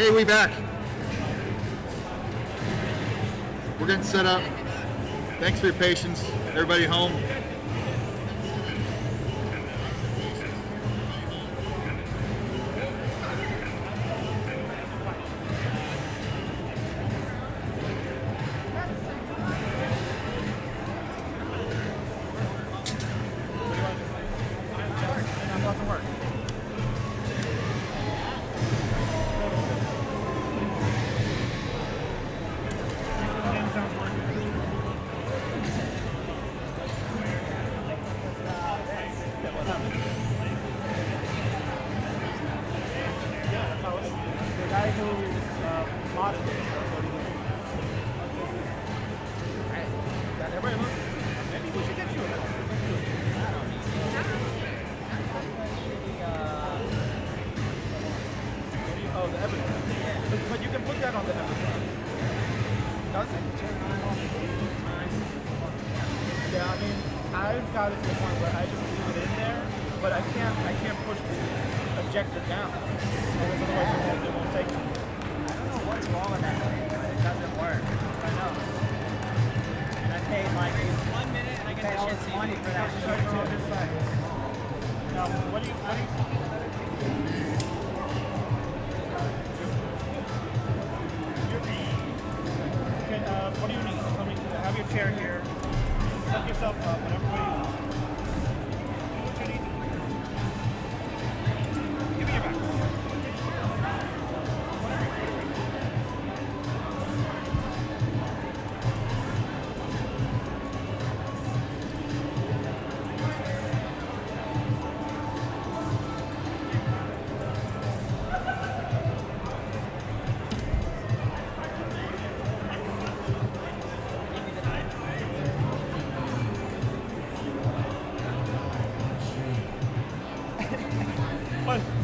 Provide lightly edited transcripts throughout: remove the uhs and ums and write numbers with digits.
Hey, we back. We're getting set up. Thanks for your patience. Everybody home.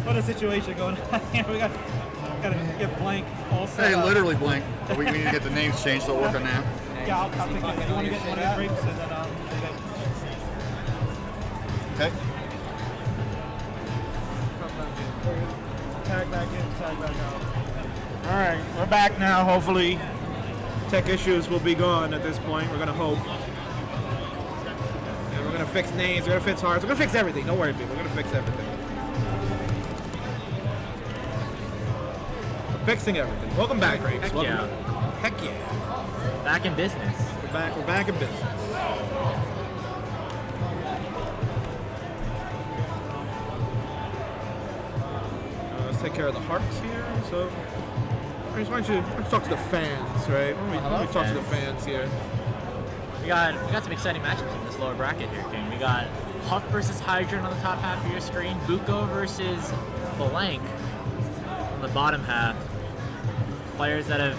What a situation going on here. We gotta get blank all set. Hey, literally blank. But we need to get the names changed, so we'll work on that. Yeah, I'll take it. You want to get one of the grapes and then Okay. Tag back in, tag back out. All right, we're back now. Hopefully, tech issues will be gone at this point. We're gonna hope. And we're gonna fix names. We're gonna fix hearts. We're gonna fix everything. Don't worry, people. We're gonna fix everything. Fixing everything. Welcome back, Grapes. Heck yeah. Heck yeah. Back in business. We're back in business. Let's take care of the hearts here. So, I just want you to talk to the fans, right? Let me talk to the fans here. We got some exciting matchups in this lower bracket here, King. We got Huck versus Hydrant on the top half of your screen. Buko versus Blank on the bottom half. Players that have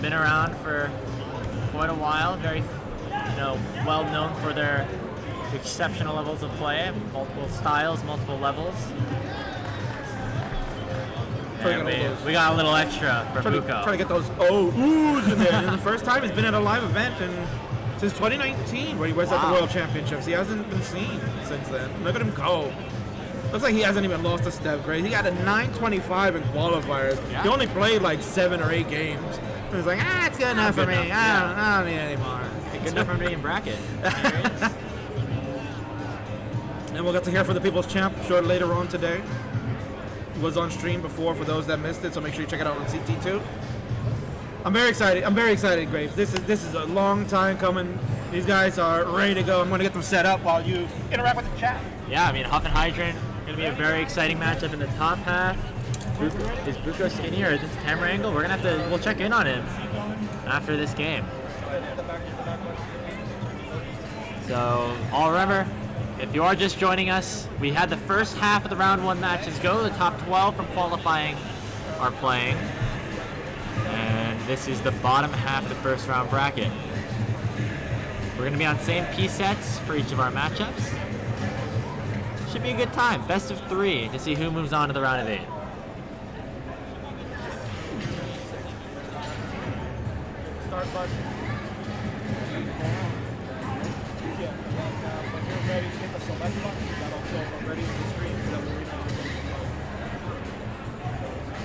been around for quite a while, very, well known for their exceptional levels of play, multiple styles, multiple levels. And we got a little extra for Buko. Trying to get those oohs in there. And the first time he's been at a live event since 2019, where he was at the World Championships. He hasn't been seen since then. Look at him go. Looks like he hasn't even lost a step, Grace. He got a 925 in qualifiers. Yeah. He only played like 7 or 8 games. He was like, it's good enough for me. I don't need any more. Good enough for me in bracket. And we'll get to hear from the People's Champ short later on today. He was on stream before for those that missed it, so make sure you check it out on CT2. I'm very excited, Graves. This is a long time coming. These guys are ready to go. I'm going to get them set up while you interact with the chat. Yeah, I mean, Huff and Hydrant going to be a very exciting matchup in the top half. Is Buko skinny or is this camera angle? We'll check in on him after this game. So, all remember, if you are just joining us, we had the first half of the round 1 matches go. The top 12 from qualifying are playing. And this is the bottom half of the first round bracket. We're going to be on same piece sets for each of our matchups. Should be a good time. Best of 3 to see who moves on to the round of 8. Start button. When you're ready, hit the select button. That'll show ready to the screen.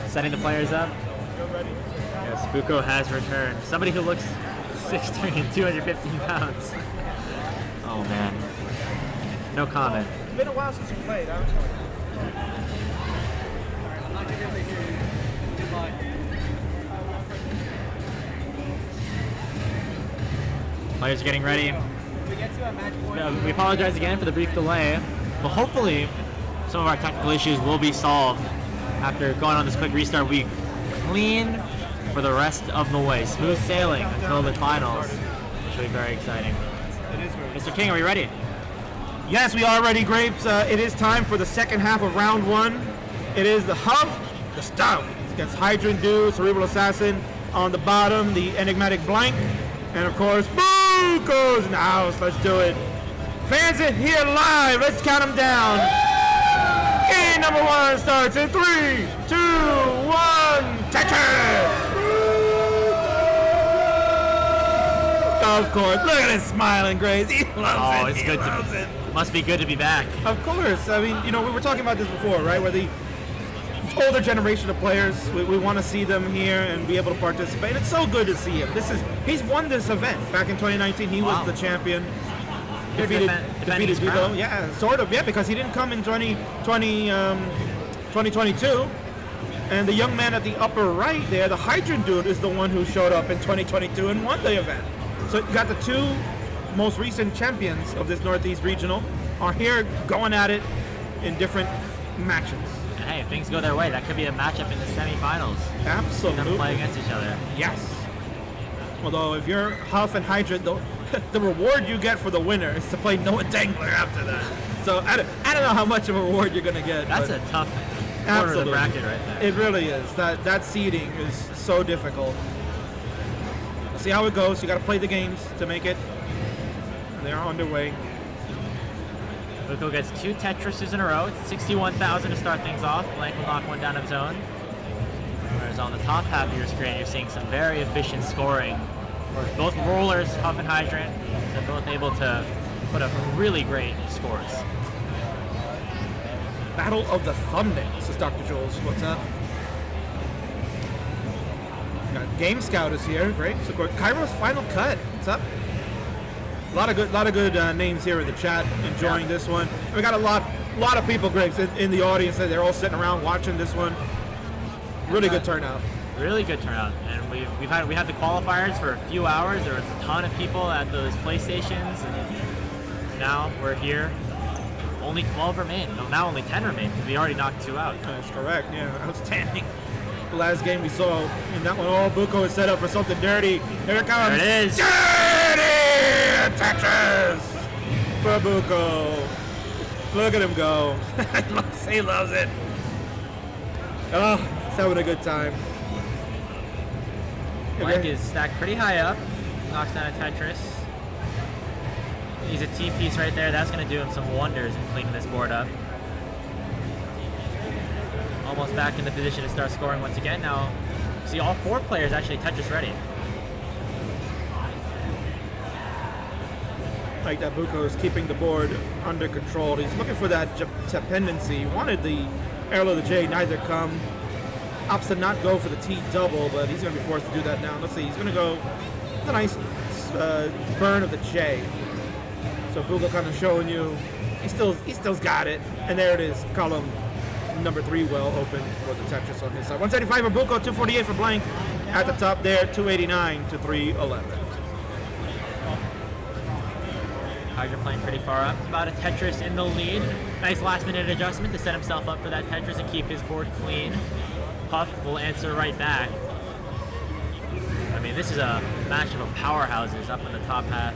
Setting the players up. Yes, Buko has returned. Somebody who looks 6'3" and 215 pounds. Oh man. No comment. It's been a while since you played. Players are getting ready. We apologize again for the brief delay, but hopefully some of our technical issues will be solved after going on this quick restart week. Clean for the rest of the way. Smooth sailing until the finals. Which will be very exciting. Mr. King, are we ready? Yes, we are ready, Grapes. It is time for the second half of round one. It is the Huff, the Stuff. It's against Hydrant Dude, Cerebral Assassin on the bottom, the Enigmatic Blank, and of course, Boo goes in the house. Let's do it. Fans are here live. Let's count them down. Game number one starts in 3, 2, 1. Tetris! Of course. Look at him smiling, Grace. He loves it. It's good. Must be good to be back. Of course. I mean, you know, we were talking about this before, right? Where the older generation of players, we want to see them here and be able to participate. It's so good to see him. He's won this event back in 2019. He was the champion. Defeated Vigo. Yeah, sort of. Yeah, because he didn't come in 2022. And the young man at the upper right there, the Hydrant Dude, is the one who showed up in 2022 and won the event. So you got the two most recent champions of this Northeast Regional are here going at it in different matches. And hey, if things go their way, that could be a matchup in the semifinals. Absolutely. Them play against each other. Yes. Although if you're Huff and Hydrant, the reward you get for the winner is to play Noah Dangler after that. So I don't know how much of a reward you're going to get. That's a tough corner of the bracket right there. It really is. That seeding is so difficult. We'll see how it goes. You got to play the games to make it. They are underway. Buko gets 2 Tetrises in a row. It's 61,000 to start things off. Blank will knock one down of zone. Whereas on the top half of your screen, you're seeing some very efficient scoring. Where both rollers, Huff and Hydrant, are both able to put up really great scores. Battle of the Thumbnails, says Dr. Jules. What's up? Got Game Scout is here. Great. So Cairo's Final Cut. What's up? A lot of good names here in the chat enjoying this one. We got a lot of people, Greg, in the audience. They're all sitting around watching this one. Really good turnout. Really good turnout, and we had the qualifiers for a few hours. There was a ton of people at those PlayStations, and now we're here. Only 12 remain. No, now only 10 remain because we already knocked 2 out. That's correct. Yeah, outstanding. The last game we saw in that one, all Buko is set up for something dirty. Here it comes. There it is. Dirty Tetris for Buko. Look at him go. He loves it. Oh, he's having a good time. Blank is stacked pretty high up. Knocks down a Tetris. He's a T-piece right there. That's going to do him some wonders in cleaning this board up. Almost back in the position to start scoring once again. Now, see all 4 players actually Tetris ready. Like that Buko is keeping the board under control. He's looking for that dependency. He wanted the Arrow of the J, neither come. Opts to not go for the T double, but he's going to be forced to do that now. Let's see, he's going to go with a nice burn of the J. So Buko kind of showing you he still's got it. And there it is, column number 3 well open for the Tetris on his side. 175 for Buko, 248 for Blank. At the top there, 289 to 311. Hydra playing pretty far up. About a Tetris in the lead. Nice last minute adjustment to set himself up for that Tetris and keep his board clean. Huff will answer right back. I mean, this is a match of powerhouses up in the top half.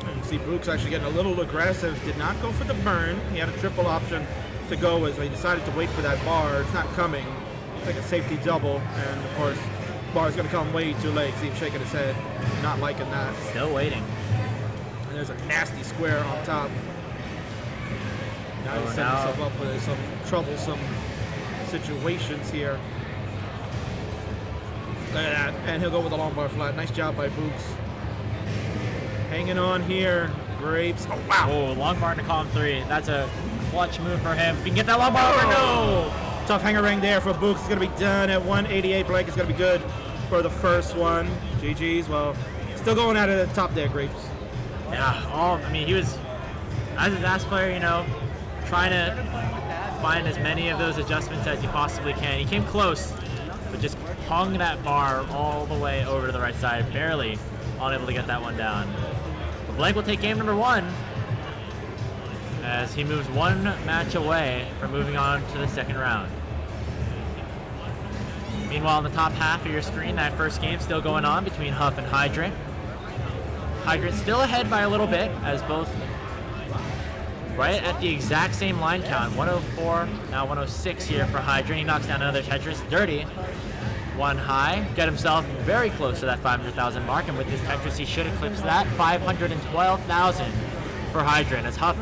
And you see Book's actually getting a little aggressive. Did not go for the burn. He had a triple option to go with, so he decided to wait for that bar. It's not coming. It's like a safety double, and of course, bar's going to come way too late. See him shaking his head, not liking that. Still waiting. And there's a nasty square on top. Now he's setting himself up for some troublesome situations here. Look at that. And he'll go with the long bar flat. Nice job by Books. Hanging on here. Grapes. Oh, wow. Oh, long bar into column 3. That's a clutch move for him. If he can get that long bar over, no! Tough hanger ring there for Books. It's going to be done at 188. Blake is going to be good for the first one. GG's. Well, still going out at the top there, Grapes. Yeah, I mean, he was, as a DAS player, you know, trying to find as many of those adjustments as he possibly can. He came close, but just hung that bar all the way over to the right side, barely unable to get that one down. But Blake will take game number 1 as he moves 1 match away from moving on to the second round. Meanwhile, in the top half of your screen, that first game still going on between Huff and Hydrant. Hydrant still ahead by a little bit, as both right at the exact same line count. 104, now 106 here for Hydrant. He knocks down another Tetris. Dirty, 1 high. Get himself very close to that 500,000 mark, and with this Tetris, he should eclipse that. 512,000 for Hydrant, as Huff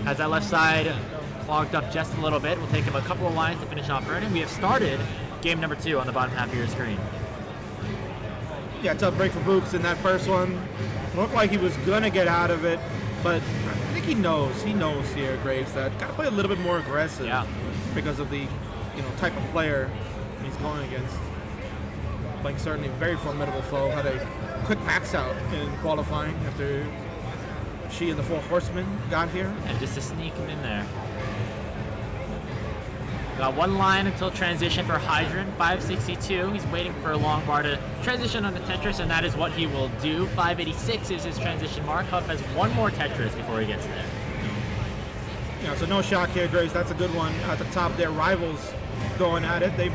has that left side clogged up just a little bit. We'll take him a couple of lines to finish off earning. We have started game number 2 on the bottom half of your screen. Yeah, tough break for Books in that first one. Looked like he was gonna get out of it, but I think he knows here, Graves, that gotta play a little bit more aggressive. Yeah. Because of the, type of player he's going against. Like certainly a very formidable foe. Had a quick max out in qualifying after she and the 4 horsemen got here. And just to sneak him in there. Got 1 line until transition for Hydrant, 562. He's waiting for a long bar to transition on the Tetris, and that is what he will do. 586 is his transition mark. Huff has 1 more Tetris before he gets there. Yeah, so no shock here, Graves. That's a good one at the top there. Rivals going at it. They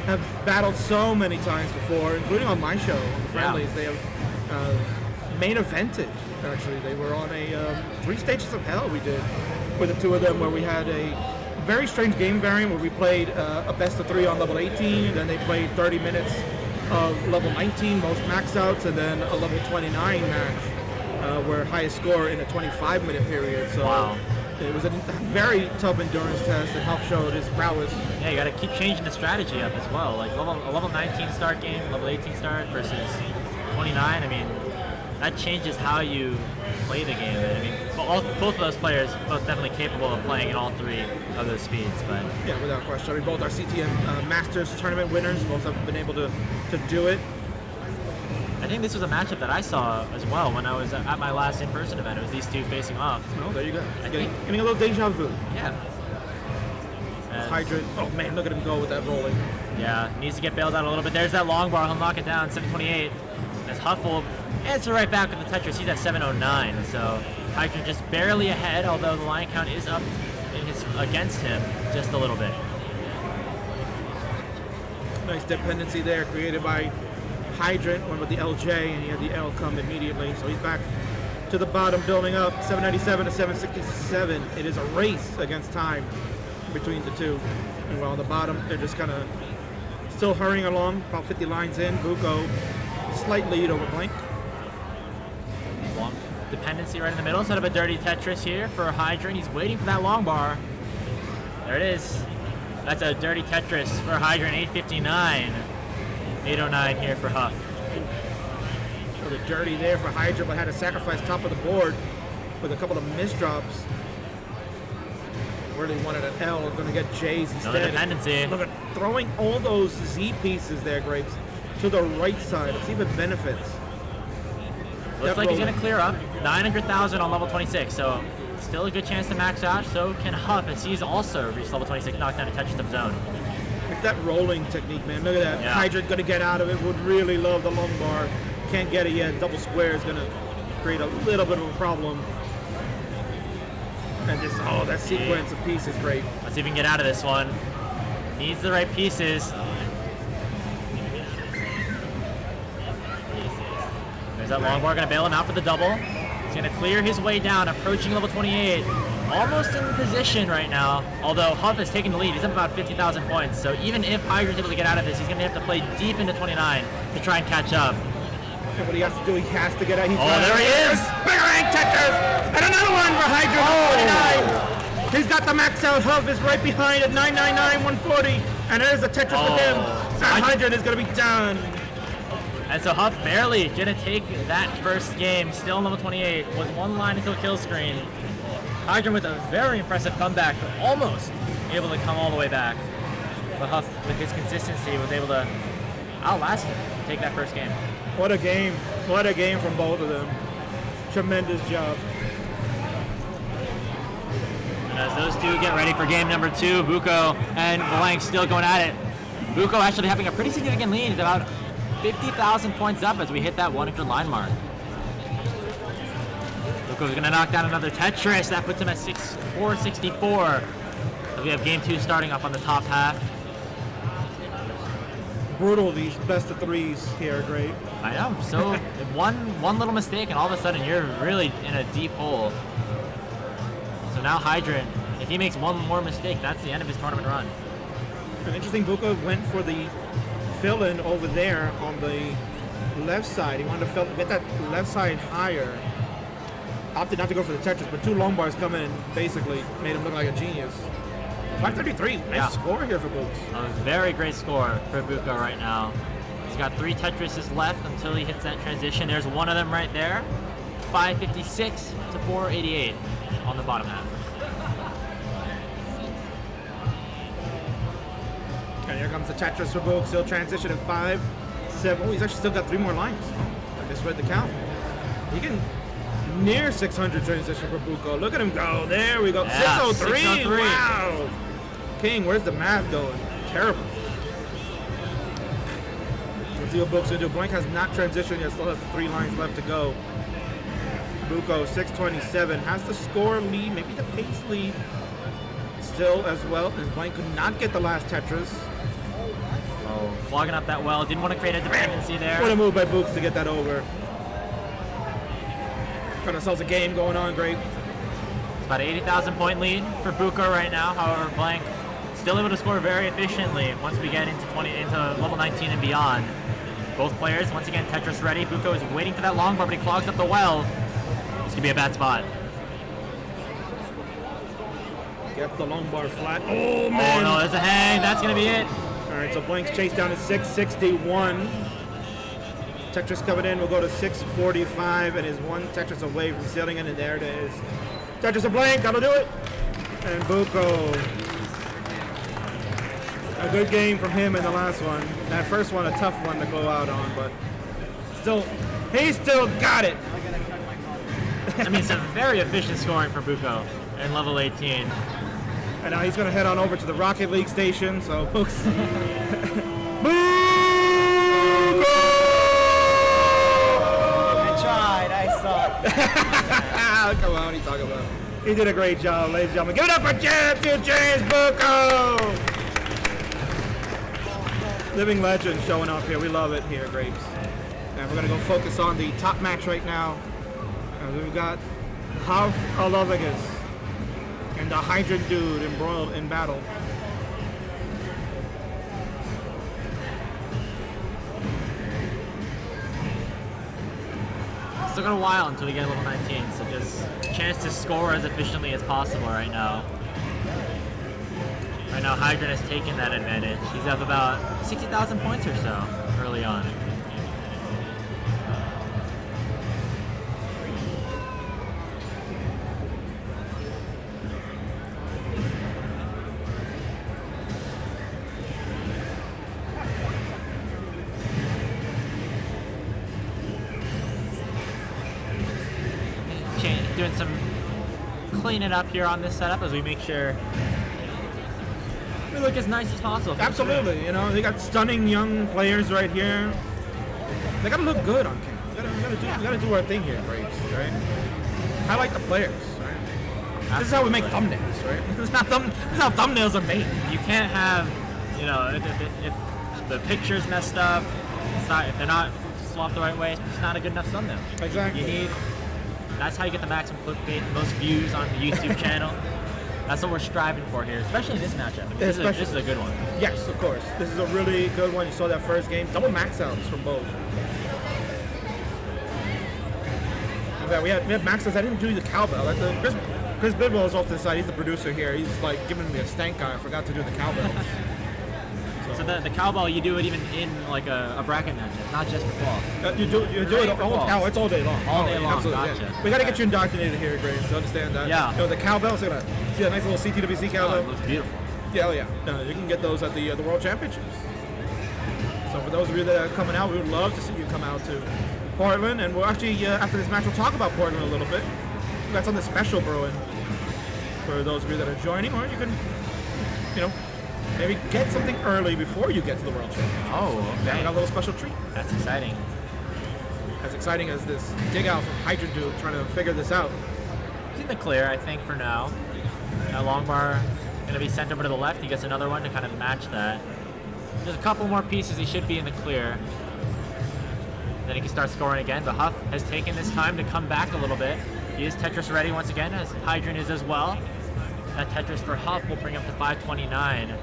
have battled so many times before, including on my show, on the Friendlies. Yeah. They have main evented, actually. They were on a 3 stages of hell we did with the 2 of them, where we had a very strange game variant where we played a best of 3 on level 18, and then they played 30 minutes of level 19, most max outs, and then a level 29 match where highest score in a 25-minute period. So wow. It was a very tough endurance test, and Huff showed his prowess. Yeah, you got to keep changing the strategy up as well. Like a level 19 start game, level 18 start versus 29. I mean, that changes how you play the game. And I mean, both of those players both definitely capable of playing in all 3 of those speeds. But yeah, without question. I mean, both are CTM Masters tournament winners. Both have been able to do it. I think this was a matchup that I saw as well when I was at my last in-person event. It was these 2 facing off. Oh, there you go. Getting a little deja vu. Yeah. Hydrant. Oh man, look at him go with that rolling. Yeah, needs to get bailed out a little bit. There's that long bar. He'll knock it down. 728. As Huff will answer right back with the Tetris. He's at 709. So Hydrant just barely ahead, although the line count is up against him just a little bit. Nice dependency there created by Hydrant. Went with the LJ, and he had the L come immediately. So he's back to the bottom, building up. 797 to 767. It is a race against time between the 2. And while on the bottom, they're just kind of still hurrying along, about 50 lines in. Buko, slight lead over Blank. Long dependency right in the middle. Set up a dirty Tetris here for Hydrant. He's waiting for that long bar. There it is. That's a dirty Tetris for Hydrant. 859. 809 here for Huff. So the dirty there for Hydrant, but had to sacrifice top of the board with a couple of misdrops. Really wanted an L, going to get J's instead. No dependency. Look at throwing all those Z pieces there, Grapes, to the right side. Let's see if it benefits. Looks like he's going to clear up. 900,000 on level 26, so still a good chance to max out. So can Huff, as he's also reached level 26, knocked down a Tetris of his own. It's that rolling technique, man. Look at that. Yeah. Hydrant going to get out of it. Would really love the long bar. Can't get it yet. Double square is going to create a little bit of a problem. And just, that sequence of pieces, great. Let's see if we can get out of this one. Needs the right pieces. There's that long bar, gonna bail him out for the double. He's gonna clear his way down, approaching level 28. Almost in position right now, although Huff is taking the lead. He's up about 50,000 points. So even if Hydrant's able to get out of this, he's gonna have to play deep into 29 to try and catch up. And what he has to do, he has to get out. There he is! Boomerang Tetris! And another one for Hydrant, 29! He's got the max out. Huff is right behind at 999, 140. And there's a Tetris for him. So And Hydrant is going to be done. And so Huff barely gonna take that first game, still in level 28, with 1 line until kill screen. Hydrant with a very impressive comeback, almost able to come all the way back. But Huff, with his consistency, was able to outlast him, take that first game. What a game. What a game from both of them. Tremendous job. And as those two get ready for game number 2, Buko and Blank still going at it. Buko actually having a pretty significant lead. He's about 50,000 points up as we hit that 100 line mark. Buko's going to knock down another Tetris. That puts him at 464. So we have game 2 starting up on the top half. Brutal, these best of threes here, great. I know. So one little mistake and all of a sudden you're really in a deep hole. So now Hydrant, if he makes one more mistake, that's the end of his tournament run. An interesting, Buko went for the fill-in over there on the left side. He wanted to get that left side higher. Opted not to go for the Tetris, but 2 long bars come in and basically made him look like a genius. 533, nice score here for Books. A very great score for Buko right now. He's got 3 Tetrises left until he hits that transition. There's one of them right there. 556 to 488 on the bottom half. And here comes the Tetris for Books. He'll transition in 5, 7. Oh, he's actually still got 3 more lines. I misread the count. He can near 600 transition for Buko. Look at him go. There we go. Yeah, 603. 603. Wow. King, where's the math going? Terrible. Let's see what Books gonna do. Blank has not transitioned yet. Still has 3 lines left to go. Buko 627 has the score lead, maybe the pace lead still as well. And Blank could not get the last Tetris. Oh, clogging up that well. Didn't want to create a dependency there. What a move by Books to get that over. Got ourselves a game going on, great. It's about 80,000 point lead for Buko right now. However, Blank still able to score very efficiently once we get into level 19 and beyond. Both players, once again, Tetris ready. Buko is waiting for that long bar, but he clogs up the well. This could be a bad spot. Get the long bar flat. Oh, man. Oh, no, there's a hang. That's going to be it. All right, so Blank's chase down to 661. Tetris coming in. We'll go to 645 and is 1 Tetris away from sealing in, and there it is. Tetris a Blank. That'll do it. And Buko. A good game from him in the last one. That first one, a tough one to go out on, but he still got it. I mean, some very efficient scoring for Buko in level 18. And now he's going to head on over to the Rocket League station, so Books. Buko! I tried, I sucked. Come on, what are you talking about? He did a great job, ladies and gentlemen. Give it up for Champion James Buko! Living legend showing up here. We love it here, Grapes. And we're going to go focus on the top match right now. And we've got Half Alovagus and the Hydrant Dude embroiled in battle. Still got a while until we get level 19, so just a chance to score as efficiently as possible right now. Right now, Hydrant has taken that advantage. He's up about 60,000 points or so early on. Doing some cleaning up here on this setup as we make sure we look as nice as possible. Absolutely, you know, they got stunning young players right here. They gotta look good on camera. We gotta do our thing here, Grapes, right? Highlight the players, right? Absolutely. This is how we make thumbnails, right? This is how thumbnails are made. You can't have, you know, if the picture's messed up, if they're not swapped the right way, it's not a good enough thumbnail. Exactly. That's how you get the maximum clickbait, the most views on the YouTube channel. That's what we're striving for here, especially in this matchup. This is a good one. Yes, of course. This is a really good one. You saw that first game. Double max outs from both. Okay, we had max outs. I didn't do the cowbell. Chris Bidwell is off to the side. He's the producer here. He's like giving me a stank eye. I forgot to do the cowbell. So the cowbell, you do it even in like a bracket matchup, not just for balls. You do it all. It's all day long. All day long. Absolutely, Gotcha. Yeah. We got to get you indoctrinated here, Grace, to understand that. Yeah. You know, the cowbell. See that nice little CTWC cowbell? It looks beautiful. Yeah, oh yeah. No, you can get those at the World Championships. So for those of you that are coming out, we would love to see you come out to Portland. And we'll actually, after this match, we'll talk about Portland a little bit. We got something special brewing for those of you that are joining, or you can, maybe get something early before you get to the World Championship. Oh, okay. We got a little special treat. That's exciting. As exciting as this dig out from Hydra Dude trying to figure this out. He's in the clear, I think, for now. Longbar going to be sent over to the left. He gets another one to kind of match that. There's a couple more pieces. He should be in the clear. Then he can start scoring again. But Huff has taken this time to come back a little bit. He is Tetris ready once again, as Hydrant is as well. That Tetris for Huff will bring up to 529.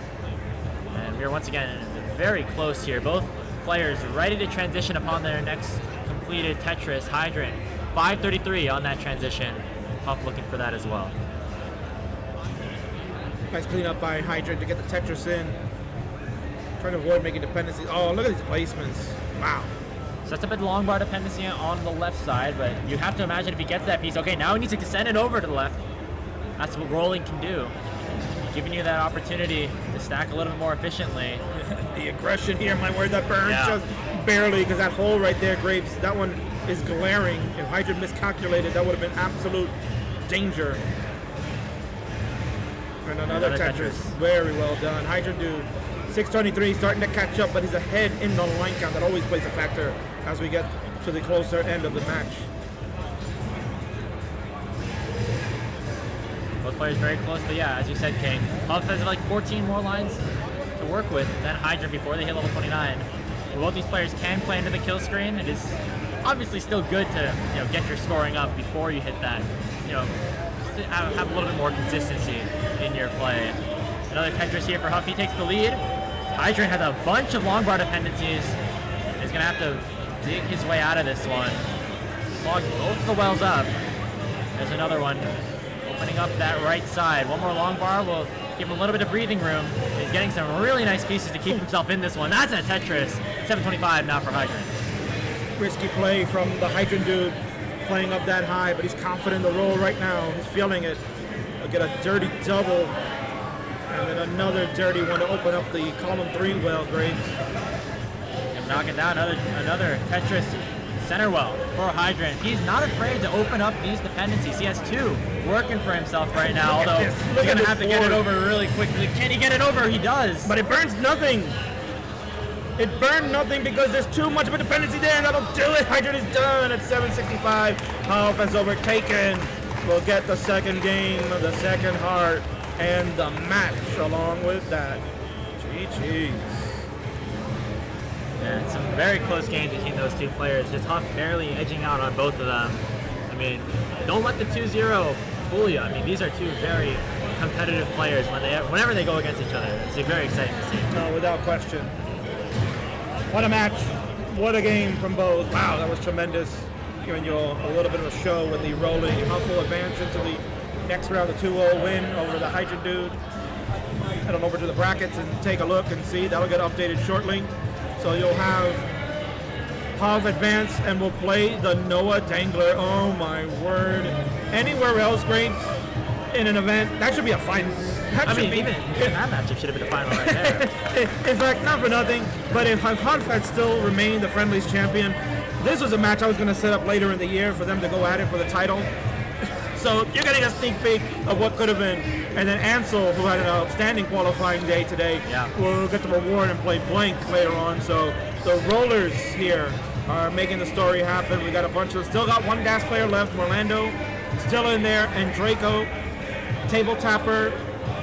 And we are once again very close here. Both players ready to transition upon their next completed Tetris. Hydrant, 533 on that transition. Huff looking for that as well. Nice cleanup by Hydrant to get the Tetris in. Trying to avoid making dependencies. Oh, look at these placements. Wow. Sets up a long bar dependency on the left side, but you have to imagine if he gets that piece. Okay, now he needs to send it over to the left. That's what rolling can do. Giving you that opportunity to stack a little bit more efficiently. The aggression here, my word, that burns Yeah. just barely, because that hole right there, Grapes, that one is glaring. If Hydrant miscalculated, that would have been absolute danger. And another Tetris. Very well done. Hydrant Dude, 623, starting to catch up, but he's ahead in the line count. That always plays a factor as we get to the closer end of the match. Both players very close, but yeah, as you said, King, Huff has like 14 more lines to work with than Hydrant before they hit level 29. Both these players can play into the kill screen. It is obviously still good to get your scoring up before you hit that. Have a little bit more consistency in your play. Another Tetris here for Huff. He takes the lead. Hydrant has a bunch of long bar dependencies. He's gonna have to dig his way out of this one. Clog both of the wells up. There's another one opening up that right side. One more long bar will give him a little bit of breathing room. He's getting some really nice pieces to keep himself in this one. That's a Tetris. 725 now for Hydrant. Risky play from the Hydrant Dude, playing up that high, but he's confident in the roll right now. He's feeling it. He'll get a dirty double, and then another dirty one to open up the column 3 well, Graves. And knock it down. Another Tetris center well for Hydrant. He's not afraid to open up these dependencies. He has 2 working for himself right now, although he's going to have to get it over really quickly. Can he get it over? He does. But it burns nothing. It burned nothing because there's too much of a dependency there, and that'll do it. Hydrant is done at 765. Huff has overtaken. We'll get the second game, the second heart, and the match along with that. GG's. And some very close games between those two players. Just Huff barely edging out on both of them. I mean, don't let the 2-0 fool you. I mean, these are 2 very competitive players whenever they go against each other. It's very exciting to see. No, without question. What a match. What a game from both. Wow, that was tremendous. Giving you a little bit of a show with the rolling. Huff will advance into the next round, the 2-0 win over the Hydrant Dude. Head on over to the brackets and take a look and see. That'll get updated shortly. So you'll have Huff advance and we'll play the Noah Dangler. Oh my word. Anywhere else, Grapes, in an event, that should be a final. Even that matchup should have been a final right there. In fact, not for nothing, but if Huff had still remained the Friendlies champion, this was a match I was going to set up later in the year for them to go at it for the title. So you're getting a sneak peek of what could have been. And then Ansel, who had an outstanding qualifying day today, will get the reward and play blank later on. So the rollers here are making the story happen. We got a bunch of, still got 1 gas player left, Orlando still in there, and Draco, table tapper,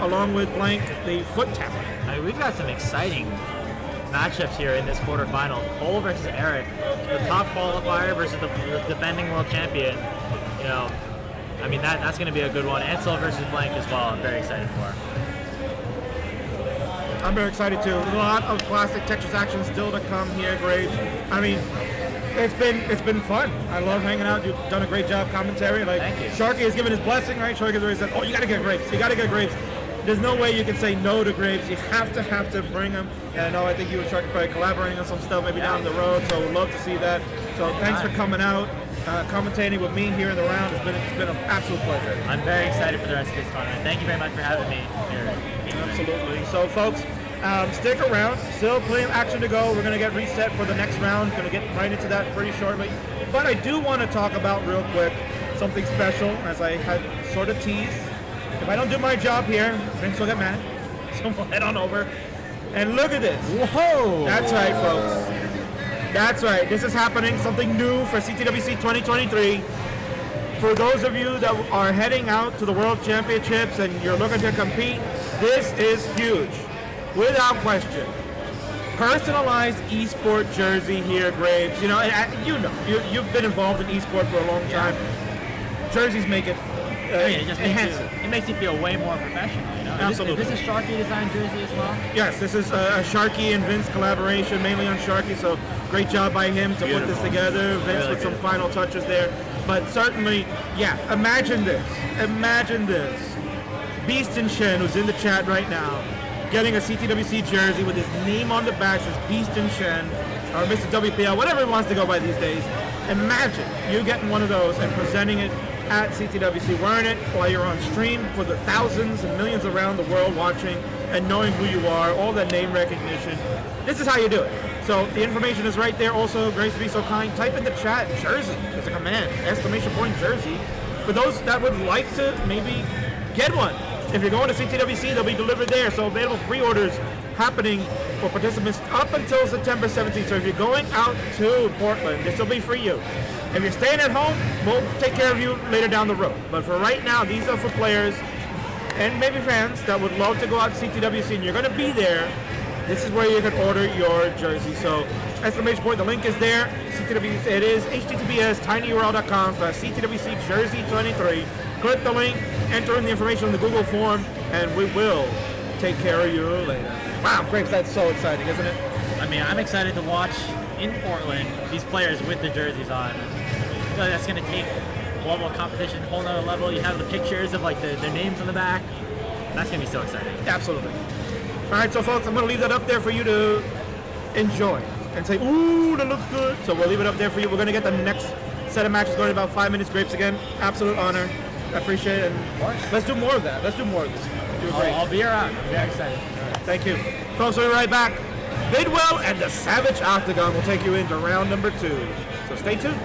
along with blank, the foot tapper. I mean, we've got some exciting matchups here in this quarterfinal. Cole versus Eric, the top qualifier versus the defending world champion. I mean, that's going to be a good one. Ansel versus Blank as well. I'm very excited for. I'm very excited too. A lot of classic Tetris action still to come here, Graves. I mean, it's been fun. I love hanging out. You've done a great job commentary. Thank you. Sharky has given his blessing, right? Sharky has already said, "Oh, you got to get Graves. You got to get Graves." There's no way you can say no to Graves. You have to bring him. And I know I think you and Sharky are probably collaborating on some stuff maybe down the road. So we'd love to see that. So thanks for coming out. commentating with me here in the round. It's been an absolute pleasure. I'm very excited for the rest of this tournament. Thank you very much for having me here. Absolutely. So, folks, stick around. Still plenty of action to go. We're going to get reset for the next round. Going to get right into that pretty shortly. But I do want to talk about real quick something special, as I had sort of teased. If I don't do my job here, Vince will get mad. So we'll head on over. And look at this. Whoa! That's right, folks. That's right. This is happening. Something new for CTWC 2023. For those of you that are heading out to the World Championships and you're looking to compete, this is huge. Without question. Personalized esport jersey here, Graves. You know, you've been involved in esport for a long time. Jerseys make it it makes you feel way more professional. You know? Absolutely. Is this a Sharky designed jersey as well? Yes, this is a Sharky and Vince collaboration, mainly on Sharky. So great job by him to put this together. Vince really with some final touches there. But certainly, yeah, imagine this. Imagine this. Beast and Shen, who's in the chat right now, getting a CTWC jersey with his name on the back, says Beast and Shen, or Mr. WPL, whatever he wants to go by these days. Imagine you getting one of those and presenting it at CTWC, wearing it while you're on stream for the thousands and millions around the world watching and knowing who you are, all that name recognition. This is how you do it. So the information is right there. Also, Grace to be so kind, type in the chat, jersey, as a command, exclamation point jersey, for those that would like to maybe get one. If you're going to CTWC, they'll be delivered there. So available pre-orders happening for participants up until September 17th. So if you're going out to Portland, this will be for you. If you're staying at home, we'll take care of you later down the road. But for right now, these are for players and maybe fans that would love to go out to CTWC and you're going to be there. This is where you can order your jersey. So exclamation point, the link is there. CTWC, it is https://tinyurl.com/CTWC Jersey 23. Click the link, enter in the information on the Google form, and we will take care of you later. Wow, Graves, that's so exciting, isn't it? I mean, I'm excited to watch in Portland these players with the jerseys on. I feel like that's going to take level of competition, a whole nother level. You have the pictures of like their names on the back. That's going to be so exciting. Absolutely. All right, so folks, I'm going to leave that up there for you to enjoy and say, ooh, that looks good. So we'll leave it up there for you. We're going to get the next set of matches going in about 5 minutes. Grapes again, absolute honor. I appreciate it. And let's do more of that. Let's do more of this. I'll be around. I'm very excited. Right, thank you. Folks, we'll be right back. Bidwell and the Savage Octagon will take you into round number 2. So stay tuned.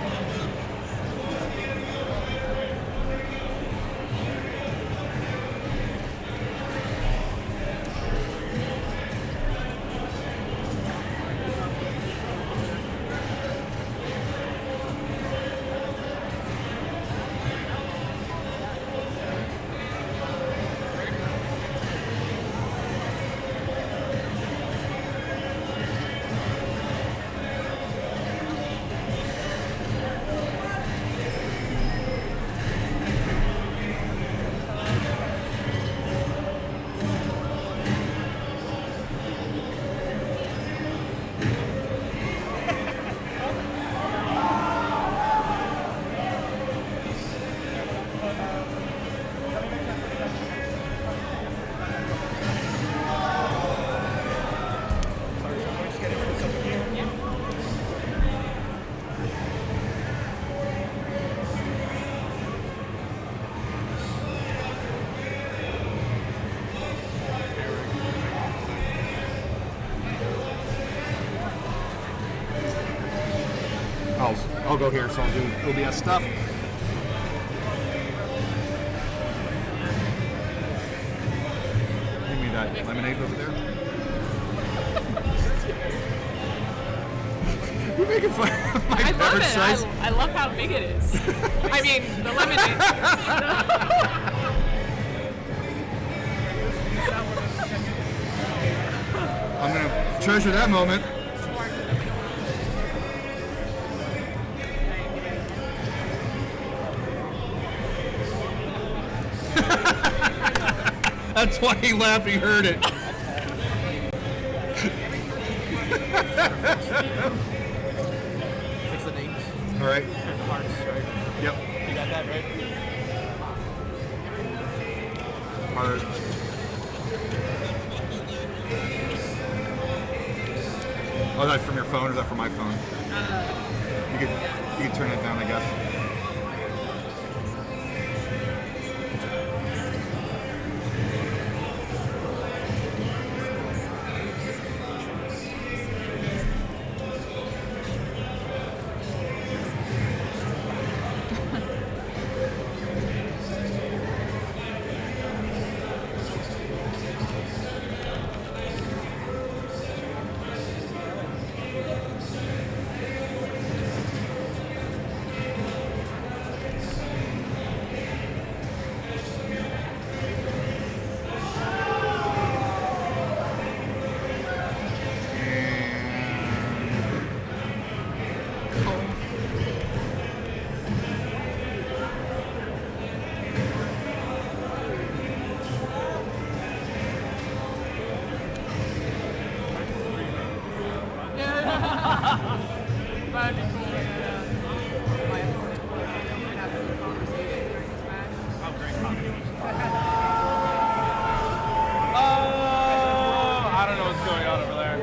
I'll go here, so I'll do OBS stuff. Give me that lemonade over there. You're making fun of my beverage size. I love how big it is. I mean, the lemonade. I'm going to treasure that moment. That's why he laughed, he heard it. Fix the names. All right. And the hearts, right? Yep. You got that right? Heart. Oh, that's from your phone or is that from my phone? You could turn it down, I guess. That'd be cool. I don't know what's going on over there.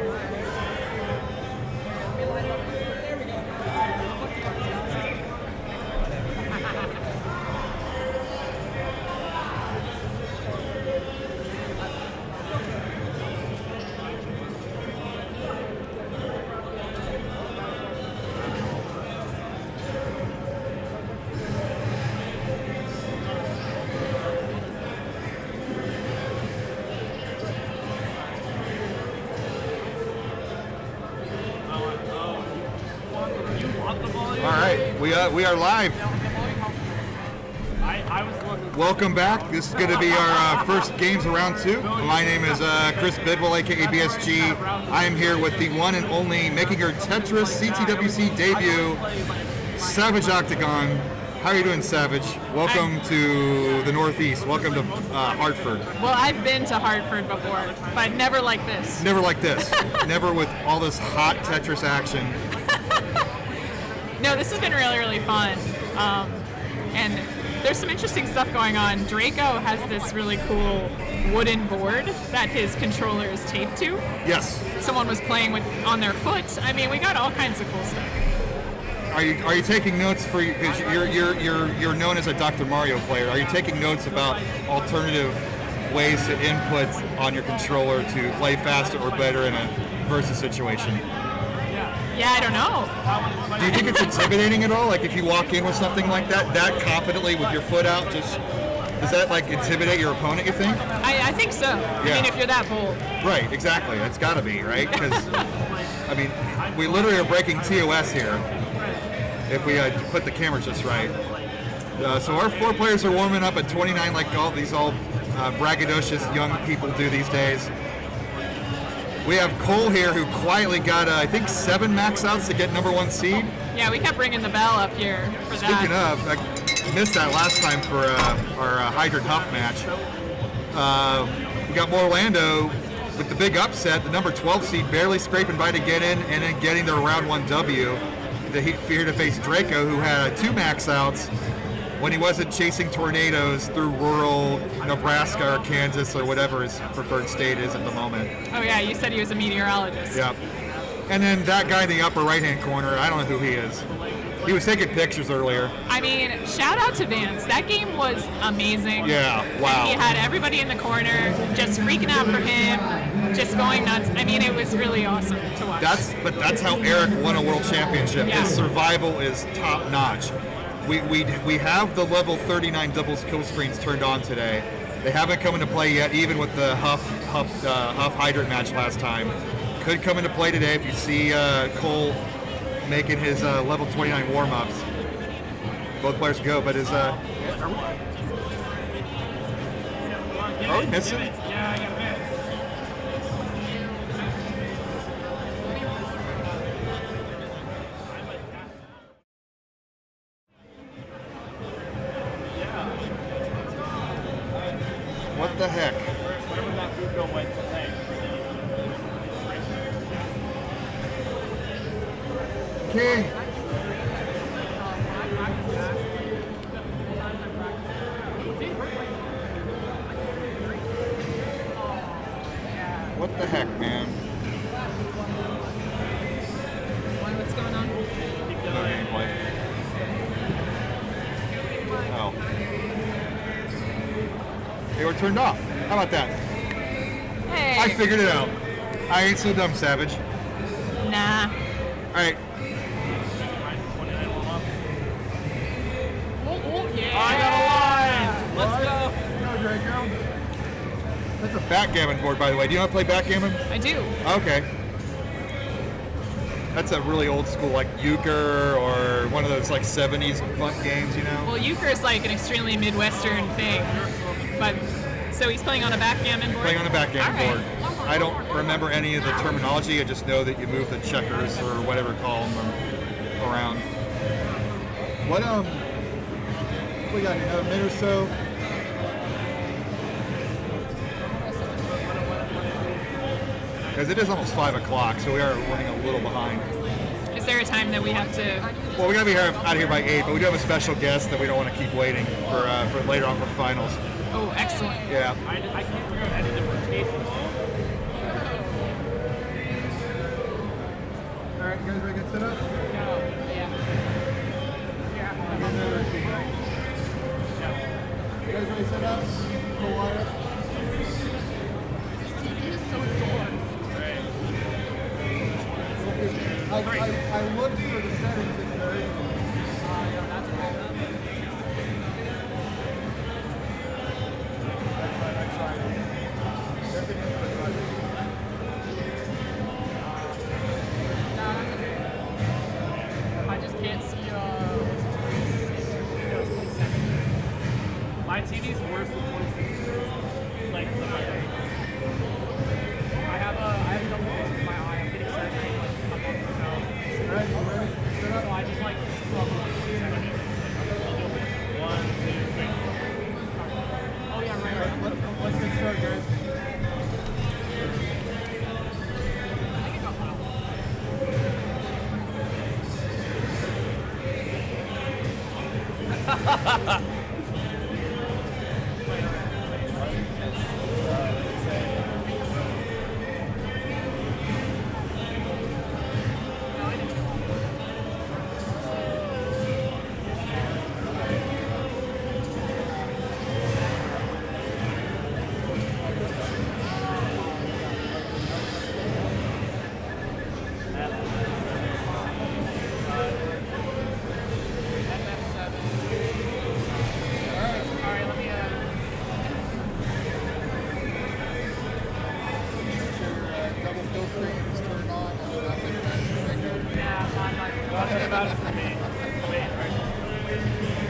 All right, we are live. Welcome back. This is going to be our first games of round 2. My name is Chris Bidwell, aka BSG. I am here with the one and only making her Tetris CTWC debut, Savage Octagon. How are you doing, Savage? Welcome to the Northeast. Welcome to Hartford. Well, I've been to Hartford before, but never like this. Never like this. Never with all this hot Tetris action. No, this has been really, really fun. And there's some interesting stuff going on. Draco has this really cool wooden board that his controller is taped to. Yes. Someone was playing with on their foot. I mean, we got all kinds of cool stuff. Are you taking notes for you? Because you're known as a Dr. Mario player. Are you taking notes about alternative ways to input on your controller to play faster or better in a versus situation? Yeah, I don't know. Do you think it's intimidating at all? Like if you walk in with something like that confidently with your foot out, does that like intimidate your opponent, you think? I think so. I mean, if you're that bold. Right, exactly. It's got to be, right? Because, I mean, we literally are breaking TOS here if we put the camera just right. So our 4 players are warming up at 29 like all these braggadocious young people do these days. We have Cole here who quietly got, I think, 7 max outs to get number 1 seed. Yeah, we kept ringing the bell up here for that. Speaking of, I missed that last time for our Hydrant Huff match. We got Orlando with the big upset, the number 12 seed barely scraping by to get in and then getting their round 1 W. Here to face Draco, who had 2 max outs when he wasn't chasing tornadoes through rural Nebraska or Kansas or whatever his preferred state is at the moment. Oh yeah, you said he was a meteorologist. Yep. And then that guy in the upper right-hand corner, I don't know who he is. He was taking pictures earlier. I mean, shout out to Vance. That game was amazing. Yeah, wow. And he had everybody in the corner just freaking out for him, just going nuts. I mean, it was really awesome to watch. That's how Eric won a world championship. Yeah. His survival is top notch. We have the level 39 doubles kill screens turned on today. They haven't come into play yet, even with the Huff Hydrant match last time. Could come into play today if you see Cole making his level 29 warm-ups. Both players go, but are we missing? What the heck? Okay. What the heck, man? what's going on. No gameplay. Oh. They were turned off. How about that? Hey. I figured it out. I ain't so dumb, Savage. Nah. All right. Yeah. I got a line. Let's go. That's a backgammon board, by the way. Do you know how to play backgammon? I do. Okay. That's a really old school, like euchre or one of those like 70s fun games, you know? Well, euchre is like an extremely Midwestern thing. But so he's playing on a backgammon board? Playing on a backgammon All board. right. I don't remember any of the terminology. I just know that you move the checkers or whatever call them around. What we got another minute or so. Because it is almost 5 o'clock, so we are running a little behind. Is there a time that we have to? Well, we gotta be out of here by 8, but we do have a special guest that we don't want to keep waiting for later on for the finals. Oh, excellent. Yeah. I can't figure out any different taste. All right, you guys ready to get set up? You guys ready to set up? Go wire. I looked for the settings in there. I just can't see. My TV's worse than 26. Like, I have double vision in my eye. I'm getting surgery like a month or so. So I just like struggle with 27. One, two, three. Oh yeah, right. Let's get started, guys.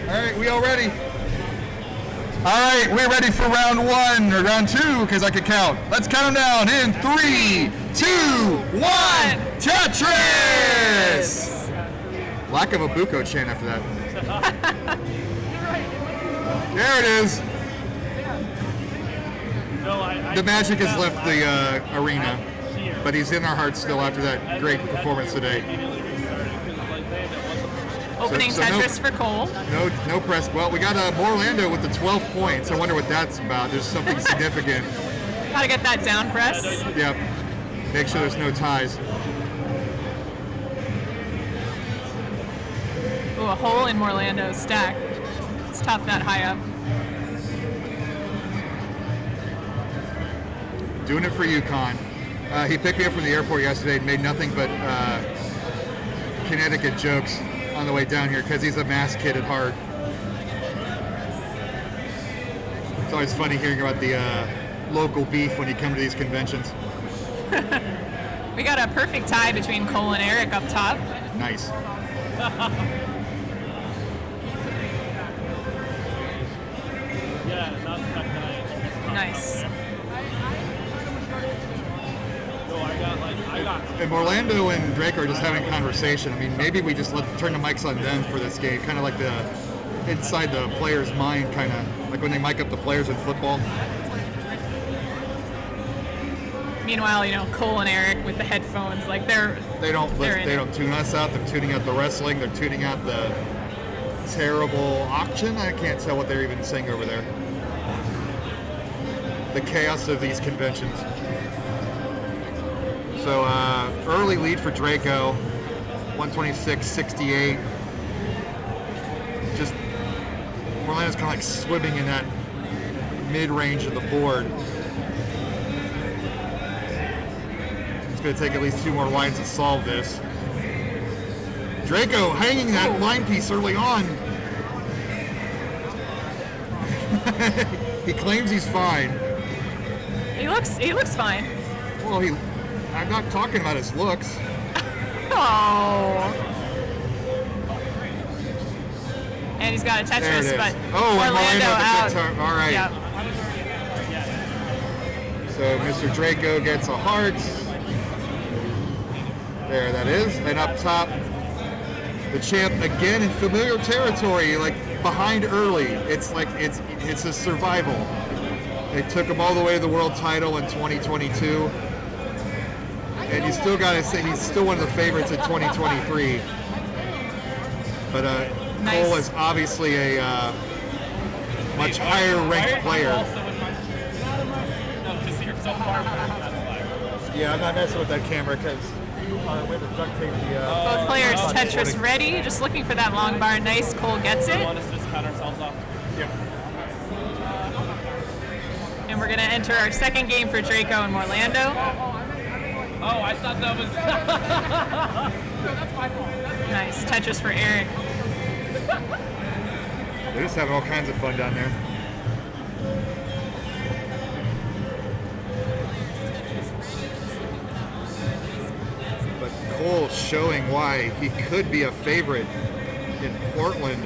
All right, we all ready? All right, we're ready for round 1 or round 2 because I can count. Let's count them down in 3, 2, 1. Tetris! Lack of a Buko chant after that. There it is. The Magic has left the arena, but he's in our hearts still after that great performance today. Opening So Tetris for Cole. No press. Well, we got Morlando with the 12 points. I wonder what that's about. There's something significant. Gotta get that down press. Yep. Make sure there's no ties. Ooh, a hole in Morlando's stack. It's tough that high up. Doing it for UConn. He picked me up from the airport yesterday and made nothing but Connecticut jokes on the way down here because he's a Mass kid at heart. It's always funny hearing about the local beef when you come to these conventions. We got a perfect tie between Cole and Eric up top. Nice. Nice. And Orlando and Drake are just having a conversation. I mean, maybe we just turn the mics on them for this game, kind of like the inside the player's mind, kind of like when they mic up the players in football. Meanwhile, you know, Cole and Eric with the headphones, like they don't tune us out. They're tuning out the wrestling. They're tuning out the terrible auction. I can't tell what they're even saying over there. The chaos of these conventions. So early lead for Draco. 126.68. Just Orlando's kind of like swimming in that mid-range of the board. It's going to take at least 2 more lines to solve this. Draco hanging that line piece early on. He claims he's fine. He looks fine. Well, I'm not talking about his looks. Oh. And he's got a There it Tetris, is. but Oh, and Orlando Orlando out. at the good time. All right. Yep. So Mr. Draco gets a heart. There that is. And up top, the champ again in familiar territory, like behind early. It's like it's a survival. They took him all the way to the world title in 2022. And you still gotta say he's still one of the favorites in 2023. But Nice. Cole is obviously a much higher ranked player. Yeah, I'm not messing with that camera because we have to duct tape the. Both players Tetris ready, just looking for that long bar. Nice, Cole gets it. Yeah. And we're gonna enter our second game for Draco and Orlando. Oh, I thought that was. No, that's my fault. Nice, Tetris for Eric. They're just having all kinds of fun down there. But Cole showing why he could be a favorite in Portland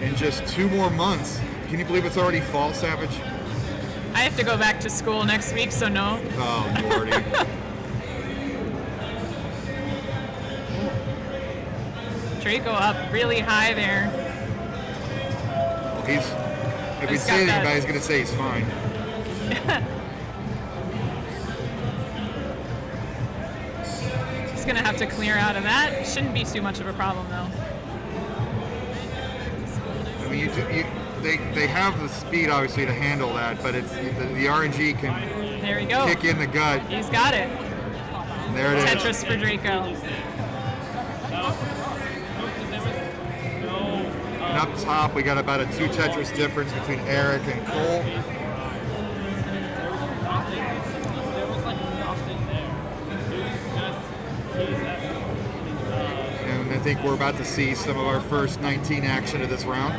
in just 2 more months. Can you believe it's already fall, Savage? I have to go back to school next week, so no. Oh, Lordy. Draco up really high there. If he'd He's say got anything, that. he's going to say he's fine. He's gonna have to clear out of that. Shouldn't be too much of a problem though. I mean, they have the speed, obviously, to handle that, but it's the RNG can There we go. kick in the gut. He's got it. And there it is. Tetris for Draco. And up top, we got about a 2 Tetris difference between Eric and Cole. And I think we're about to see some of our first 19 action of this round.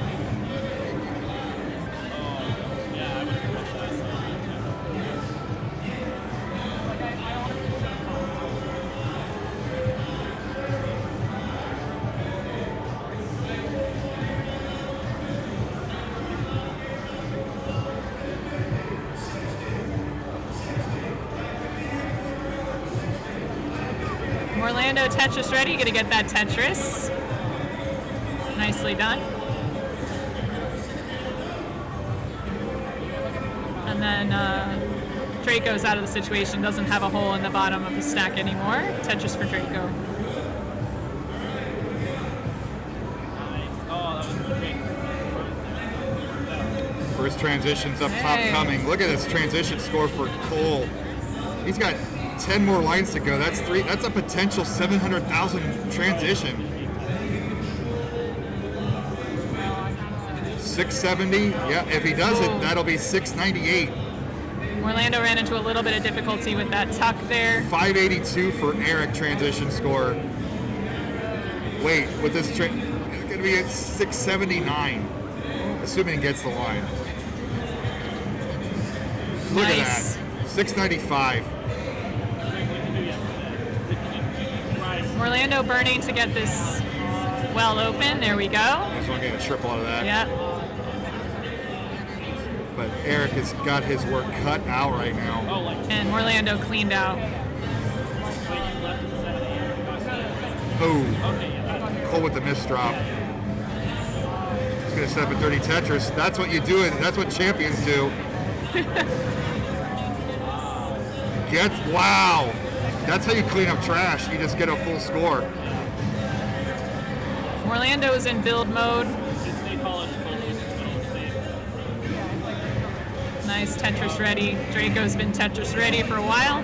Orlando Tetris ready. Gonna get that Tetris. Nicely done. And then Draco's out of the situation. Doesn't have a hole in the bottom of the stack anymore. Tetris for Draco. First transitions up top Hey. coming. Look at this transition score for Cole. He's got 10 more lines to go. That's a potential 700,000 transition. 670. Yeah, if he does it, that'll be 698. Orlando ran into a little bit of difficulty with that tuck there. 582 for Eric transition score. Wait, with this it's going to be at 679, assuming he gets the line. Look Nice. at that, 695. Orlando burning to get this well open. There we go. Just want to get a triple out of that. Yeah. But Eric has got his work cut out right now. And Orlando cleaned out. Oh, Cole with the miss drop. He's going to set up a 30 Tetris. That's what you do. That's what champions do. Wow. That's how you clean up trash. You just get a full score. Orlando is in build mode. Nice Tetris ready. Draco's been Tetris ready for a while.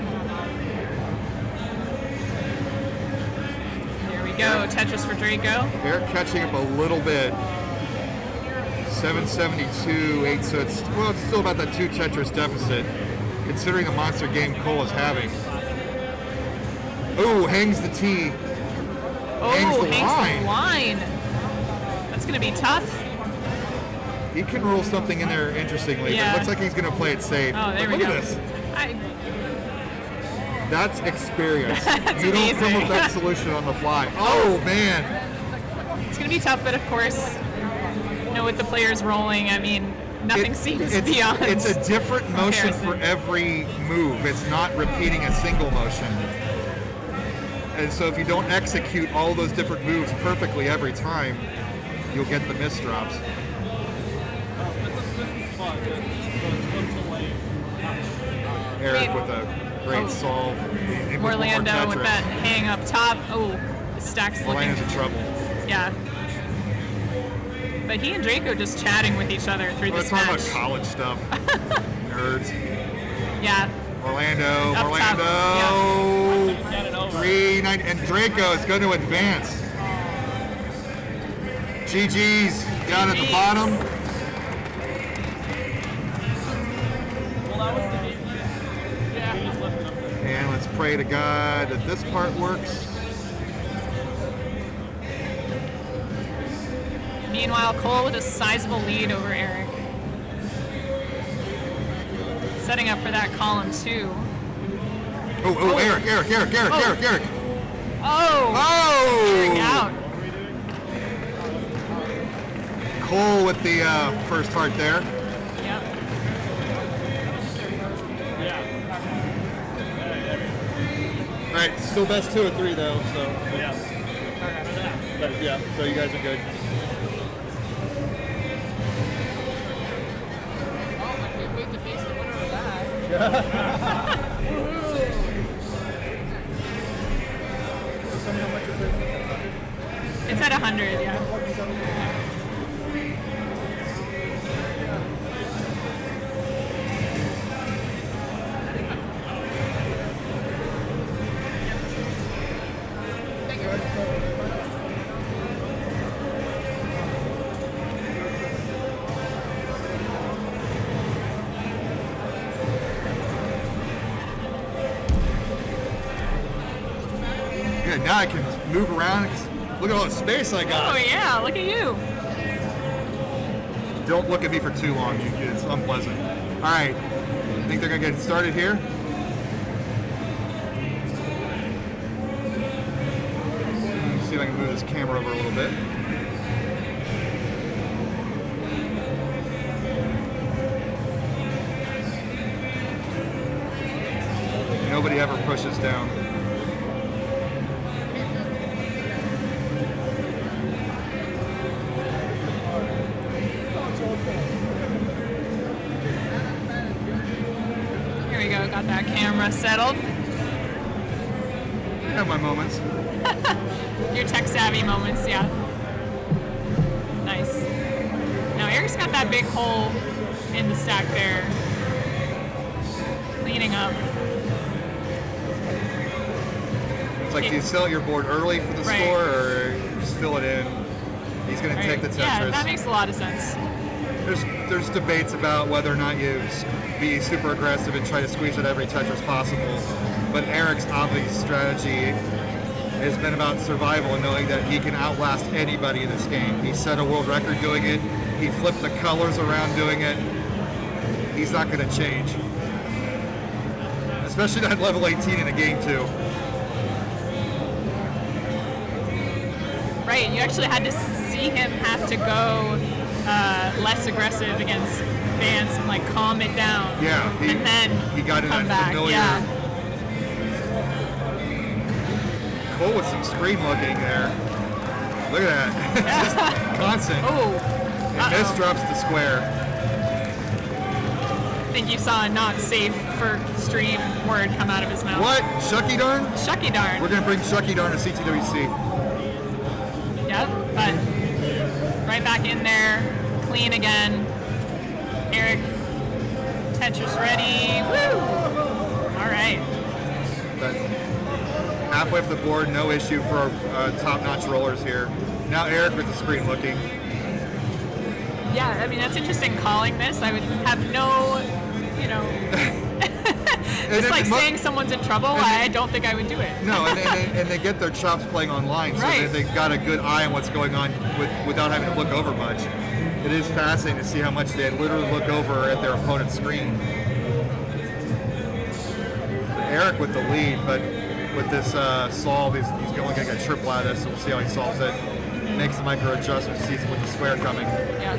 go. Tetris for Draco. Eric catching up a little bit. 772, 8, so it's still about that 2 Tetris deficit, considering the monster game Cole is having. Oh, hangs the tee. Oh, hangs the line. That's going to be tough. He can roll something in there interestingly, Yeah. but it looks like he's going to play it safe. Oh, there we Look go. at this. I, That's experience. That's you don't come amazing. with that solution on the fly. Oh, man. it's going to be tough, but of course, with the players rolling, I mean, nothing seems beyond. It's a different motion comparison. for every move. It's not repeating a single motion. And so if you don't execute all those different moves perfectly every time, you'll get the miss drops. Eric with a great solve. With more Orlando with Tetris. that hang up top. Oh, the stack's looking. Orlando's in trouble. Yeah. But he and Draco just chatting with each other through We're this talking match. about college stuff. Nerds. Yeah. Orlando. Up top. Orlando. 390. And Draco is going to advance. GG's down at the GG's. bottom. And let's pray to God that this part works. Meanwhile, Cole with a sizable lead over Eric. Setting up for that column 2. Oh, Eric. Oh! Eric Oh! out. Cole with the first heart there. Yep. All right, still best 2 or 3 though, so. Yeah. But yeah, so you guys are good. It's at 100, yeah. Good, now I can move around. Look at all the space I got. Oh yeah, look at you. Don't look at me for too long. It's unpleasant. All right. I think they're going to get started here. Let's see if I can move this camera over a little bit. Nobody ever pushes down. Here we go, got that camera settled. I have my moments. Your tech savvy moments, yeah. Nice. Now Eric's got that big hole in the stack there. Cleaning up. It's like, do you sell your board early for the Right. score, or just fill it in? He's going to take the Tetris. Yeah, that makes a lot of sense. There's debates about whether or not you be super aggressive and try to squeeze out every Tetris possible. But Eric's obvious strategy has been about survival and knowing that he can outlast anybody in this game. He set a world record doing it. He flipped the colors around doing it. He's not going to change. Especially not level 18 in a game 2. Right, you actually had to see him have to go less aggressive against Vance and like calm it down. Yeah, and then he got in come that back. familiar. Yeah. Cole with some screen looking there. Look at that. Just constant. Oh. And this drops the square. I think you saw a not safe for stream word come out of his mouth. What? Shucky darn? Shucky darn. We're going to bring Shucky darn to CTWC. Yep, but right back in there, clean again. Eric, Tetris ready. Woo! All right. But halfway up the board, no issue for top-notch rollers here. Now Eric with the screen looking. Yeah, I mean, that's interesting calling this. I would have no, you know, it's like saying someone's in trouble. I don't think I would do it. No, and they get their chops playing online, so Right. they've got a good eye on what's going on without having to look over much. It is fascinating to see how much they literally look over at their opponent's screen. Eric with the lead, but with this solve, he's going to get a triple out of this, so we'll see how he solves it. Makes the micro adjustment, sees him with the square coming. Yeah.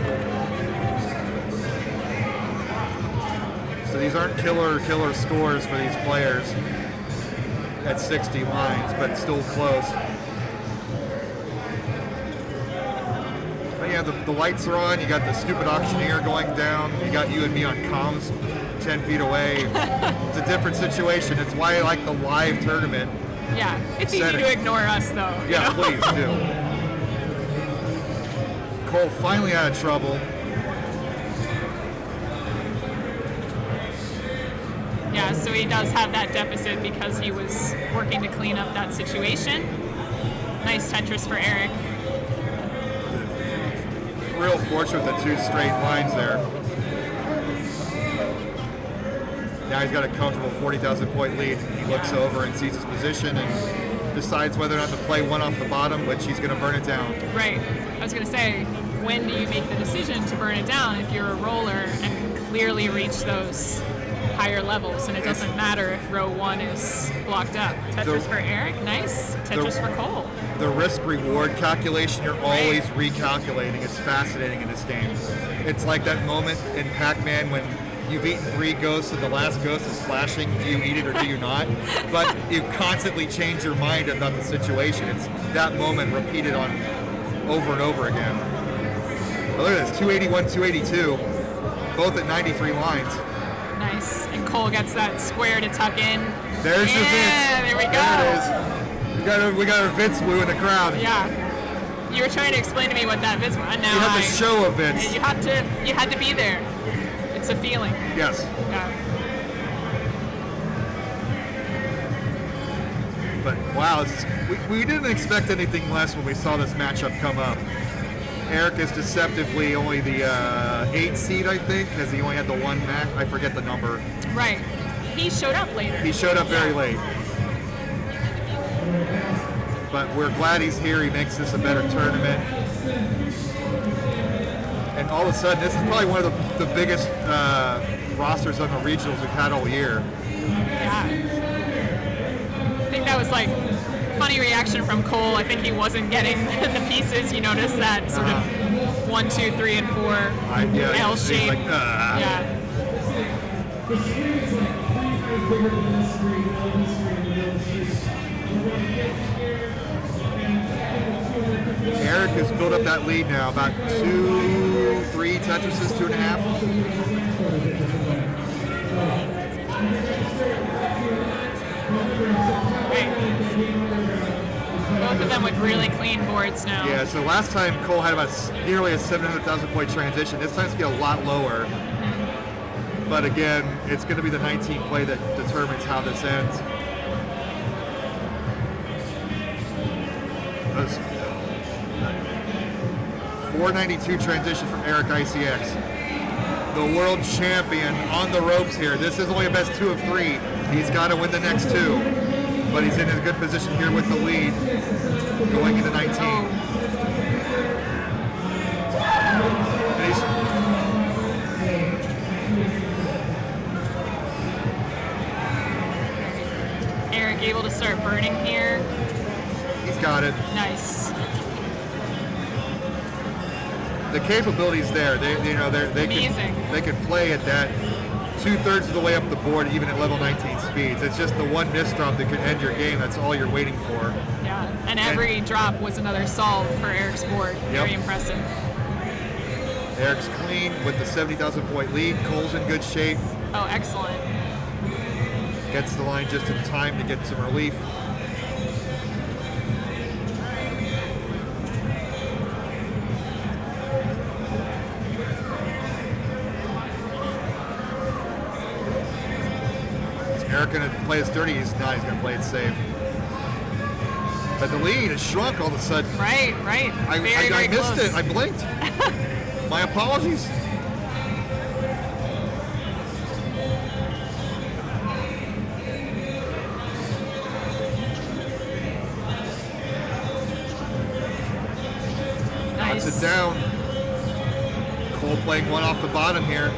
So these aren't killer scores for these players at 60 lines, but still close. But yeah, the lights are on. You got the stupid auctioneer going down. You got you and me on comms 10 feet away. It's a different situation. It's why I like the live tournament. Yeah. It's easy setting. to ignore us, though. you Yeah, know? please do. Cole finally out of trouble. Yeah, so he does have that deficit because he was working to clean up that situation. Nice Tetris for Eric. Real fortunate with the 2 straight lines there. Now he's got a comfortable 40,000 point lead. He looks over and sees his position and decides whether or not to play one off the bottom, which he's going to burn it down. Right. I was going to say, when do you make the decision to burn it down if you're a roller and can clearly reach those higher levels, and it doesn't matter if row 1 is blocked up. Tetris for Eric, nice. Tetris for Cole. The risk-reward calculation, you're always recalculating. It's fascinating in this game. It's like that moment in Pac-Man when you've eaten 3 ghosts and the last ghost is flashing. Do you eat it or do you not? But you constantly change your mind about the situation. It's that moment repeated on over and over again. Oh, look at this, 281, 282, both at 93 lines. Nice. And Cole gets that square to tuck in. There's your Vince. Yeah, there we go. There it is. We got our Vince woo in the crowd. Yeah. You were trying to explain to me what that Vince was. And now You have the show of Vince. You had to be there. It's a feeling. Yes. Yeah. But wow, we didn't expect anything less when we saw this matchup come up. Eric is deceptively only the 8 seed, I think, because he only had the 1 match. I forget the number. Right. He showed up later. He showed up very late. But we're glad he's here. He makes this a better tournament. And all of a sudden, this is probably one of the biggest rosters on the regionals we've had all year. Yeah. I think that was like funny reaction from Cole. I think he wasn't getting the pieces. You noticed that sort of 1, 2, 3, and 4 L shape. Like, Yeah. Eric has built up that lead now, about 2, 3 Tetrises, 2.5. Both of them with really clean boards now. Yeah, so last time Cole had about nearly a 700,000 point transition. This time it's going to be a lot lower. But again, it's going to be the 19 play that determines how this ends. 492 transition from Eric ICX. The world champion on the ropes here. This is only a best 2 of 3. He's got to win the next 2. But he's in a good position here with the lead going into 19. And he's, Eric able to start burning here. he's got it. Nice. The capability's there. They Amazing. can play at that 2/3 of the way up the board, even at level 19 speeds. It's just the one misdrop that could end your game. That's all you're waiting for. Yeah. And every drop was another solve for Eric's board. Very Yep. impressive. Eric's clean with the 70,000 point lead. Cole's in good shape. Oh, excellent. Gets the line just in time to get some relief. Is Eric going to play this dirty? He's not. He's going to play it safe. But the lead has shrunk all of a sudden. Right. I Very missed close. it. I blinked. My apologies. Nice. Knocks it down. Cole playing one off the bottom here.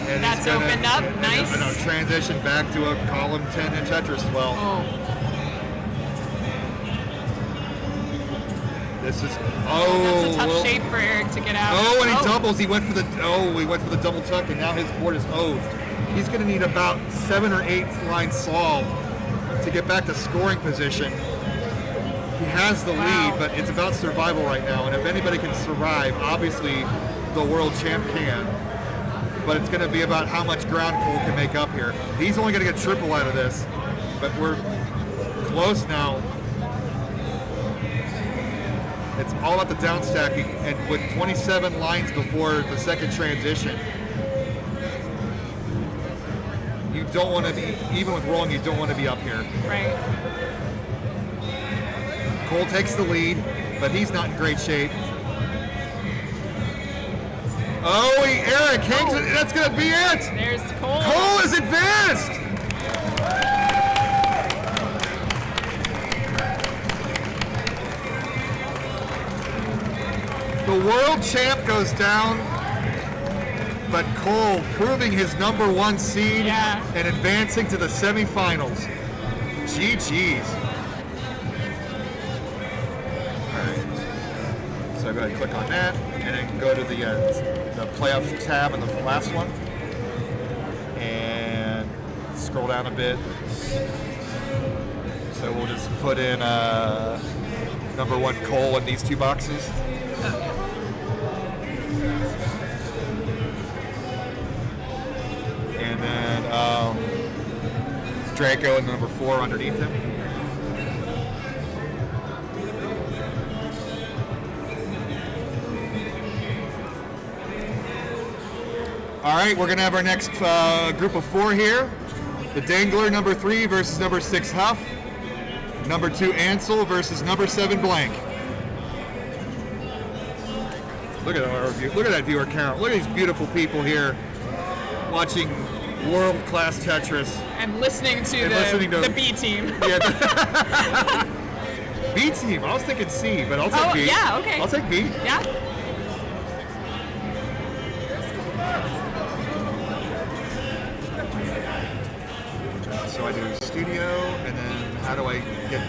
And That's he's gonna- opened up. and Nice. a transition back to a column 10 in Tetris 12. Oh, This is that's a tough well, shape for Eric to get out. Oh, and he doubles. He went for the double tuck, and now his board is oved. He's going to need about 7 or 8 lines solved to get back to scoring position. He has the lead, but it's about survival right now. And if anybody can survive, obviously the world champ can. But it's going to be about how much ground Cole can make up here. He's only going to get triple out of this, but we're close now. It's all about the down stacking, and with 27 lines before the second transition, you don't want to be, even with rolling, you don't want to be up here. Right. Cole takes the lead, but he's not in great shape. Oh, Eric hangs it. That's going to be it. There's Cole. Cole is advanced. The world champ goes down, but Cole proving his #1 seed Yeah. and advancing to the semifinals. GG's. All right. So go ahead and click on that, and then go to the playoff tab in the last one, and scroll down a bit. So we'll just put in #1 Cole in these 2 boxes. And then Draco and #4 underneath him. All right, we're going to have our next group of 4 here. The Dangler, #3 versus #6 Huff. #2 Ansel versus #7 Blank. Look at our view. Look at that viewer count. Look at these beautiful people here watching world-class Tetris. And listening to And the listening to- the B team. Yeah. B team. I was thinking C, but I'll take Oh, B. yeah, okay. I'll take B. Yeah. So I do studio, and then how do I get?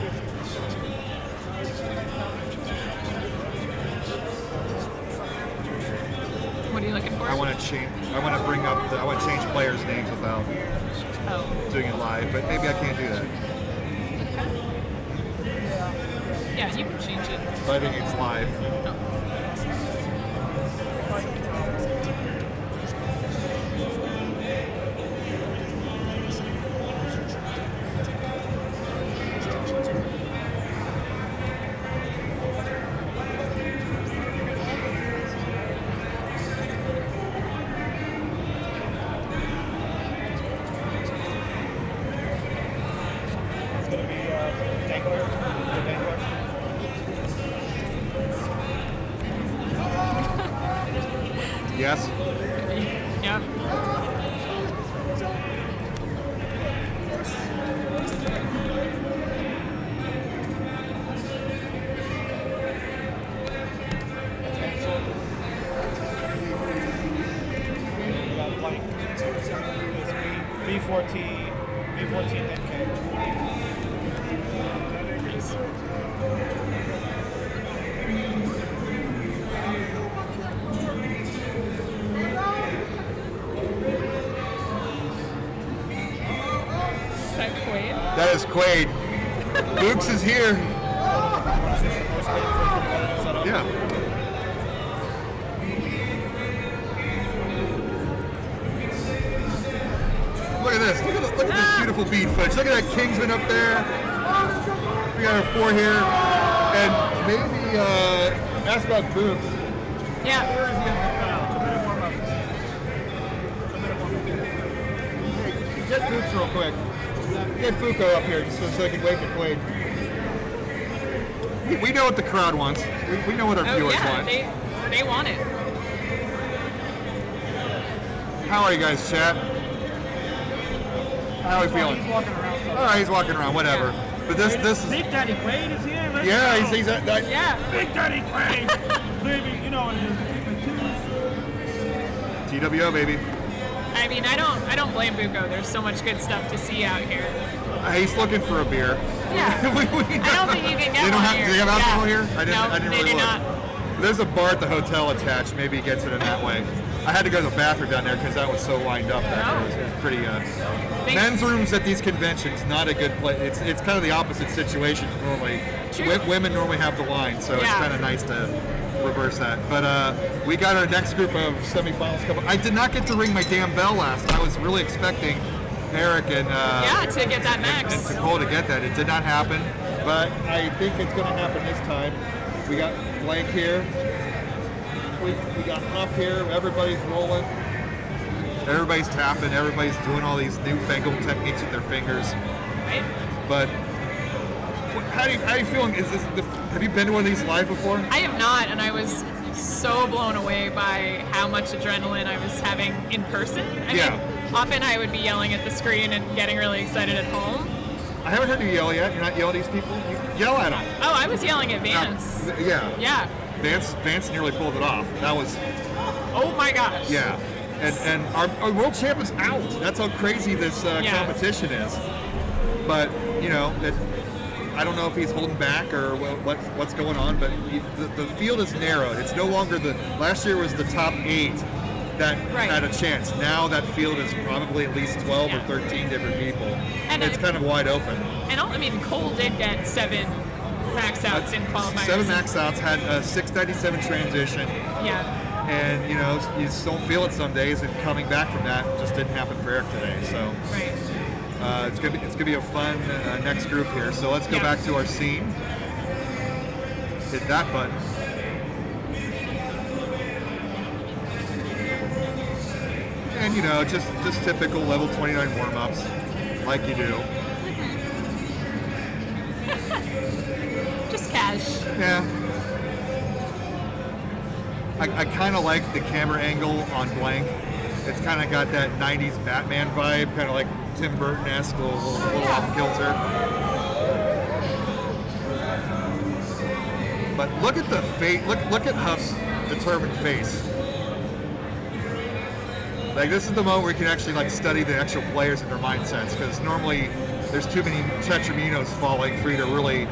What are you looking for? I want to change. I want to bring up. I want to change players' names without Oh. doing it live, but maybe I can't do that. Yeah, you can change it. But I think it's live. Oh. It's going to be Dangler. The Dangler. Yes. Yep. Blank. B14, B14 NK. Is that Quaid? That is Quaid. Dukes is here. Yeah. Look at this. Look at this beautiful bead footage. Look at that Kingsman up there. We got our 4 here. And maybe ask about Dukes. Yeah. Get Dukes real quick. Get Buko up here just so I can wait for Quaid. We know what the crowd wants. We know what our Oh viewers yeah, want. they want it. How are you guys, chat? How are we feeling? He's walking around. All right, he's walking around, whatever. But this is Big Daddy Quaid is here. Let's yeah, go. he's that. Yeah. Big Daddy Quaid. Baby, you know what it is. TWO baby. I mean, I don't blame Buko. There's so much good stuff to see out here. He's looking for a beer. Yeah. I don't think you can get They don't one have. here. Do they have alcohol Yeah. here? I didn't they really do look. not. There's a bar at the hotel attached. Maybe he gets it in that way. I had to go to the bathroom down there because that was so lined up. Back there. It was pretty. Men's rooms at these conventions not a good place. It's kind of the opposite situation normally. True. Women normally have the line, so it's Yeah. kind of nice to reverse that. But we got our next group of semifinals coming. I did not get to ring my damn bell last. I was really expecting Eric and To get that and max. Nicole to get that. It did not happen, but I think it's going to happen this time. We got Blank here. We got Huff here. Everybody's rolling. Everybody's tapping. Everybody's doing all these newfangled techniques with their fingers. Right? But how are you feeling? Have you been to one of these live before? I have not, and I was so blown away by how much adrenaline I was having in person. I mean, often I would be yelling at the screen and getting really excited at home. I haven't heard you yell yet. You're not yelling at these people? You yell at them. Oh, I was yelling at Vance. Yeah. Yeah. Vance nearly pulled it off. That was, Oh my gosh. yeah. And our world champ is out. That's how crazy this competition is. But, you know, I don't know if he's holding back or what's going on, but the field is narrowed. It's no longer last year was the top 8 that had a chance. Now that field is probably at least 12 or 13 different people. And it's kind of wide open. And I mean, Cole did get 7 max outs in qualifiers. 7 max outs, had a 697 transition. Yeah. And, you know, you just don't feel it some days, and coming back from that just didn't happen for Eric today. So Right. it's gonna be a fun next group here. So let's go back to our scene. Hit that button. And, you know, just typical level 29 warm-ups, like you do. Just cash. Yeah. I kind of like the camera angle on Blank. It's kind of got that 90s Batman vibe, kind of like Tim Burton-esque, a little off kilter. But look at the face. Look at Huff's determined face. Like, this is the moment where you can actually like study the actual players and their mindsets, because normally there's too many Tetraminos falling for you to really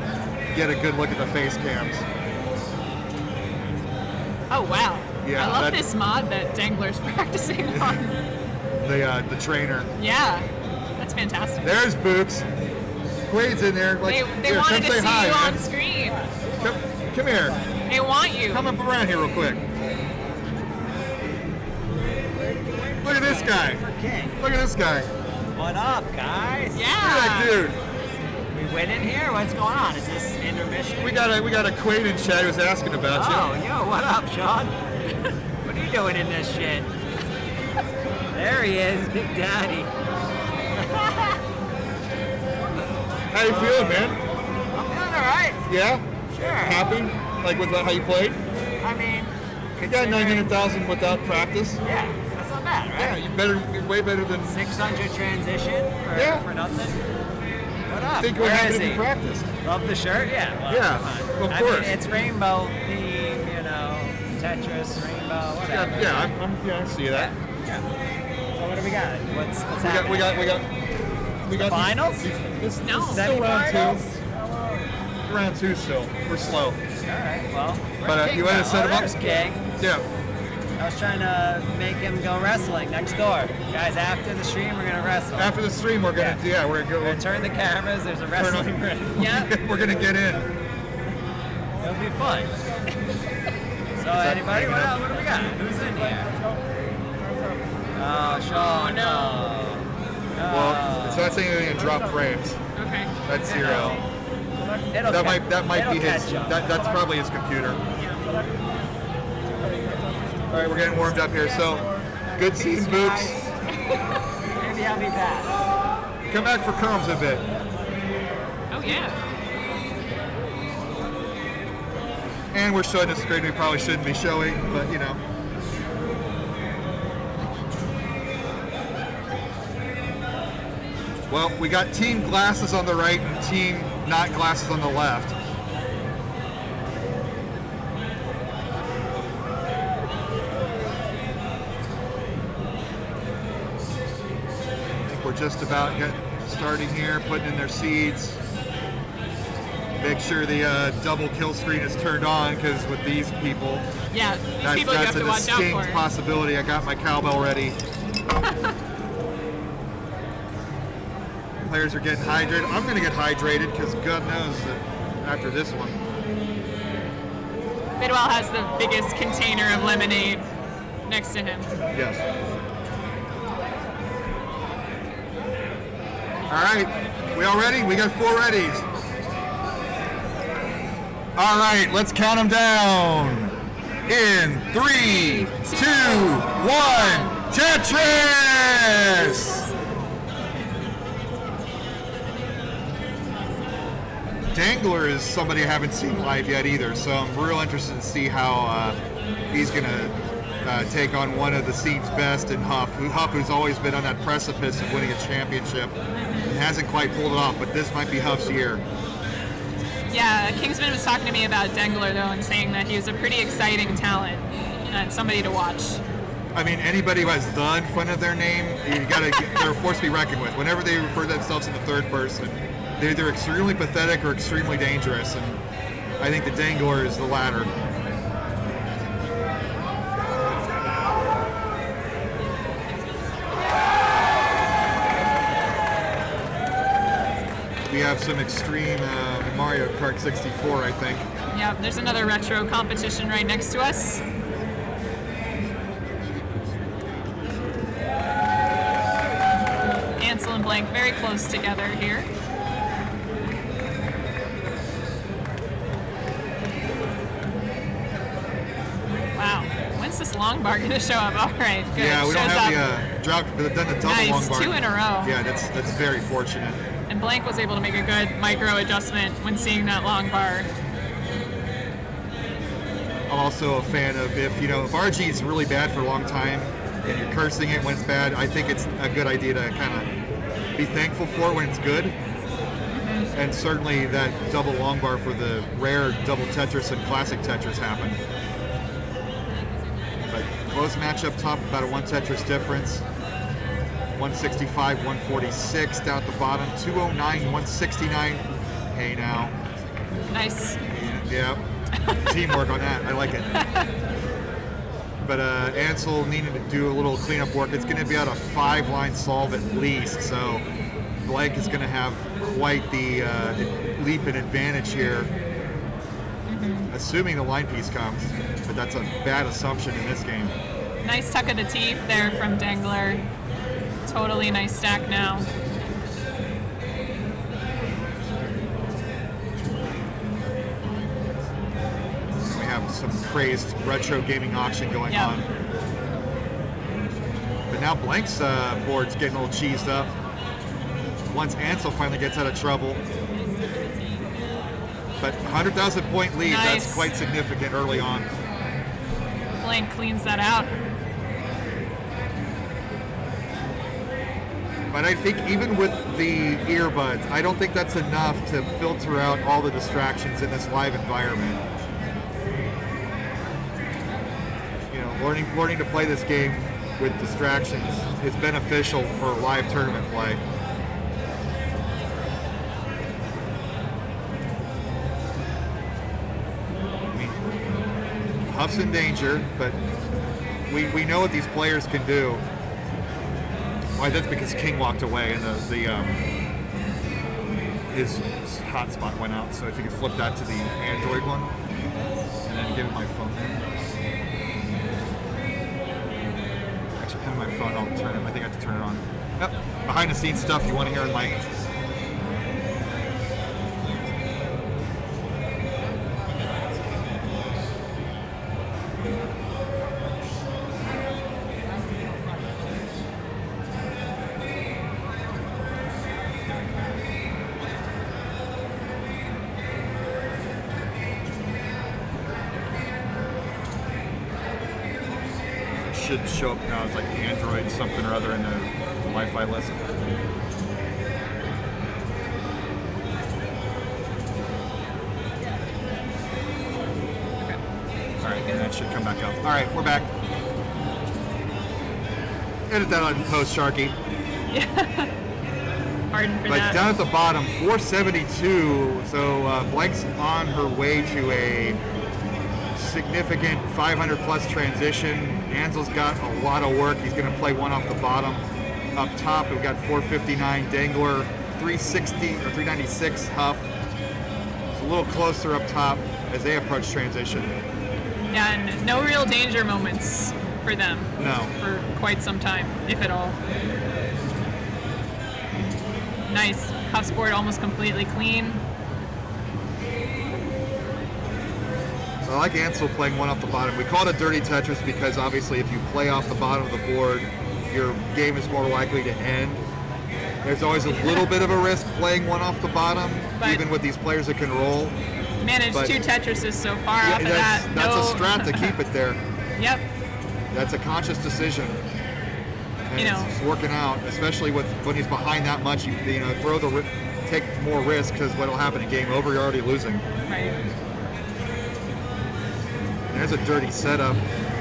get a good look at the face cams. Oh wow. Yeah, I love this mod that Dangler's practicing on. The trainer. Yeah. That's fantastic. There's Books. Quaid's in there. Like, They here, wanted come to say see hi, you man. on screen. Come here. They want you. Come up around here real quick. Look at this guy. Look at this guy. What up, guys? Look Yeah. at that dude. We went in here? What's going on? Is this intermission? We got a Quaid in chat who was asking about Oh, you. yo, what up, Sean? What are you doing in this shit? There he is, Big Daddy. How you feeling, man? I'm feeling alright. Yeah? Sure. Happy? Like with how you played? I mean, You got 900,000 without practice. yeah, that's not bad, right? Yeah, you're way better than 600 transition for nothing. What up? think what Where happened is if he? you practiced. Love the shirt? Yeah. Well, Yeah, come on. of I course. mean, it's rainbow theme, you know, Tetris, rainbow, whatever. Yeah, I see that. Yeah. So what do we got? What's happening? We got Finals? This No. is still round Semifinals? 2. Round 2 still. We're slow. All right. Well, But, you wanna set him up? There's King. Yeah. I was trying to make him go wrestling next door. Guys, after the stream, we're gonna wrestle. After the stream, we're gonna we're We're gonna gonna turn the cameras. There's a turn on. wrestling ring. Yeah. We're gonna get in. It'll be fun. So anybody, what do we got? Who's in here? Oh, Sean. No. Well, it's not saying anything in drop frames. Okay. That's 0. That might be his. That's probably his computer. All right, we're getting warmed up here. So, good seeing Boots. Maybe I'll be back. Come back for comms a bit. Oh yeah. And we're showing a screen we probably shouldn't be showing, but you know. Well, we got team glasses on the right and team not glasses on the left. I think we're just about starting here, putting in their seeds. Make sure the double kill screen is turned on, because with these people, Yeah, these people you have to watch out that's a for. distinct possibility. I got my cowbell ready. Players are getting hydrated. I'm going to get hydrated because God knows that after this one. Bidwell has the biggest container of lemonade next to him. Yes. All right. We all ready? We got 4 readies. All right. Let's count them down. In 3, 2, 1. Tetris! Dangler is somebody I haven't seen live yet either, so I'm real interested to see how he's going to take on one of the scene's best in Huff, who's always been on that precipice of winning a championship and hasn't quite pulled it off, but this might be Huff's year. Yeah, Kingsman was talking to me about Dengler, though, and saying that he was a pretty exciting talent and somebody to watch. I mean, anybody who has the in front of their name, they're a force to be reckoned with. Whenever they refer to themselves in the third person, they're either extremely pathetic or extremely dangerous, and I think the Dangler is the latter. We have some extreme Mario Kart 64, I think. Yeah, there's another retro competition right next to us. Ansel and Blank very close together here. Wow, when's this long bar going to show up? All right, good. Yeah, we don't Shows have up. the drop, but then the double long Nice, bar. 2 in a row. Yeah, that's very fortunate. And Blank was able to make a good micro adjustment when seeing that long bar. I'm also a fan of if RG is really bad for a long time and you're cursing it when it's bad, I think it's a good idea to kind of be thankful for it when it's good. And certainly that double long bar for the rare double Tetris and classic Tetris happened. But close match up top, about a 1 Tetris difference. 165, 146 down at the bottom, 209, 169. Hey now. Nice. Yeah. Teamwork on that. I like it. But Ansel needed to do a little cleanup work. It's going to be at a 5-line solve at least, so Blank is going to have quite the leap in advantage here, assuming the line piece comes. But that's a bad assumption in this game. Nice tuck of the teeth there from Dengler. Totally nice stack now. We have some crazed retro gaming auction going on. But now Blank's board's getting a little cheesed up. Once Ansel finally gets out of trouble. But 100,000 point lead, Nice. That's quite significant early on. Blank cleans that out. But I think even with the earbuds, I don't think that's enough to filter out all the distractions in this live environment. Learning to play this game with distractions is beneficial for live tournament play. I mean, Huff's in danger, but we know what these players can do. Why, that's because King walked away and his hotspot went out. So if you could flip that to the Android one, and then give him my phone. Actually, have my phone. I'll turn it. I think I have to turn it on. Yep. Behind the scenes stuff you want to hear in mic. should show up now as like Android something or other in the Wi-Fi list. All right, and that should come back up. All right, we're back. Edit that on post, Sharky. Pardon for But that. down at the bottom, 472. So Blank's on her way to a significant 500 plus transition. Ansel's got a lot of work. He's going to play one off the bottom. Up top, we've got 459 Dangler, 360 or 396 Huff. It's a little closer up top as they approach transition. Yeah, and no real danger moments for them No. for quite some time, if at all. Nice. Huff's board almost completely clean. I like Ansel playing one off the bottom. We call it a dirty Tetris because obviously if you play off the bottom of the board, your game is more likely to end. There's always a little bit of a risk playing one off the bottom, But- even with these players that can roll. Managed But- 2 Tetrises so far Yeah, off of that. that's No. a strat to keep it there. Yep. That's a conscious decision. And You know. it's working out, especially when he's behind that much. You know, take more risk because what'll happen in game over, you're already losing. Right. There's a dirty setup.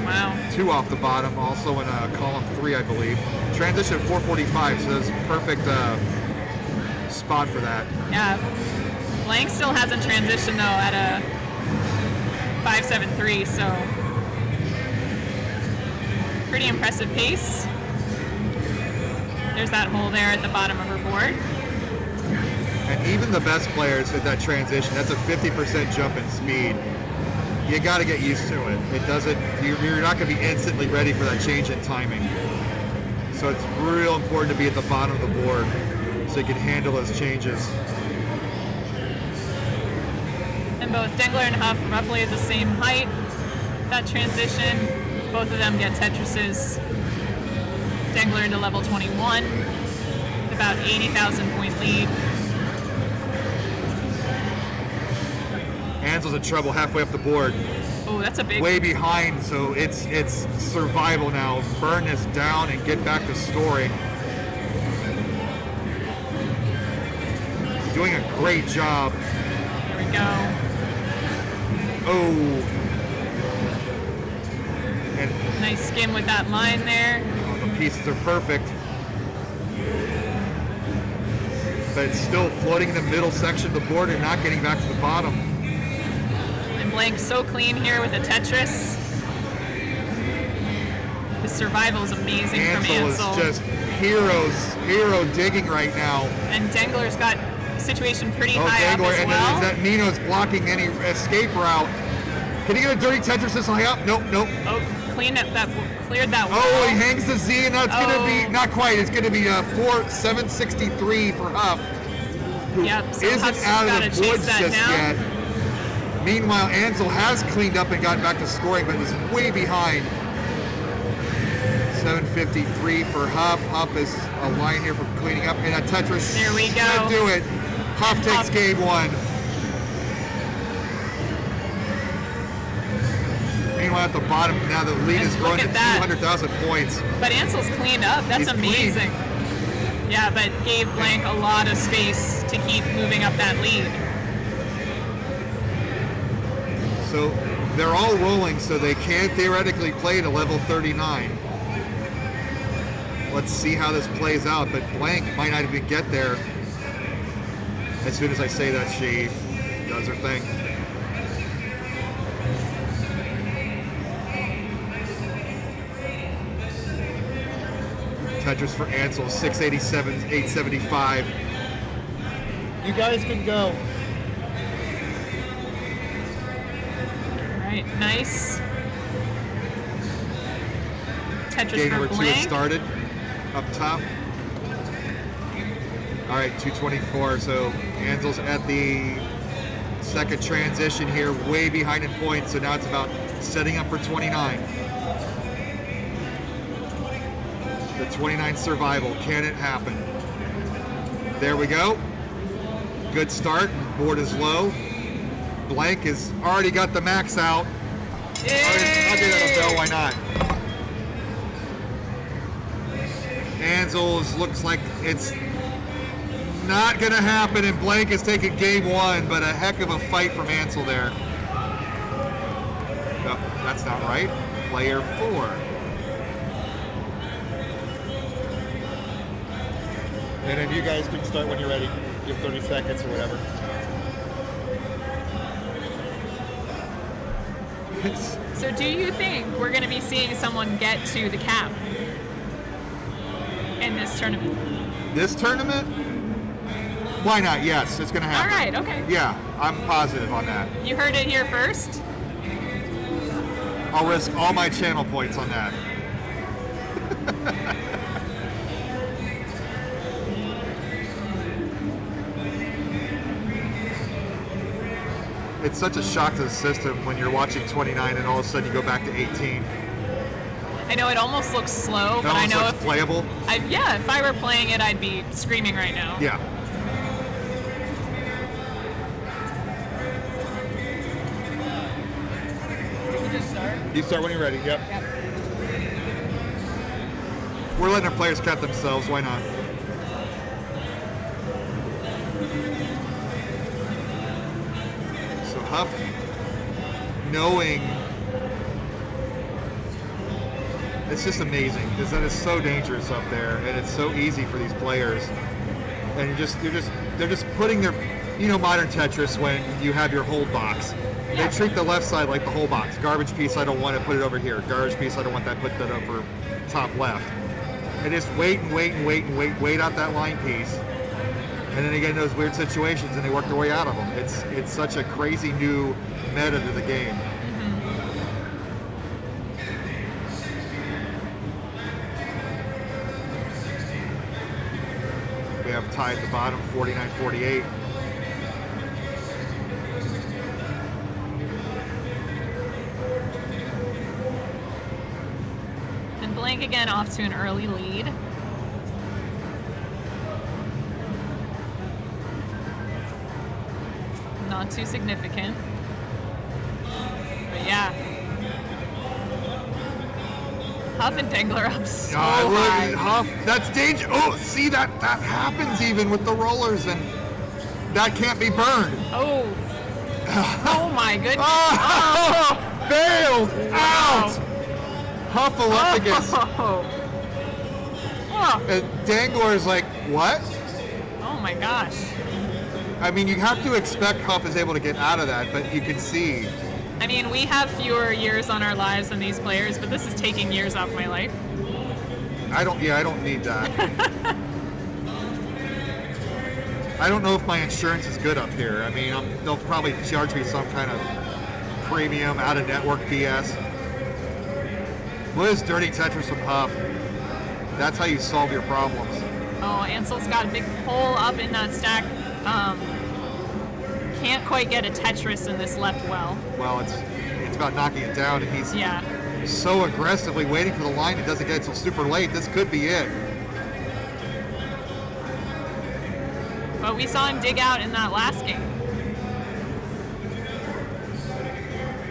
Wow. 2 off the bottom, also in column 3, I believe. Transition 445, so that's a perfect spot for that. Yeah. Blank still hasn't transitioned though at a 5.73, so pretty impressive pace. There's that hole there at the bottom of her board. And even the best players at that transition, that's a 50% jump in speed. You got to get used to it. It doesn't. You're not going to be instantly ready for that change in timing. So it's real important to be at the bottom of the board so you can handle those changes. And both Dengler and Huff roughly at the same height. That transition, both of them get Tetrises. Dengler into level 21, about 80,000 point lead. Ansel's in trouble halfway up the board. Oh, that's a big. Way behind, so it's survival now. Burn this down and get back to scoring. Doing a great job. There we go. Oh. And Nice skim with that line there. the pieces are perfect. But it's still floating in the middle section of the board and not getting back to the bottom. And Blank so clean here with a Tetris. His survival is amazing from Ansel is Ansel. just hero digging right now. And Dengler's got situation pretty Oh, high up Dangler, as and well. that Nino's blocking any escape route. Can he get a dirty Tetris this high up? Nope. Oh, cleared that well. Oh, he hangs the Z, and that's going to Oh. be, not quite, it's going to be 763 for Huff, who Yep, so isn't Huff's out gotta of the chase woods that just down. yet. Meanwhile, Ansel has cleaned up and gotten back to scoring, but is way behind. 753 for Huff. Huff is a line here for cleaning up, and a Tetris There we go. should do it. Huff takes Huff. game 1. Meanwhile, at the bottom, now the lead And is growing look to at that. 200,000 points. But Ansel's cleaned up. That's He's clean. amazing. Yeah, but gave Blank a lot of space to keep moving up that lead. So they're all rolling, so they can theoretically play to level 39. Let's see how this plays out, but Blank might not even get there. As soon as I say that, she does her thing. Tetris for Ansel, 687, 875. You guys can go. All right, nice. Tetris Game for number 2 has Blank. started up top. All right, 224. So Ansel's at the second transition here, way behind in points. So now it's about setting up for 29. The 29 survival. Can it happen? There we go. Good start. Board is low. Blank has already got the max out. I'll give that a bell. Why not? Ansel's looks like it's not going to happen, and Blank is taking game 1, but a heck of a fight from Ansel there. No, that's not right. Player 4. And then you guys can start when you're ready. You have 30 seconds or whatever. So do you think we're going to be seeing someone get to the cap in this tournament? This tournament? Why not? Yes, it's going to happen. All right, okay. Yeah, I'm positive on that. You heard it here first. I'll risk all my channel points on that. It's such a shock to the system when you're watching 29 and all of a sudden you go back to 18. I know it almost looks slow, but I know looks playable. If I were playing it, I'd be screaming right now. Yeah. You start when you're ready. Yep. We're letting our players cut themselves. Why not? So Huff, knowing, it's just amazing because that is so dangerous up there, and it's so easy for these players. And they're just putting their, modern Tetris when you have your hold box. They treat the left side like the whole box. Garbage piece, I don't want to put it over here. Garbage piece, I don't want that, put that over top left. And just wait out that line piece. And then they get in those weird situations and they work their way out of them. It's such a crazy new meta to the game. We have tie at the bottom, 49-48. Blank again off to an early lead. Not too significant. But yeah. Huff and Dangler up so high. Huff, that's danger. Oh, see that happens even with the rollers, and that can't be burned. Oh. Oh my goodness. Oh, failed. Wow. Out. Hufflepuffus. Oh. And Dangler's like, what? Oh my gosh. I mean, you have to expect Huff is able to get out of that, but you can see. I mean, we have fewer years on our lives than these players, but this is taking years off my life. I don't need that. I don't know if my insurance is good up here. I mean, they'll probably charge me some kind of premium out-of-network BS. What is dirty Tetris from Huff? That's how you solve your problems. Oh, Ansel's got a big hole up in that stack. Can't quite get a Tetris in this left well. Well, it's about knocking it down, and he's so aggressively waiting for the line. It doesn't get until super late. This could be it. But we saw him dig out in that last game.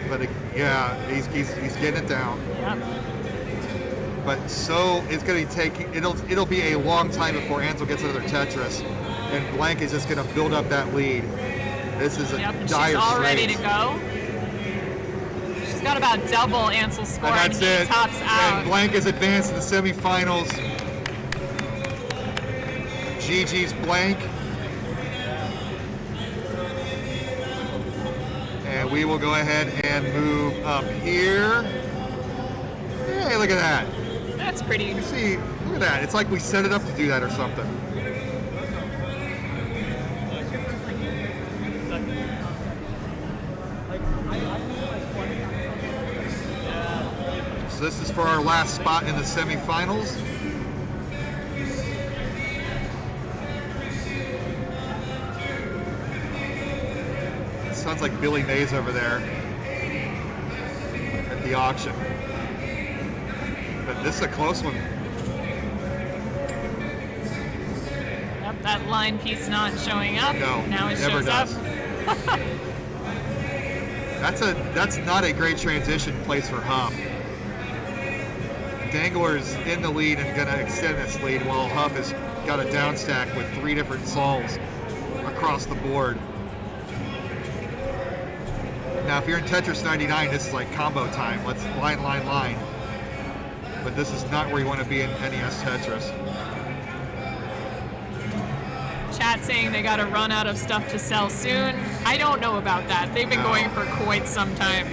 But yeah, he's getting it down. Yep. But so it's going to take, it'll be a long time before Ansel gets another Tetris, and Blank is just going to build up that lead. This is a dire she's all ready to straits. go. She's got about double Ansel's score, And that's he it. tops out. And Blank is advanced to the semifinals. GG's Blank. And we will go ahead and move up here. Hey, look at that. That's pretty. See, look at that. It's like we set it up to do that or something. So this is for our last spot in the semifinals. Sounds like Billy Mays over there at the auction. But this is a close one. Yep, that line piece not showing up. No, now it never shows does. up. That's not a great transition place for Huff. Dangler's in the lead and going to extend this lead while Huff has got a down stack with 3 different solves across the board. Now, if you're in Tetris 99, this is like combo time. Let's line, line, line. But this is not where you want to be in NES Tetris. Chat saying they got to run out of stuff to sell soon. I don't know about that. They've been going for quite some time.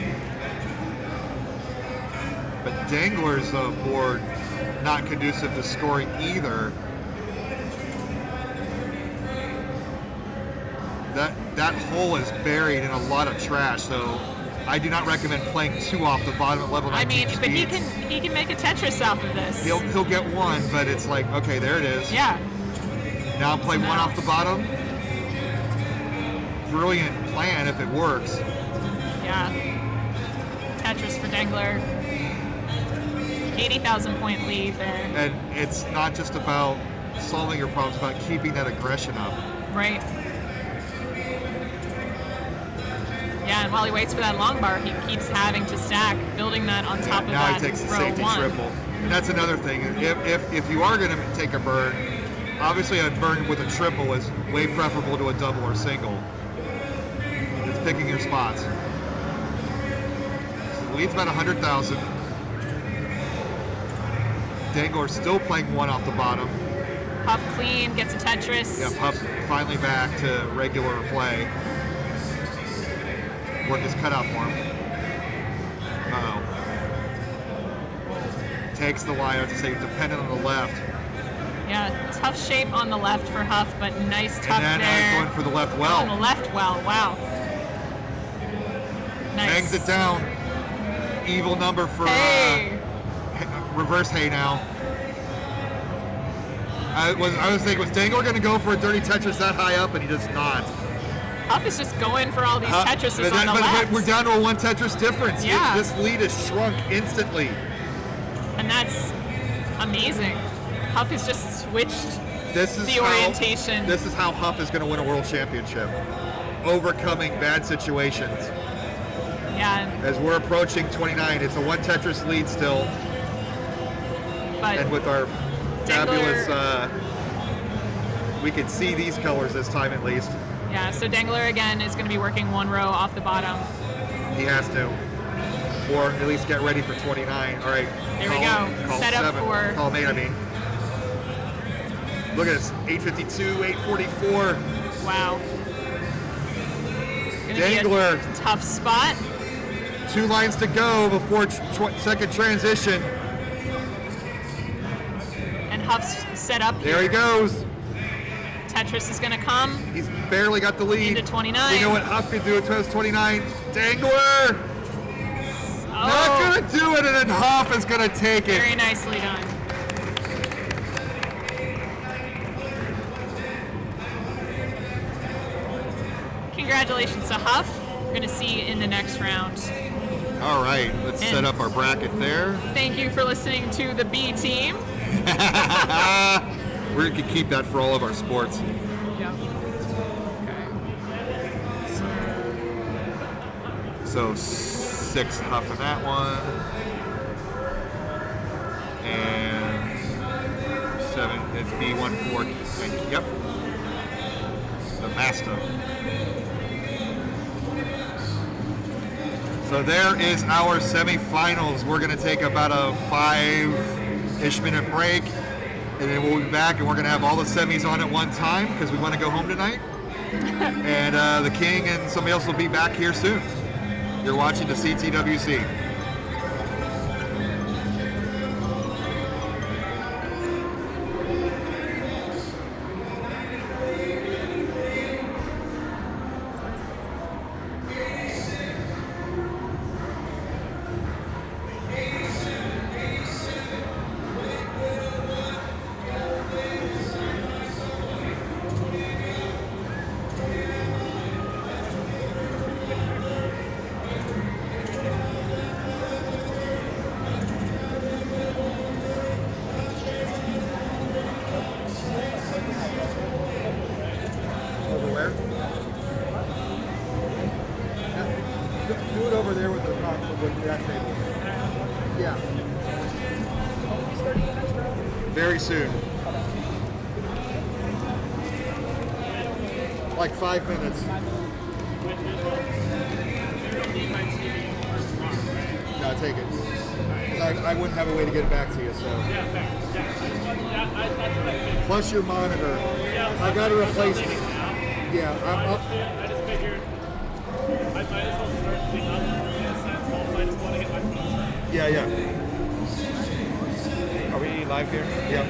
But Dangler's board not conducive to scoring either. That hole is buried in a lot of trash, so I do not recommend playing 2 off the bottom at level 19 I mean, but speeds. he can make a Tetris off of this. He'll get 1, but it's like, okay, there it is. Yeah. Now play 1 off the bottom. Brilliant plan if it works. Yeah. Tetris for Dangler. 80,000 point lead there. And it's not just about solving your problems, it's about keeping that aggression up. Right. Yeah, and while he waits for that long bar, he keeps having to stack, building that on top of Now that he takes the row safety 1. triple. And that's another thing. If you are going to take a burn, obviously a burn with a triple is way preferable to a double or single. It's picking your spots. So the lead's about 100,000. Dangler still playing 1 off the bottom. Puff clean, gets a Tetris. Yeah, Puff's finally back to regular play. Work is cut out for him. Uh-oh. Takes the line out to say he's dependent on the left. Yeah, tough shape on the left for Huff, but nice tuck And then there. going for the left On well. the left well, wow. Nice. Hangs it down. Evil number for Hey. reverse hay now. I was thinking, was Dangler going to go for a dirty Tetris that high up, and he does not. Huff is just going for all these Tetrises on the but left. we're down to a 1 Tetris difference. Yeah. This lead is shrunk instantly. And that's amazing. Huff has just switched the orientation. This is how Huff is going to win a world championship. Overcoming bad situations. Yeah, As we're approaching 29, it's a 1 Tetris lead still. but And with our Dangler- fabulous, we can see these colors this time at least. yeah, so Dangler again is going to be working 1 row off the bottom. He has to. Or at least get ready for 29. All right. There we go. Call Set up 7. for- Call 8, I mean. Look at this. 852, 844. Wow. Gonna Dangler. be a tough spot. 2 lines to go before second transition. And Huff's set up here. There he goes. Tetris is going to come. He's barely got the lead. Into 29. You know what Huff can do at 29? Dangler! Oh, Not gonna do it, and then Huff is gonna take it. very nicely done. Congratulations to Huff. We're going to see you in the next round. All right, let's And- set up our bracket there. Thank you for listening to the B team. We can keep that for all of our sports. Yeah. So 6 Huff in that one, and 7. It's B14. And yep, the master. So there is our semifinals. We're going to take about a 5-ish minute break, and then we'll be back, and we're going to have all the semis on at one time because we want to go home tonight. And the King and somebody else will be back here soon. You're watching the CTWC. Over where? Do it over there with the console, with that table. Yeah. Very soon. Like 5 minutes. No, take it. 'Cause I wouldn't have a way to get it back to you, so. Yeah, fair. Yeah, that's what I figured. Plus your monitor. Yeah, I got to replace it. now. Yeah, I just figured I might as well start the thing up in a sense. Also, I just want to get my phone. yeah. Are we live here? Yep.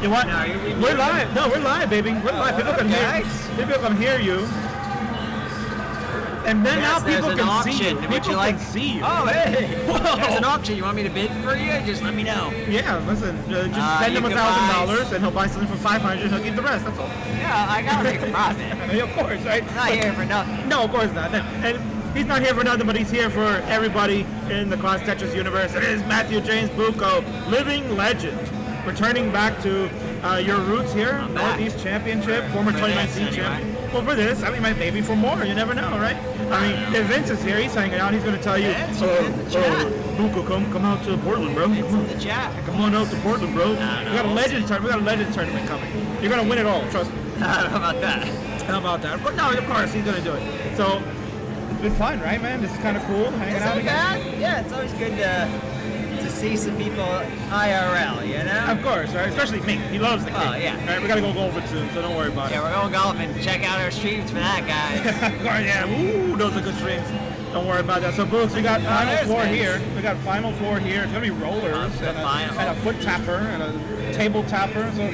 You want? No, you're We're live. No, we're live, baby. We're live. People can hear. Nice. People can hear you. And then Yes, now people there's an can see you. auction. Would People you like? can see you. Oh, hey. Whoa. There's an auction. You want me to bid for you? Just let me know. Yeah, listen. Just send him you can $1,000 and he'll buy something for $500 and he'll keep the rest. That's all. Yeah, I gotta make a profit. Yeah, of course, right? I'm not here for nothing. No, of course not. And he's not here for nothing, but he's here for everybody in the Cross Tetris universe. It is Matthew James Bucco, living legend, returning back to your roots here, back. Northeast Championship, former For 2019 this, champion. anyway. Well, for this, I mean, maybe for more. You never know, right? I mean, if Vince is here, he's hanging out. He's going to tell you, Vince, you're in the chat. Bucco, come out to Portland, bro. It's in the chat. Come on out to Portland, bro. No, We got a we'll legend tournament. We got a legend tournament coming. You're going to win it all. Trust me. I don't know about that. How about that? But no, of course he's gonna do it. So it's been fun, right, man? This is kind of cool, hanging It's out not again. bad. Yeah, it's always good to see some people IRL, you know? Of course, right? Especially me. He loves the game. Oh, yeah. Right? We gotta go golfing soon, so don't worry about Yeah, we're going golfing. Check out our streams for that, guys. it. Of course, yeah. Ooh, those are good streams. Don't worry about that. So, Books, we got final there's four Vince. here. We got final four here. It's gonna be rollers The final. and a foot tapper and a table tapper. So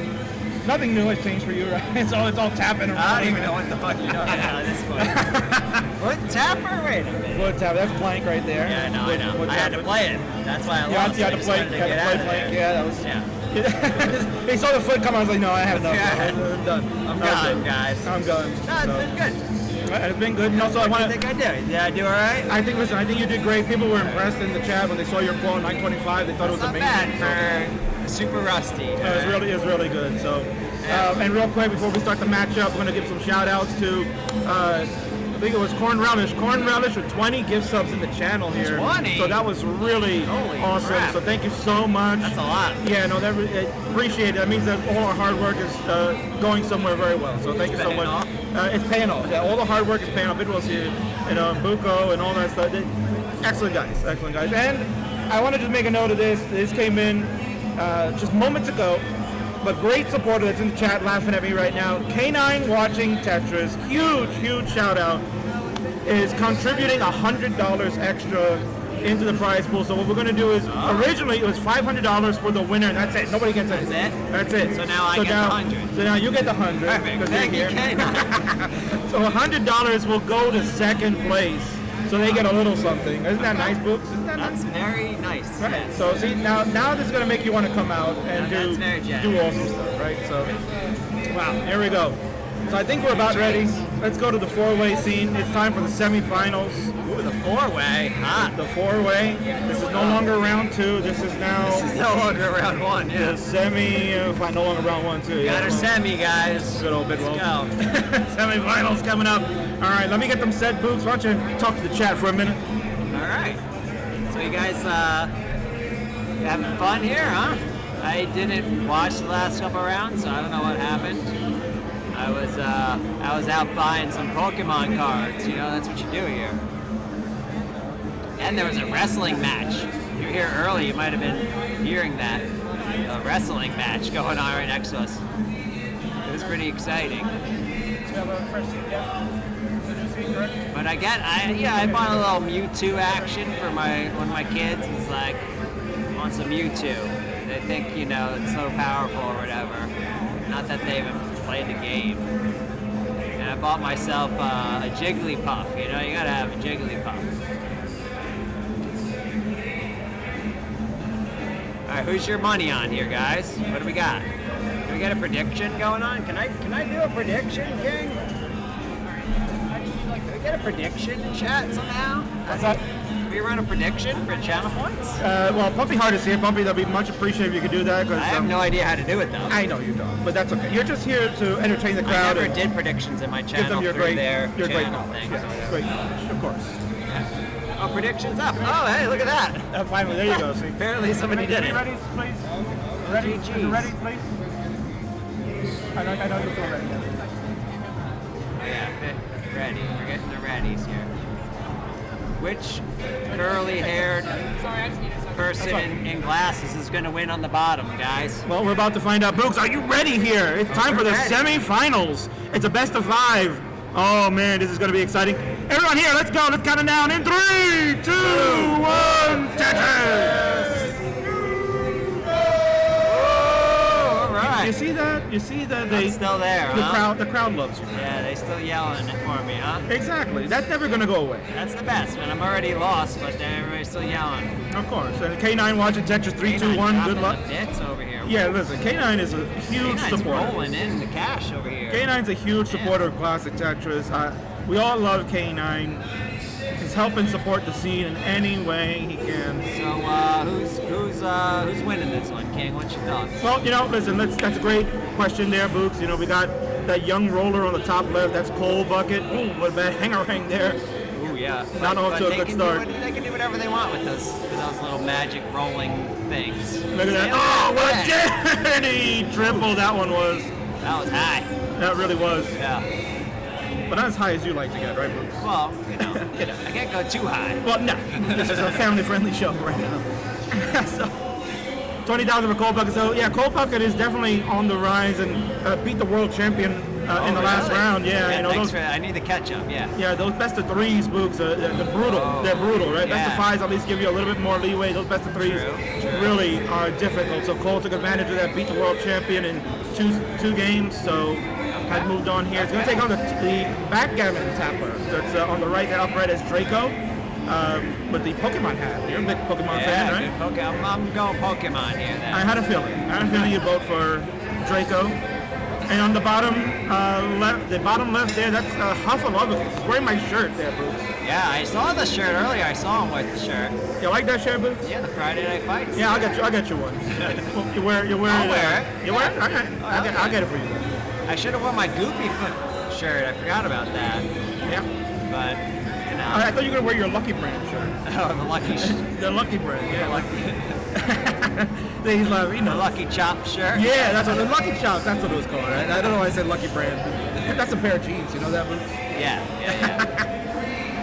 nothing new has changed for you, right? It's all tapping. I don't even know what the fuck you're talking about at this point. Foot tapper? Wait a minute. Foot tapper. That's blank right there. Yeah, no, I know. Foot I had to tapper. play it. That's why I Yeah, lost. you I had to just play. wanted You to had get to out play of blank. there. Yeah, that was. Yeah. He saw the foot come. I was like, no, I have enough. Yeah. I'm done. I'm done, guys. I'm done. No, it's been good. It's been good. And also, I What do you want think to. I did? Did I do all right? I think. Listen, I think you did great. People were impressed in the chat when they saw your quote 925. They thought It's it was not amazing. bad for super rusty. It was really good. So, and real quick before we start the matchup, we're gonna give some shout outs to. I think it was Corn Relish. Corn Relish with 20 gift subs in the channel here. 20? So that was really Holy awesome. crap. So thank you so much. That's a lot. Yeah, no, appreciate it. That means that all our hard work is going somewhere very well. So thank you so Paying much. off? It's paying off. Yeah, all the hard work is paying off. It was here, Bucco and all that stuff. Excellent guys. And I want to just make a note of this. This came in just moments ago. But great supporter that's in the chat laughing at me right now. K9 watching Tetris, huge shout out, is contributing $100 extra into the prize pool. So what we're going to do is, originally it was $500 for the winner, and that's it. Nobody gets it. That's it? That's it. So now I get the 100. So now you get the 100. Perfect. because Thank you, you're here. K9. So $100 will go to second place. So they get a little something. Isn't that nice, Books? Isn't that nice? That's very nice. Right. Yes. So see now this is gonna make you want to come out and Now that's very do generous. awesome stuff, right? So wow, here we go. So I think we're about ready. Let's go to the four-way scene. It's time for the semifinals. Ooh, the four-way. Hot. The four-way. This is no longer round two. This is now This is no longer round one, the yeah. no longer round one too. Got our semi, guys. Good old Bidwell. Let's go. Semifinals coming up. All right, let me get them set, Boots. Why don't you talk to the chat for a minute? All right. So you guys having fun here, huh? I didn't watch the last couple rounds, so I don't know what happened. I was out buying some Pokemon cards. You know, that's what you do here. And there was a wrestling match. If you were here early, you might have been hearing that. A wrestling match going on right next to us. It was pretty exciting. But I bought a little Mewtwo action for one of my kids. He's like, wants some Mewtwo. They think, it's so powerful or whatever. Not that they even played the game. And I bought myself a Jigglypuff. You gotta have a Jigglypuff. All right, who's your money on here, guys? What do we got? Do we get a prediction going on? Can I do a prediction, King? Can we get a prediction in chat somehow? What's that? Can we run a prediction for channel points? Well, Pumpy Heart is here. Pumpy, that'd be much appreciated if you could do that. Cause, I have no idea how to do it though. I know you don't, but that's okay. You're just here to entertain the I crowd. never and did predictions in my give channel them your through great, their your great channel knowledge. things. Yeah, great knowledge, of course. Oh, predictions up. Oh, hey, look at that. Finally, there you go. See. Apparently somebody did it. Ready, please. Ready, GGs. ready, please. I know you feel ready. Yeah, ready. We're getting the readies here. Which curly-haired Sorry, I just need a second. person in glasses is going to win on the bottom, guys? Well, we're about to find out. Brooks, are you ready here? It's time for the ready. semifinals. It's a best of 5. Oh man, this is going to be exciting. Everyone here, let's go. Let's count it down in 3, 2, 1, Tetris! Oh, all right. You see that? You see that they I'm still there, the huh? crowd loves you. Yeah, they still yelling it for me, huh? Exactly. That's never gonna go away. That's the best, man. I'm already lost, but everybody's still yelling. Of course. And K9 watching Tetris 3, 2, 1. K9 Good luck. dropping the bits over here. Yeah, listen. K9 is a huge K9's supporter. rolling in the cash over here. K9's a huge supporter of classic Tetris. We all love K9. He's helping support the scene in any way he can. So who's winning this one, King? What's your thoughts? Well, listen, that's a great question there, Books. We got that young roller on the top left. That's Cole Bucket. Ooh, what a bad hangarang there. Ooh, yeah. Not off to a good start. They can do whatever they want with those little magic rolling things. Look at that. Oh, what a journey! Triple that one was. That was high. That really was. Yeah. But not as high as you like to get, right, Books? Well, I can't go too high. Well, no. This is a family-friendly show right now. So, 20,000 for Cole Bucket. So, yeah, Cole Bucket is definitely on the rise and beat the world champion in the last round. Yeah, thanks I need the catch-up, yeah. Yeah, those best of threes, Books, they're brutal. Oh, they're brutal, right? yeah. Best of fives at least give you a little bit more leeway. Those best of threes True. really are difficult. So Cole took advantage of that, beat the world champion in two games. So I've moved on here. It's going to take on the backgammon tapper. That's on the right, up right is Draco. With the Pokemon hat. You're a big Pokemon fan, right? Good I'm going Pokemon here then. I had a feeling you'd vote for Draco. And on the bottom left there, that's Hufflepuff. He's wearing my shirt there, Boots. Yeah, I saw the shirt earlier. I saw him with the shirt. You like that shirt, Boots? Yeah, the Friday Night Fights. Yeah, I'll get you one. You wear I'll it. wear it. You wear it? Okay. I'll get it for you. I should have worn my Goofy Foot shirt. I forgot about that. Yeah. But, I thought you were gonna wear your Lucky Brand shirt. Oh, the Lucky The Lucky Brand, yeah. They love, The Lucky Chop shirt. Yeah, that's what the Lucky Chops. That's what it was called. Right? I don't know why I said Lucky Brand. That's a pair of jeans. You know that, Boots? Yeah.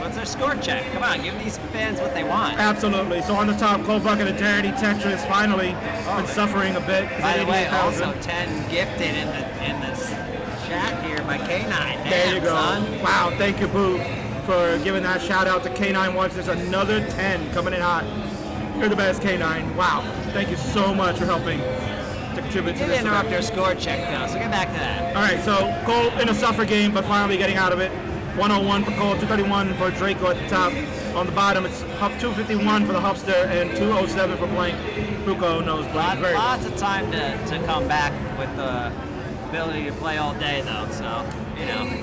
What's our score check? Come on, give these fans what they want. Absolutely. So on the top, Cole Bucket and Charity Tetris finally been suffering a bit. By the way, also 10 gifted in this chat here by K9. Damn, there you go. Son. Wow, thank you, Boo, for giving that shout out to K9 Watch. There's another 10 coming in hot. You're the best, K9. Wow. Thank you so much for helping to contribute to Didn't this. interrupt their score check though, so get back to that. All right, so Cole in a suffer game, but finally getting out of it. 101 for Cole, 231 for Draco at the top. On the bottom, it's 251 for the Hupster and 207 for Blank. Buko knows Blank very well. Lots of time to come back with the ability to play all day though, so,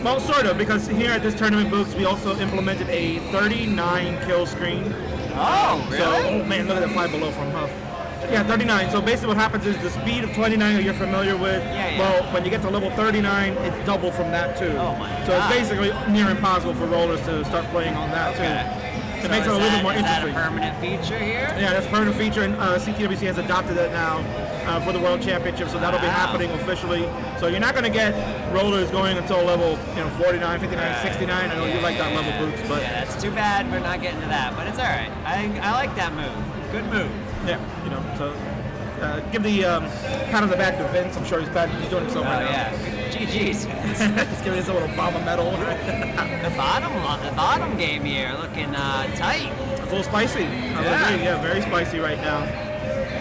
Well, sort of, because here at this tournament, Books, we also implemented a 39 kill screen. Oh, really? So, oh man, look at that 5 below from Huff. Yeah, 39. So basically what happens is the speed of 29 that you're familiar with, well, when you get to level 39, it's double from that too. Oh my So God. it's basically near impossible for rollers to start playing on that too. It makes it a little bit more interesting. Is that a permanent feature here? Yeah, that's a permanent feature, and CTWC has adopted that now for the World Championship, so that'll be happening officially. So you're not going to get rollers going until level 49, 59, 69. I know you like that level, Boots, but yeah, that's too bad we're not getting to that, but it's all right. I like that move. Good move. yeah, so give the pat on the back to Vince. I'm sure he's doing himself right now. Yeah. GG's, Vince. He's giving us a little bomb of metal. The bottom game here looking tight. It's a little spicy. I would agree. Yeah, very spicy right now.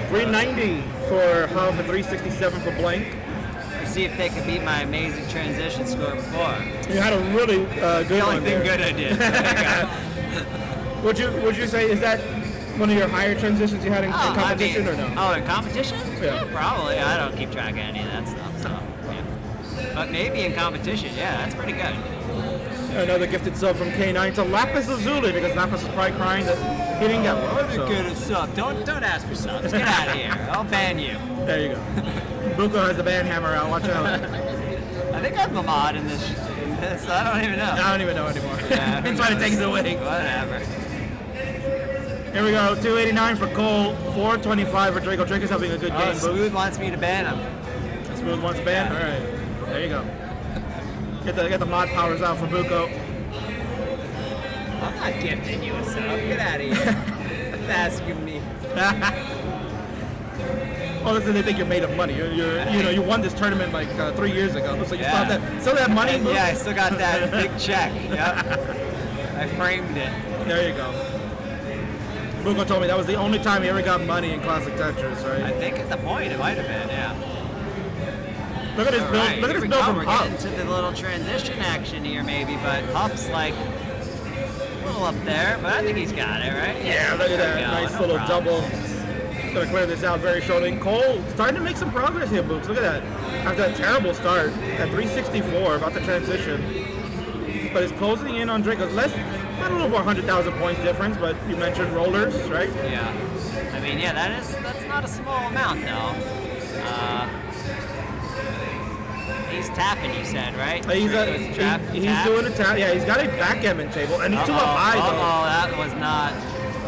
390 for Huff and 367 for Blank. Let's see if they can beat my amazing transition score before. You had a really good The only one thing there. good I did. There you go. Would you say, is that one of your higher transitions you had in competition or no? Oh, in competition? Yeah. Probably. I don't keep track of any of that stuff. So, yeah. But maybe in competition, yeah, that's pretty good. Another gifted sub from K9 to Lapis Lazuli, because Lapis is probably crying that he didn't get one. So. Good as sub. Don't ask for subs. Get out of here. I'll ban you. There you go. Buko has the band hammer out. Watch out. I think I'm the mod in this. I don't even know. I don't even know anymore. Yeah, He's trying to take it away. Whatever. Here we go. 289 for Cole. 425 for Draco. Draco's having a good game. Smooth wants me to ban him. Smooth wants band. All right. There you go. Get the mod powers out for Buko. I'm not gifting you a sub. Get out of here. That's asking me. Well, listen, they think you're made of money. You won this tournament like 3 years ago. So you still have money. Yeah, I still got that big check. Yep. I framed it. There you go. Buko told me that was the only time he ever got money in Classic Tetris, right? I think at the point it might have been, yeah. Look at his All build. right, Look at here his we build go. from We're Huff. getting to the little transition action here, maybe, but Huff's like a little up there, but I think he's got it, right? Yeah, look at There we that go, nice no little problem. double. He's gonna clear this out very shortly. And Cole starting to make some progress here, Books. Look at that. After that terrible start at 364, about to transition. But it's closing in on Draco's less, not a little over 100,000 points difference, but you mentioned rollers, right? Yeah. I mean, yeah, that's not a small amount, though. He's tapping, you said, right? He's Draco's he's doing a tap. Yeah, he's got a backgammon table, and he's too up high though. Oh, that was not.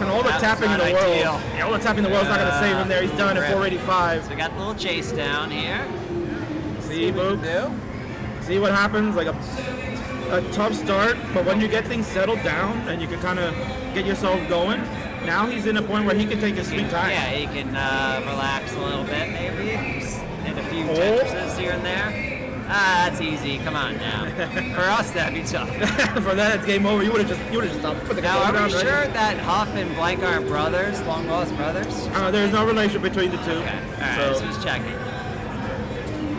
And all the That's tapping in not the world. ideal. Yeah, all the tapping in the world's not gonna save him there. He's done at Rip. 485. So we got the little chase down here. See, what we Books? can do. See what happens? Like a tough start, but when you get things settled down and you can kind of get yourself going, now he's in a point where he can take his sweet time. Yeah, he can relax a little bit, maybe. Just hit a few Oh. Tetris's here and there. That's easy. Come on now. For us, that'd be tough. For that, it's game over. You would have just stopped. Put the Now, controller are we down, sure right? that Huff and Blank aren't brothers, long lost brothers? There's no relation between the two. Okay. All right. So So just checking.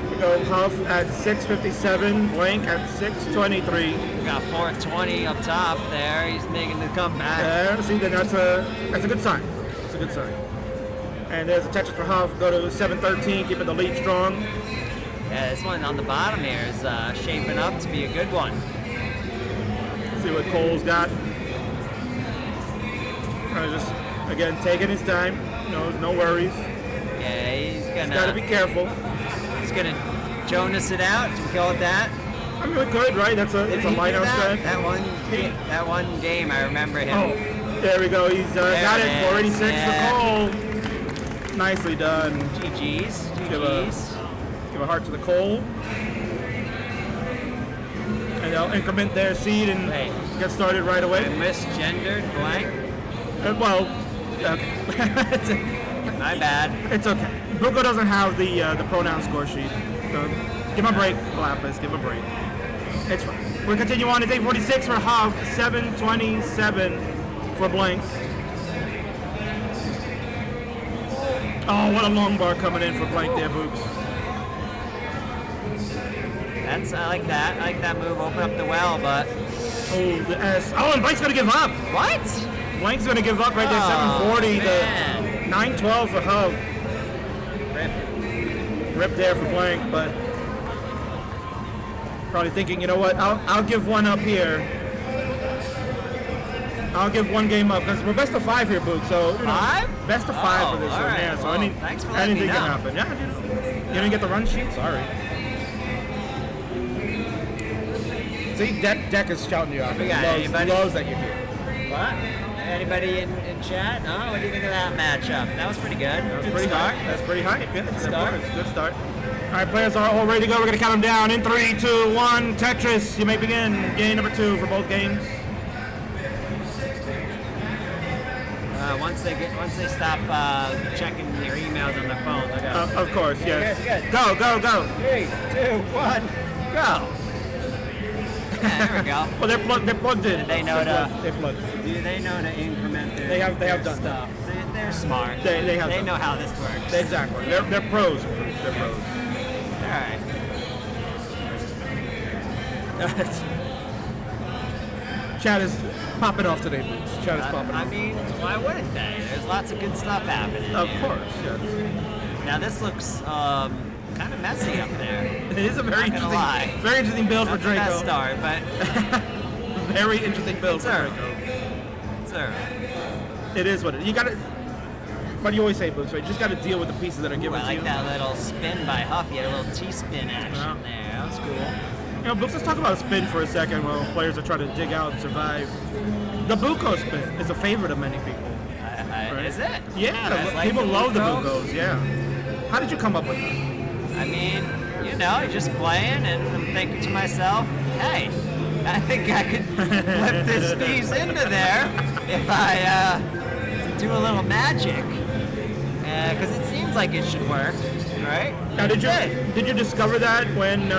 we go Huff at 657, Blank at 623. We got 420 up top there. He's making the comeback. See, then that's a good sign. It's a good sign. And there's a Tetris for Huff. Go to 713, keeping the lead strong. Yeah, this one on the bottom here is shaping up to be a good one. See what Cole's got. Just again taking his time. No worries. Yeah, he's Got to be gonna careful. Jonas it out. Do we call it that? I mean, we could, right? It's Did a he do lighthouse that? strat. That one game, I remember him. Oh, there we go. He's got it. 486 Yeah. for Cole. Nicely done. GG's. Give a heart to the Cole. And they'll increment their seed and Wait. get started right I away. misgendered Blank. Well, okay. My bad. It's okay. Buko doesn't have the pronoun score sheet. So give him a break, Lapis. Give him a break. It's fine. We'll continue on. It's 846 for Huff, 727 for Blank. Oh, what a long bar coming in for Blank there, Boops. I like that. I like that move. Open up the well, but Oh, the S. Oh, and Blank's gonna give up. what? Blank's gonna give up right there. 740 man. to 912 for Huff. Rip there for Blank, but probably thinking, you know what? I'll give one up here. I'll give one game up because we're best of 5 here, Boot. So you know, 5? best of 5 Oh, for this all one. right. Yeah. So Well, thanks for letting me anything can know. happen. Yeah. You didn't get the run sheet. Sorry. See, Deck is shouting you out. We got anybody? Loves that you're here. What? Anybody in chat? Oh, what do you think of that matchup? That was pretty good. That's Good pretty start. high. That's pretty high. Good start. Good start. All right, players are all ready to go. We're gonna count them down in 3, 2, 1. Tetris, you may begin. Game number 2 for both games. Once they stop checking their emails on their phone, they'll go. Of course, yes. Good. Go, go, go. 3, 2, 1, go. Yeah, there we go. Well, they're plugged in. Do they know to? They're plugged in. Do they know to increment their? They have their done stuff. They're smart. They have done know how this works. Exactly. They're pros. They're pros. All right. Chat is popping off today, Boots. Chat is popping I off. mean, why wouldn't they? There's lots of good stuff happening. Of here. course, yes. Now this looks kind of messy up there. It is a very Not gonna interesting build Not for the Draco. best start, but Very interesting build It's for alright. Draco. it's all right. It is what it is. You gotta, what do you always say, Boots, right? You just gotta deal with the pieces that are Ooh, given I to like you. that little spin by Huff. He had a little T-spin action Yeah. there. That was cool. You know, Boots, let's talk about a spin for a second while players are trying to dig out and survive. The Buko spin is a favorite of many people. Right. Is it? Yeah, You guys like people love the Buko? Bukos, yeah. How did you come up with that? I mean, you know, you're just playing, and I'm thinking to myself, hey, I think I could flip this piece into there if I do a little magic. Because it seems like it should work, right? Now, And it did. did you discover that when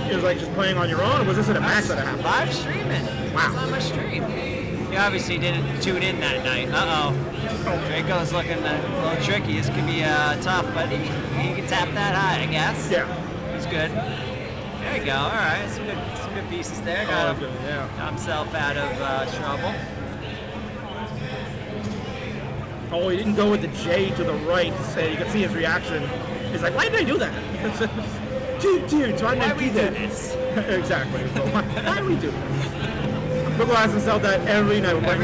it was like just playing on your own, or was this at a match that happened? Live streaming. Wow. It's on my stream. You obviously didn't tune in that night. Uh-oh. Draco's looking a little tricky. This could be tough, but he can tap that high, I guess. Yeah. He's good. There you go. All right, some good pieces there. Got himself out of trouble. Oh, he didn't go with the J to the right. So you can see his reaction. He's like, why did I do that? Dude, why did I do this? Exactly. Why do we do this? We'll ask himself that every night. We're playing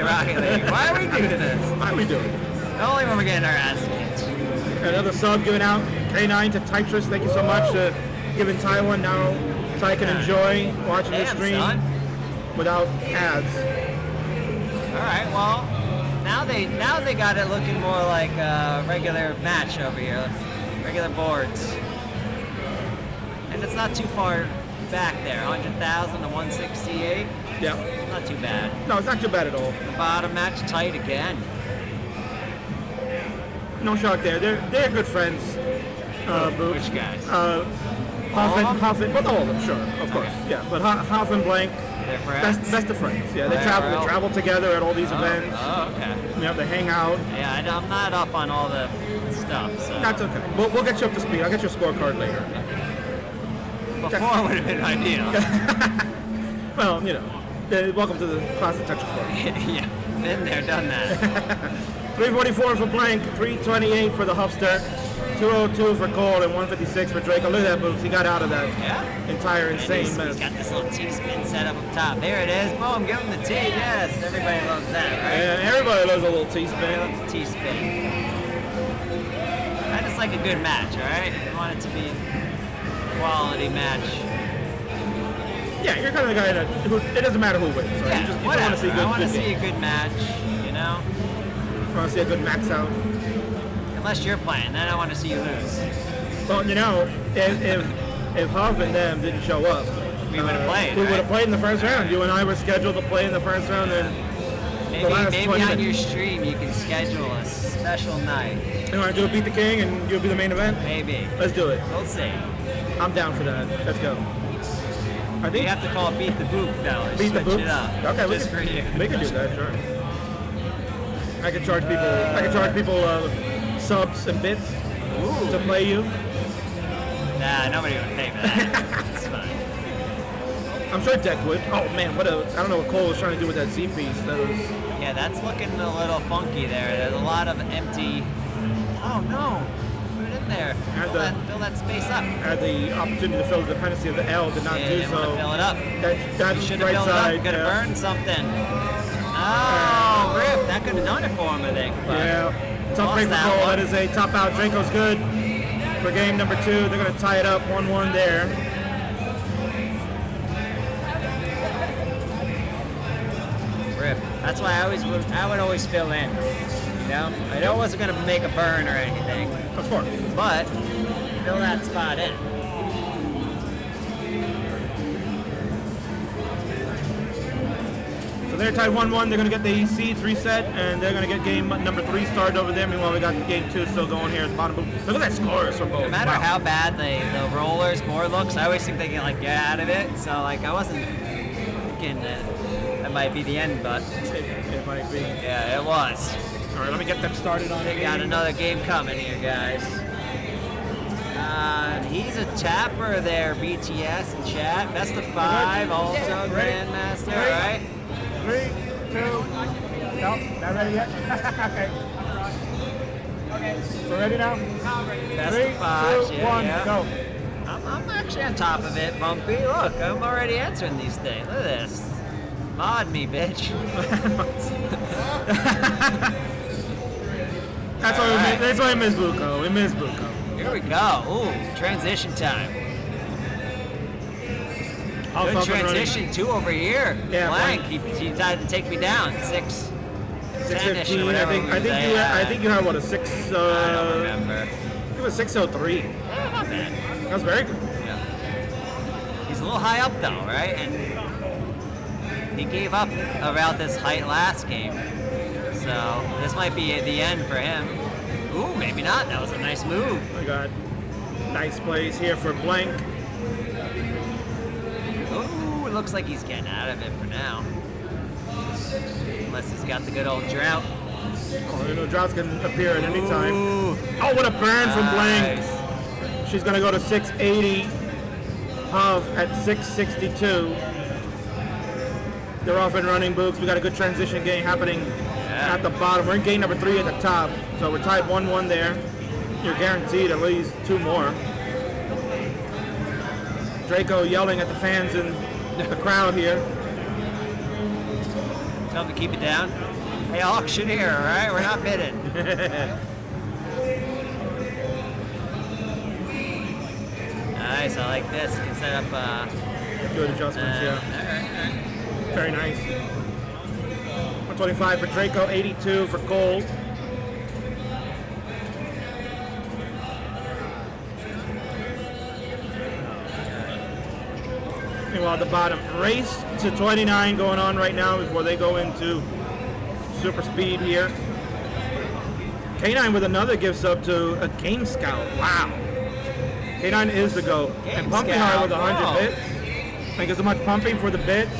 Rocket League. Why are we doing this? Why are we doing it? Only when we're getting our ass kicked. Another sub given out. K9 to Titrus. Thank you so much for giving Ty one. Now Ty can enjoy watching the stream without ads. All right. Well, now they got it looking more like a regular match over here. Regular boards. And it's not too far back there. 100,000 to 168. Yeah. Not too bad. No, it's not too bad at all. The bottom match tight again. No shock there. They're good friends. Which guys? Huff and well, all of them, sure, of course. Yeah, but Huff and Blank, they're friends? best of friends. Yeah, they travel together at all these events. Oh, okay. You know, they hang out. Yeah, I'm not up on all the stuff, so. That's okay. We'll get you up to speed. I'll get your scorecard later. Before would have been ideal. Well, you know, welcome to the Classic Tetris Club. Yeah, been there, done that. 344 for Blank, 328 for the Huffster, 202 for Cole, and 156 for Draco. Look at that boots. He got out of that entire insane mess. He's got this little T-spin set up top. There it is. Boom, give him the T. Yes, everybody loves that, right? Yeah, everybody loves a little T-spin. T-spin. I just like a good match, all right? I want it to be a quality match. Yeah, you're kind of the guy that it doesn't matter who wins. Right? Yeah, you just want to see I want to see a good match, you know? You want to see a good max out. Unless you're playing, then I want to see you lose. Well, you know, if Huff and them didn't show up, we would have played. We would have played in the first round. You and I were scheduled to play in the first round, and maybe on your stream you can schedule a special night. You want to do a Beat the King, and you'll be the main event? Maybe. Let's do it. We'll see. I'm down for that. Let's go. I think you have to call it Beat the Boop, though. Beat the Boop. It up. Okay, just for you. We can do that, sure. I can charge people. Subs and bits to play you. Nah, nobody would pay for that. It's fine. I'm sure Deck would. Oh man, I don't know what Cole was trying to do with that Z piece. Yeah, that's looking a little funky there. There's a lot of empty. Oh no! Put it in there. Fill that space up. Had the opportunity to fill the dependency of the L, did not do so. Fill it up. That you should have right filled side, it up. Could have burned something. Oh, rip! That could have done it for him, I think. Yeah. Tough break for Cole. That is a top out. Draco's good for game number 2. They're going to tie it up 1-1 there. Rip. That's why I would always fill in. You know, I know I wasn't going to make a burn or anything. Of course. But fill that spot in. So they're tied 1-1. They're going to get the seeds reset, and they're going to get game number 3 started over there. Meanwhile, we got game 2 still going here at the bottom. Look at that scores from both. No matter how bad the rollers board looks, I always think they can get out of it. So I wasn't thinking that might be the end, but it might be. Yeah, it was. All right, let me get them started on. They got another game coming here, guys. He's a tapper there, BTS in chat. Best of 5, also Grandmaster, all right? 3, 2, no, not ready yet? Okay. We're ready now? Best 3, of 5, 2, yeah, 1, yeah. go. I'm actually on top of it, Bumpy. Look, I'm already answering these things. Look at this. Mod me, bitch. That's why we miss Buko. We miss Buko. Here we go. Ooh, transition time. Good transition, 2 over here. Yeah, Blank. He decided to take me down. 6. 6:15. I think you had what, a 6? I don't remember. It was 6:03. Yeah, not bad. That was very good. Yeah. He's a little high up though, right? And he gave up about this height last game. So this might be the end for him. Ooh, maybe not. That was a nice move. I got nice plays here for Blank. Ooh, it looks like he's getting out of it for now. Unless he's got the good old drought. Oh, you know, droughts can appear at any time. Ooh. Oh, what a burn from Blank. She's going to go to 680. Huff at 662. They're off and running, Boogs. We got a good transition game happening at the bottom. We're in game number 3 at the top, so we're tied 1-1 there. You're guaranteed at least 2 more. Draco yelling at the fans in the crowd here. Tell them to keep it down. Hey, auction here, all right? We're not bidding. Nice, I like this. You can set up Good adjustments, yeah. Very nice. 125 for Draco, 82 for Cole. Meanwhile, at the bottom, race to 29 going on right now before they go into super speed here. K9 with another gift sub to a Game Scout. Wow. K9 is the GOAT. And Pumping Hard with 100 bits. Thank you so much, Pumping, for the bits.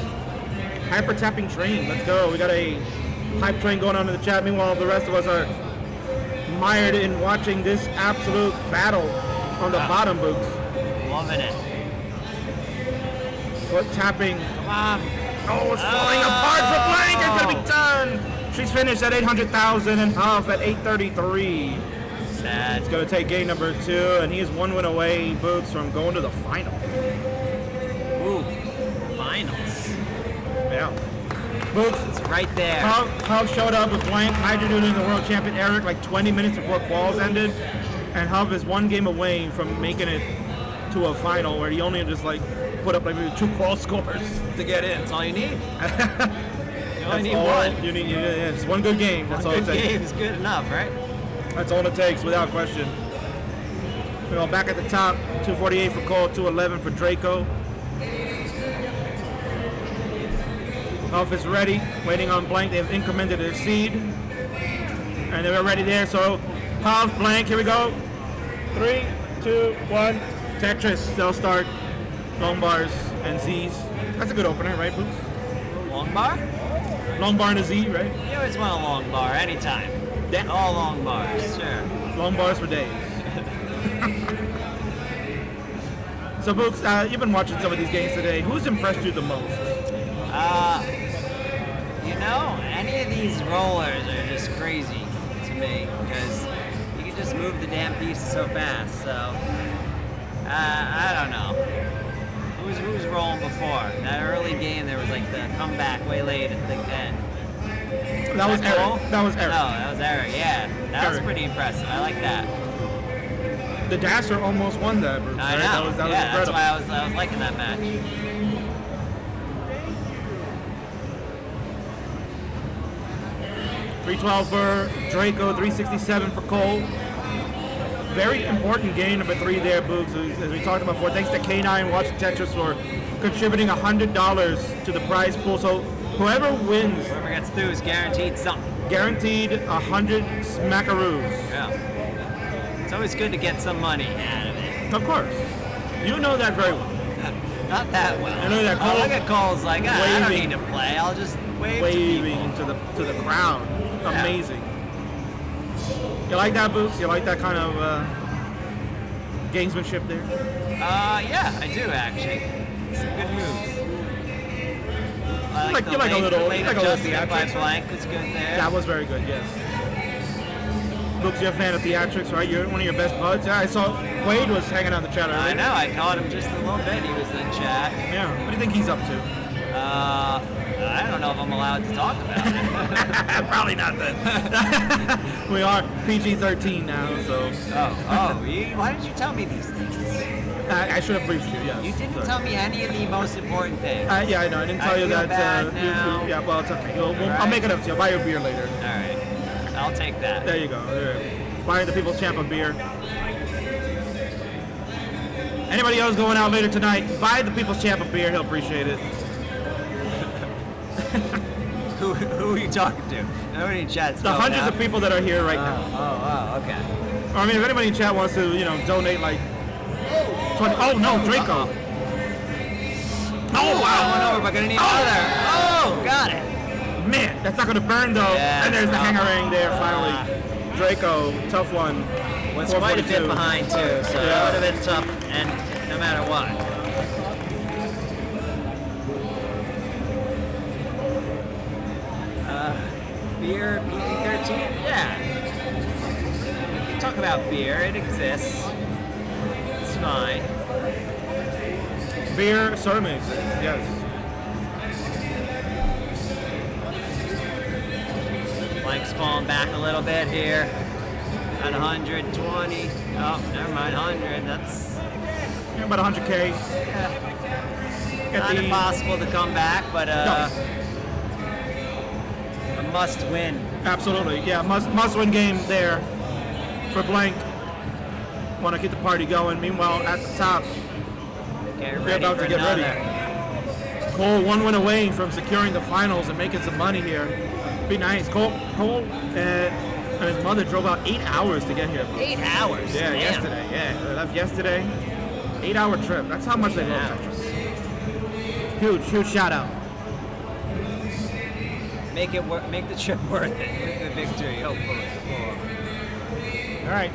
Hyper tapping train. Let's go. We got a hype train going on in the chat. Meanwhile, the rest of us are mired in watching this absolute battle on the bottom, Boots. Loving it. Foot tapping. Come on. Oh, it's falling apart for Blank. It's going to be done. She's finished at 800,000 and Huff at 833. Sad. It's going to take game number 2, and he is 1 win away, Boots, from going to the final. Ooh, finals. Yeah. Boots. It's right there. Huff showed up with Blank, Hydra Dude and the world champion Eric like 20 minutes before quals ended, and Huff is 1 game away from making it to a final where he only just like put up like maybe 2 qual scores to get in. That's all you need. You only need all 1. You need, yeah, it's 1 good game. That's all it Good takes. game is good enough, right? That's all it takes, without question. Well, back at the top, 248 for Cole, 211 for Draco. Huff is ready, waiting on Blank. They have incremented their seed. And they're ready there, so Huff, Blank, here we go. 3, 2, 1. Tetris, they'll start long bars and Z's. That's a good opener, right, Boots? Long bar? Long bar and a Z, right? You always want a long bar, anytime. Yeah. All long bars, sure. Long bars for days. So, Boots, you've been watching some of these games today. Who's impressed you the most? You know, any of these rollers are just crazy to me because you can just move the damn pieces so fast. So, I don't know. Who was rolling before? That early game, there was like the comeback way late at the end. That was Eric. Cool? That was Eric. No, that was Eric. Yeah, that was Eric. pretty impressive. I like that. The Dasher almost won that, Bruce. I right? know. That was Yeah, that's incredible. why I was liking that match. $312 for Draco, $367 for Cole. Very important game number 3 there, Boogs, as we talked about before. Thanks to K9 Watch Tetris for contributing $100 to the prize pool. So whoever wins, Whoever gets through is guaranteed something. guaranteed 100 smackaroos. Yeah. It's always good to get some money out of it. Of course. You know that very well. Not that well. I know that Cole- look at Cole's like, I don't waving. need to play. I'll just wave Waving to the crowd. Yeah. Amazing. You like that, Boots? You like that kind of gamesmanship there? to people. Yeah, I do actually. Some good moves. I Like- the you like a late- little- late you like a little adjustment by theatrics. Blank was good there. That was very good, yes. Books, you're a fan of theatrics, right? You're one of your best buds. Yeah, I saw Quaid was hanging out in the chat earlier. I know, I caught him just a little bit. He was in chat. Yeah. What do you think he's up to? I don't know if I'm allowed to talk about it. Probably not then. We are PG-13 now, so Why didn't you tell me these things? I should have briefed you. Yes. You didn't Sorry. tell me any of the most important things. Yeah, I know. I didn't tell I you feel that. bad now. Yeah, well, it's okay. I'll Right. make it up to you. I'll buy you a beer later. All right, I'll take that. There you go. Buying the People's Champ a beer. Anybody else going out later tonight, buy the People's Champ a beer. He'll appreciate it. Who are you talking to? Nobody in chat's The hundreds of people that are here right now. Oh, okay. Or, I mean, if anybody in chat wants to, donate like 20. Oh no, Draco. Oh wow. Going over, but gonna need another. Oh, got it. Man, that's not gonna burn though. Yeah, And there's the it's not. hangarang there finally. Draco, tough one. Was quite a bit 442. behind too, so that would have been tough, and no matter what. Beer PG-13? Yeah. We can talk about beer. It exists. It's fine. Beer certainly exists, yes. Blank's falling back a little bit here. At 120. Oh, never mind, 100. That's About 100K. not impossible to come back, but a must win. Absolutely, yeah, must win game there for Blank. Want to keep the party going. Meanwhile, at the top, Get they're ready about for to get another. ready. Cole 1 win away from securing the finals and making some money here. Be nice. Cole and his mother drove out 8 hours to get here. 8 hours. Yeah, Damn. yesterday. Yeah, they left yesterday. 8-hour trip. That's how much they love Tetris. Huge shout out. Make the trip worth it with the victory, hopefully. All right,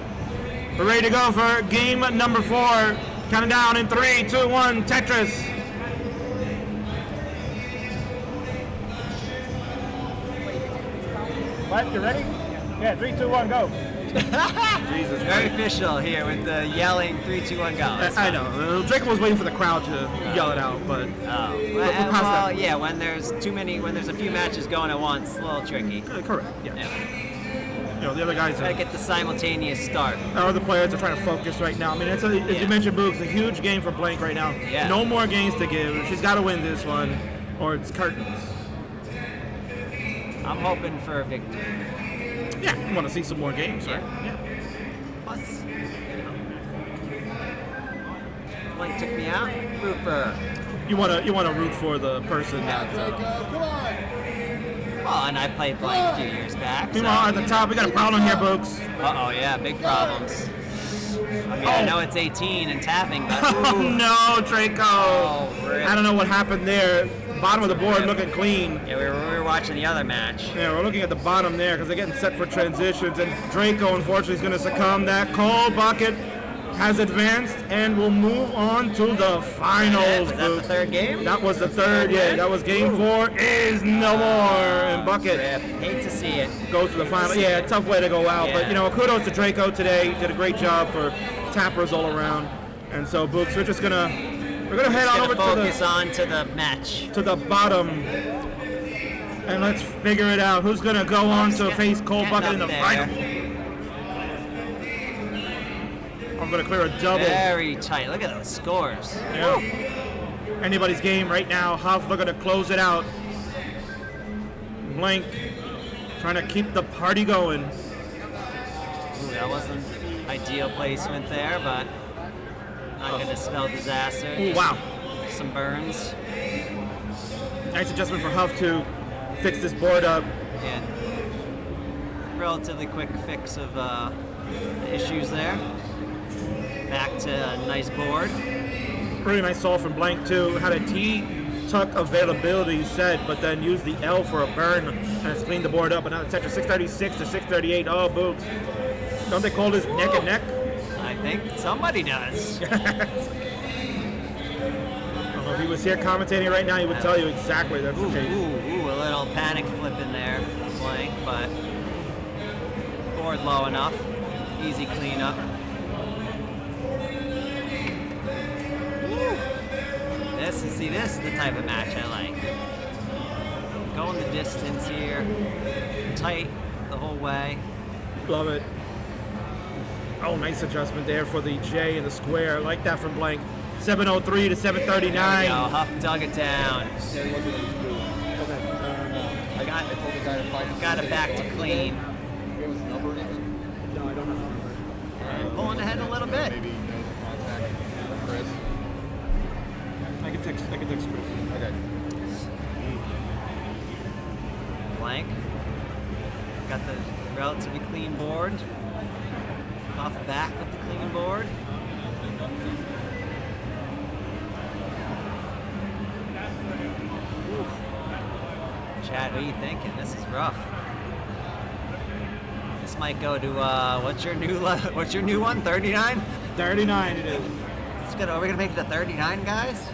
we're ready to go for game number 4. Counting down in 3, 2, 1. Tetris. What? You ready? Yeah, 3, 2, 1, go. Jesus. Very official here with the yelling 3, 2, 1, go. That's I fine. know. Jacob was waiting for the crowd to yell it out, but Oh, we'll pass well, that. yeah. When there's a few matches going at once, it's a little tricky. Correct. Yeah. Yeah. You know, the other guys Gotta are. get the simultaneous start. Our other players are trying to focus right now. I mean, as you mentioned, Boog, it's a huge game for Blank right now. Yeah. No more games to give. She's got to win this one, or it's curtains. I'm hoping for a victory. Yeah, you want to see some more games, right? Yeah. Plus, Blank took me out. Root for her. You want to root for the person that. Well, and I played Blank a few years back. Meanwhile, at the top, we got a problem here, Books. Uh-oh, yeah, big problems. I mean, I know it's 18 and tapping, but... Oh no, Draco! Oh, rip. I don't know what happened there. Bottom of the board looking clean. Yeah, we were watching the other match. Yeah, we're looking at the bottom there because they're getting set for transitions, and Draco, unfortunately, is going to succumb. That Cole bucket has advanced and will move on to the finals. Was that the third game? That was the third, yeah. That was game 4. Is no more, and bucket Rip. Hate to see it. goes to the final. Yeah, tough way to go out, but you know, kudos to Draco today. He did a great job for tappers all around, and so Books, we're gonna head on over Focus on to the match. to the bottom, and let's figure it out. Who's gonna go on to face Cole Bucket in the final? I'm gonna clear a double. Very tight. Look at those scores. Yeah. Anybody's game right now. Huff looking to close it out. Blank trying to keep the party going. Ooh, that wasn't ideal placement there, but not gonna spell disaster. Ooh, wow. Some burns. Nice adjustment for Huff to fix this board up. And relatively quick fix of the issues there. Back to a nice board. Really nice solve from Blank too. Had a T-tuck availability, he said, but then used the L for a burn and it's cleaned the board up. And now the Tetris 636 to 638. Oh, Boogs. Don't they call this neck and neck? I think somebody does. I don't know if he was here commentating right now, he would tell you exactly that's the case. Ooh, a little panic flip in there, Blank, but board low enough. Easy cleanup. This is the type of match I like. Going the distance here, tight the whole way. Love it. Oh, nice adjustment there for the J and the square. I like that from Blank. 703 to 739. There we go. Huff dug it down. Got it back to clean. No, I don't know. And pulling ahead a little bit. Maybe knows the contact. Chris. I can text Chris. Okay. Blank. Got the relatively clean board. Off back with the clean board. Chad, what are you thinking? This is rough. This might go to what's your new one? 39. 39 it is. Are we gonna make it to 39, guys?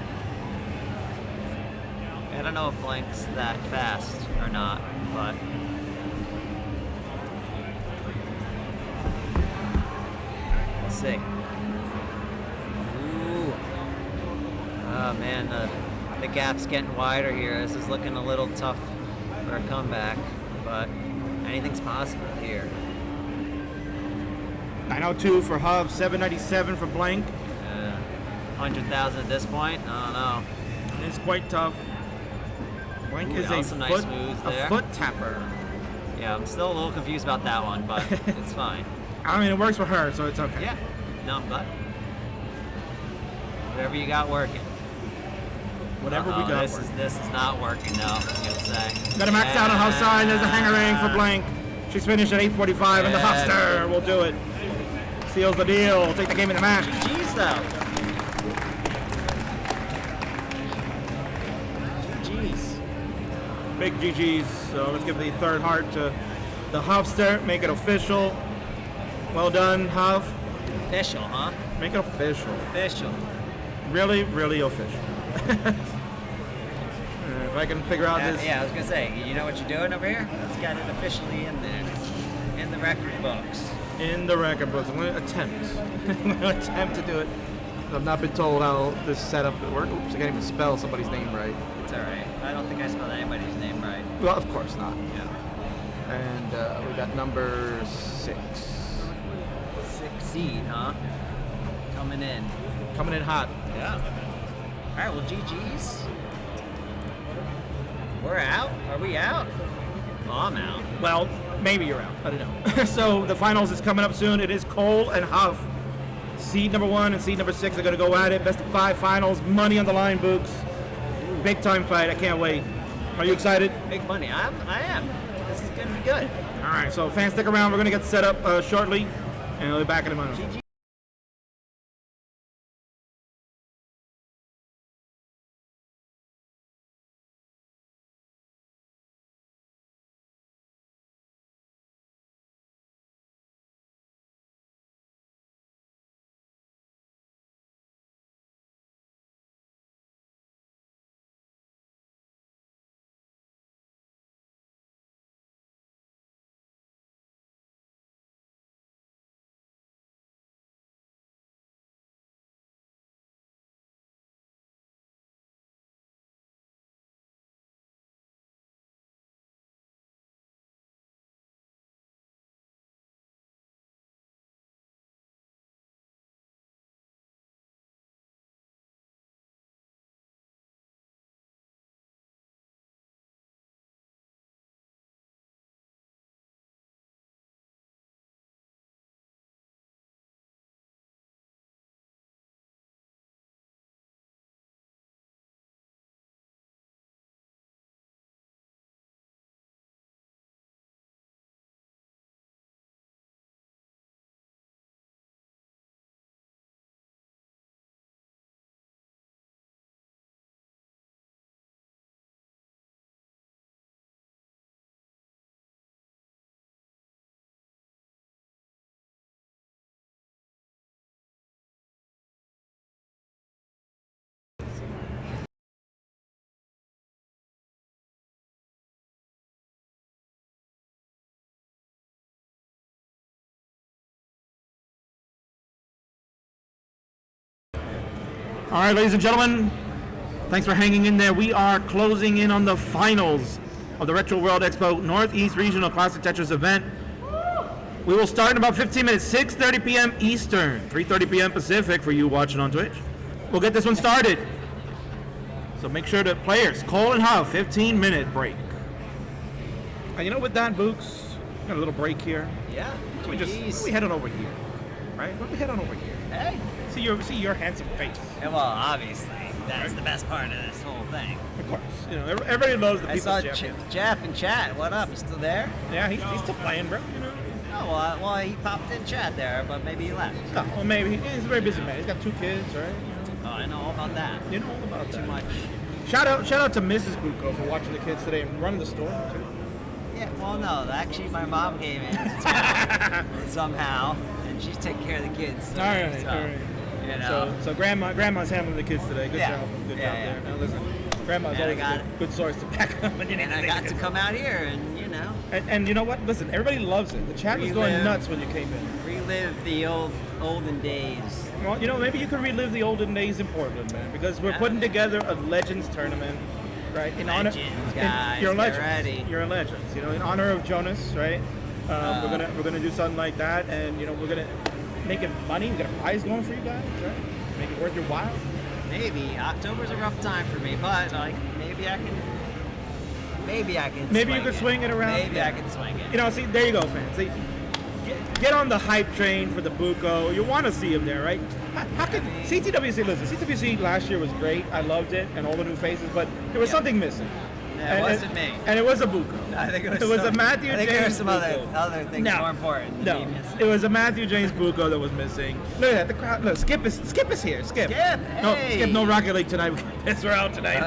I don't know if Blank's that fast or not, but we'll see. Ooh. Oh man, the gap's getting wider here. This is looking a little tough for a comeback, but anything's possible here. 902 for Hub, 797 for Blank. 100,000 at this point. I don't know. It's quite tough. Blank is a some nice foot, moves a there. foot tapper. Yeah, I'm still a little confused about that one, but it's fine. I mean, it works for her, so it's okay. Yeah. No, I'm glad. Whatever you got working. Whatever we got. This is not working though, I'm gonna say. Got to max out on house side. There's a hangering for Blank. She's finished at 8:45, and the Huckster will do it. Seals the deal. Take the game in the match. Jeez, though. GG's. Big GG's. So let's give the third heart to the Huffster. Make it official. Well done, Huff. Official, huh? Make it official. Official. Really, really official. If I can figure out this. Yeah, I was gonna say, you know what you're doing over here? Let's get it officially in the record books. In the record books. I'm going to attempt. I'm going to attempt to do it. I've not been told how this setup would work. Oops, I can't even spell somebody's name right. It's alright. I don't think I spelled anybody's name right. Well, of course not. Yeah. And we got number 6. 6 seed, huh? Coming in. Coming in hot. Yeah. Alright, well, GG's. We're out? Are we out? Oh, I'm out. Well, maybe you're out. I don't know. So the finals is coming up soon. It is Cole and Huff. Seed number 1 and seed number 6 are going to go at it. Best of 5 finals. Money on the line, Books. Big time fight. I can't wait. Are you excited? Big money. I am. This is going to be good. All right. So fans, stick around. We're going to get set up shortly, and we'll be back in a moment. All right, ladies and gentlemen, thanks for hanging in there. We are closing in on the finals of the RetroWorld Expo Northeast Regional Classic Tetris event. We will start in about 15 minutes, 6:30 p.m. Eastern, 3:30 p.m. Pacific for you watching on Twitch. We'll get this one started. So make sure that players, Cole and Huff, 15-minute break. And you know, with that, Books, got a little break here. Yeah. Why don't we head on over here, right? Why don't we head on over here? Hey. See your handsome face. Yeah, well, obviously, that's the best part of this whole thing. Of course. You know, everybody loves the I people. saw Jeff in chat. What up? You still there? Yeah, he's still playing, bro. You know. Oh, well, he popped in chat there, but maybe he left. Oh, well, maybe. He's a very busy man. He's got 2 kids, right? Oh, I know all about that. You know all about Too that. much. Shout out to Mrs. Bucco for watching the kids today and running the store, too. Yeah, well, no, actually, my mom came in to town somehow, and she's taking care of the kids. So, All right. You know. So grandma's handling the kids today. Good job. Good job there. Now listen, grandma's always a good source to back up. And I got to come out here, and you know. And you know what? Listen, everybody loves it. The chat was going nuts when you came in. Relive the olden days. Well, you know, maybe you could relive the olden days in Portland, man, because we're putting together a Legends tournament, right? In Legends, guys, you're a legend. get ready. You're a legend. You know, in honor of Jonas, right? We're gonna do something like that, and you know, we're gonna make it money. We got a prize going for you guys, right? Make it worth your while. Maybe October's a rough time for me, but like maybe I can. Maybe you could swing it around. Maybe I can swing it. You know, see, there you go, fans. See, get on the hype train for the Bucco. You want to see him there, right? How could CTWC, listen, CTWC last year was great. I loved it, and all the new faces, but there was something missing. Yeah, it wasn't me. And it was a Bucco. I think it was a Matthew James. I think there were some Bucco. other things more important. No, it was a Matthew James Bucco that was missing. Look at that, the crowd. Look, Skip is here. Skip. No Rocket League tonight. We're out tonight.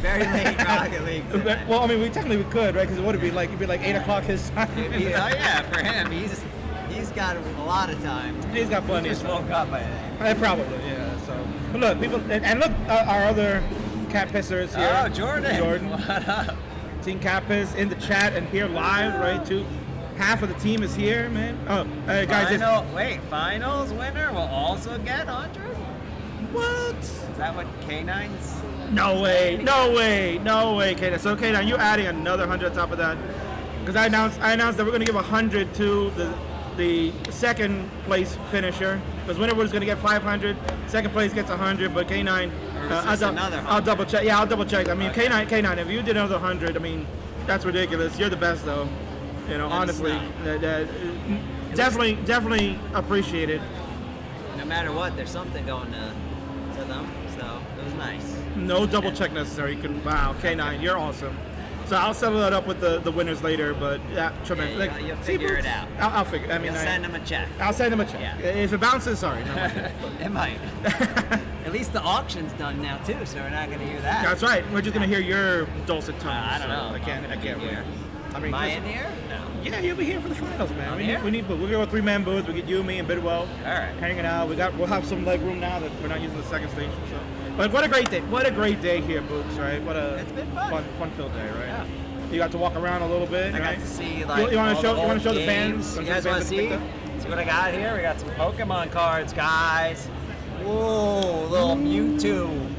Very late Rocket League tonight. Well, I mean, we technically could, right? Because it would be like 8 o'clock his time. For him, he's got a lot of time. He's got plenty. He just woke up, I think. Probably, yeah. So, but look, people, and look, our other cat pissers here. Oh, Jordan. What up? Team Cat Piss in the chat and here live, right? Half of the team is here, man. Oh, guys. Finals winner will also get 100? What? Is that what K9's? No way, K9. So K9, you adding another 100 on top of that? Because I announced that we're gonna give 100 to the second place finisher. Because winner was gonna get 500, second place gets 100, but K9. I'll double check. Yeah, I'll double check. I mean, okay. K9. If you did another 100, I mean, that's ridiculous. You're the best, though. You know, honestly, definitely appreciate it. No matter what, there's something going to them, so it was nice. No double check necessary. Wow, K9, you're awesome. So I'll settle that up with the winners later, but yeah, tremendous. Yeah, you'll figure it out. I'll figure. I mean, send them a check. I'll send them a check. Yeah. If it bounces, sorry. No, it might. At least the auction's done now too, so we're not going to hear that. That's right. We're just going to hear your dulcet tones. I don't know. I can't wait. I mean, am I in here? No. Yeah, you'll be here for the finals, man. We need. We're going to go 3-man booths. We get you, me, and Bidwell. All right. Hanging out. We'll have some leg room now that we're not using the second station. So, but what a great day! What a great day here, Boots. Right? It's been fun-filled day, right? Yeah. You got to walk around a little bit. I got to see like. You want to show the fans? You guys want to see? See what I got here? We got some Pokemon cards, guys. Whoa, little Mewtwo.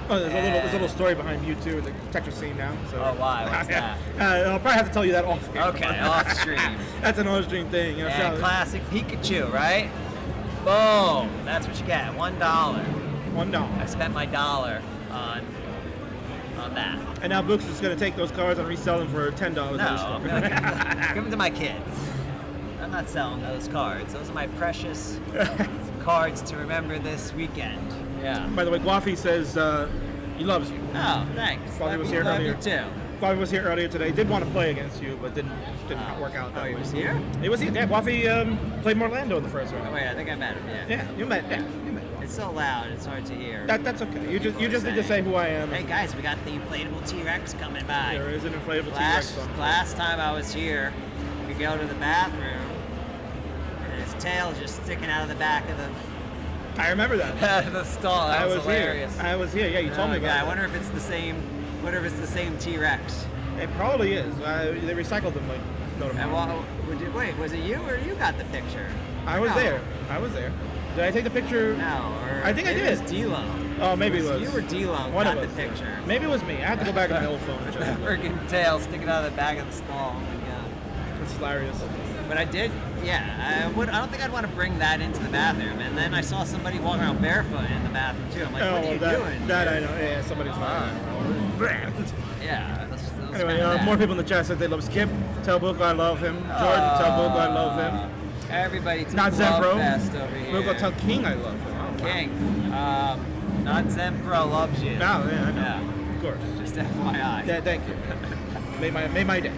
Oh, there's a little story behind Mewtwo in the Tetris scene now. So. Oh, why? What's that? I'll probably have to tell you that off stream. Okay, off stream. That's an off-stream thing. You know, and classic Pikachu, right? Boom. That's what you get. $1. $1. I spent my $1 on that. And now Books is going to take those cards and resell them for $10. No, I'm going to give them to my kids. I'm not selling those cards. Those are my precious cards to remember this weekend. Yeah. By the way, Guafi says he loves you. Oh, thanks. Guafi was here earlier. Love you too. Guafi was here earlier today. Did want to play against you, but didn't work out. He was here? He was here. Yeah, Guafi played Orlando in the first round. Oh, wait, I think I met him. Yeah. Yeah, you met. Yeah, you met. It's so loud, it's hard to hear. That's okay. You just need to say who I am. Hey guys, we got the inflatable T-Rex coming by. There is an inflatable T-Rex. Last time I was here, we go to the bathroom, and his tail is just sticking out of the back of the. I remember that. The stall. That was hilarious. Here. I was here. Yeah, you told me about it. I wonder if it's the same. Wonder if it's the same T-Rex. It probably is. They recycled them like. Wait, was it you or you got the picture? I was there. Did I take the picture? No, I think I did. It was D-Lo. Oh, maybe it was. You or D-Lo got the picture. Maybe it was me. I have to go back to my old phone and check. That freaking tail sticking out of the back of the skull. Oh my god. It's hilarious. But I did, yeah. I don't think I'd want to bring that into the bathroom. And then I saw somebody walking around barefoot in the bathroom too. I'm like, what are you doing? That I know. Yeah, somebody's Yeah. Anyway, more people in the chat said they love Skip. Tell Book I love him. Jordan, tell Book I love him. Everybody to not Zempro. Fest over here. We'll go tell King I love him. Oh, King. Not Zempro loves you. No, yeah, I know. Yeah. Of course. Just FYI. Yeah, thank you. made my day.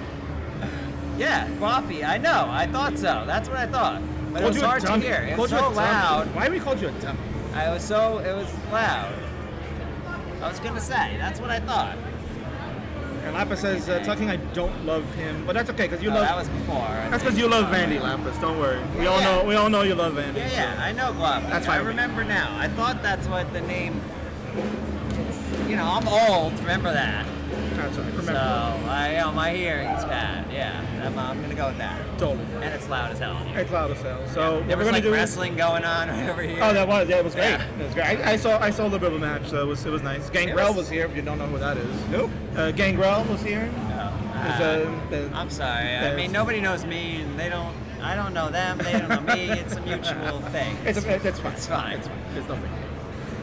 Yeah, coffee. I know. I thought so. That's what I thought. But it was hard to hear. It was so loud. Why we called you a dummy? It was loud. I was gonna say. That's what I thought. And Lapis says, Tucking, I don't love him, but that's okay because you Oh, love. that was before. That's because you love Vandy, Lapis. Don't worry. We all know. We all know you love Vandy. Yeah, I know Glove. That's I fine. remember now. I thought that's what the name. You know, I'm old. Remember that. That's right. So Remember. my hearing's bad. Yeah, I'm gonna go with that. Totally. And it's loud as hell. in here. It's loud as hell. So what There we're was gonna like do? wrestling going on right over here. Oh, that was. Yeah, it was great. Yeah. It was great. I saw a little bit of a match, so it was nice. Gangrel was here. If you don't know who that is. Who? Gangrel was here. I'm sorry. I mean, nobody knows me, and they don't. I don't know them. They don't know me. It's a mutual thing. It's fine. It's fine. It's fine. It's nothing.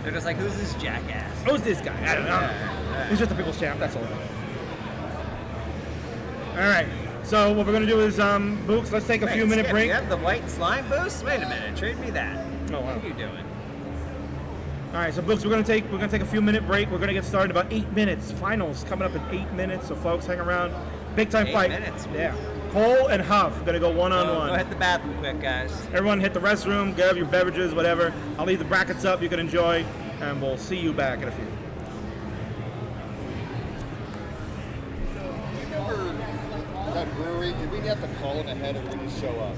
They're just like, who's this jackass? Who's this guy? I don't know. Yeah. He's just a people's champ. That's all. All right. So what we're gonna do is, Books. Let's take a few minute Skip, break. You have the white slime boost? Wait a minute. Trade me that. Oh, wow. What are you doing? All right. So Books, we're gonna take a few minute break. We're gonna get started in about 8 minutes. Finals coming up in 8 minutes. So folks, hang around. Big time 8 fight. minutes. Yeah. Cole and Huff gonna go one on Go one. hit the bathroom quick, guys. Everyone hit the restroom, grab your beverages, whatever. I'll leave the brackets up you can enjoy, and we'll see you back in a few. Remember that brewery? Did we have to call it ahead or did we just show up?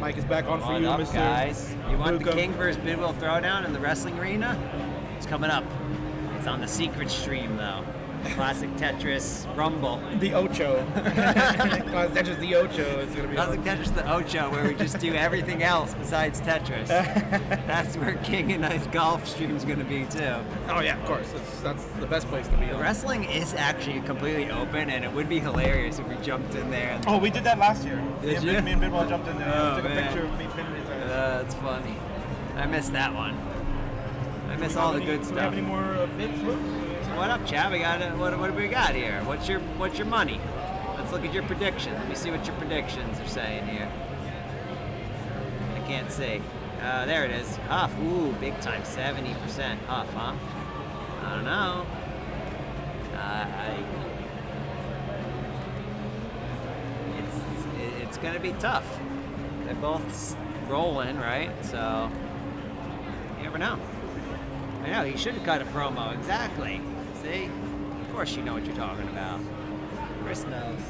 Mike is back on for What you, up, Mr. guys? You want the Luca. King vs. Bidwell Throwdown in the wrestling arena? It's coming up. It's on the secret stream, though. Classic Tetris Rumble. The Ocho. Tetris the Ocho is going to be Classic on. Tetris the Ocho, where we just do everything else besides Tetris. That's where King and I's golf stream's going to be, too. Oh, yeah, of course. That's the best place to be The on. wrestling is actually completely open, and it would be hilarious if we jumped in there. And, Oh, we did that last year. Did me, you? me and Bidwell jumped in there. Oh, took a man. picture of me pinning his ass. That's funny. I missed that one. I miss all the good Do we have stuff. any more bits? What up, Chad? We got what do we got here? What's your money? Let's look at your predictions. Let me see what your predictions are saying here. I can't see. There it is. Huff. Ooh, big time. 70% Huff, huh? I don't know. It's gonna be tough. They're both rolling, right? So you never know. I know, he should have cut a promo. Exactly. See? Of course you know what you're talking about. Chris knows.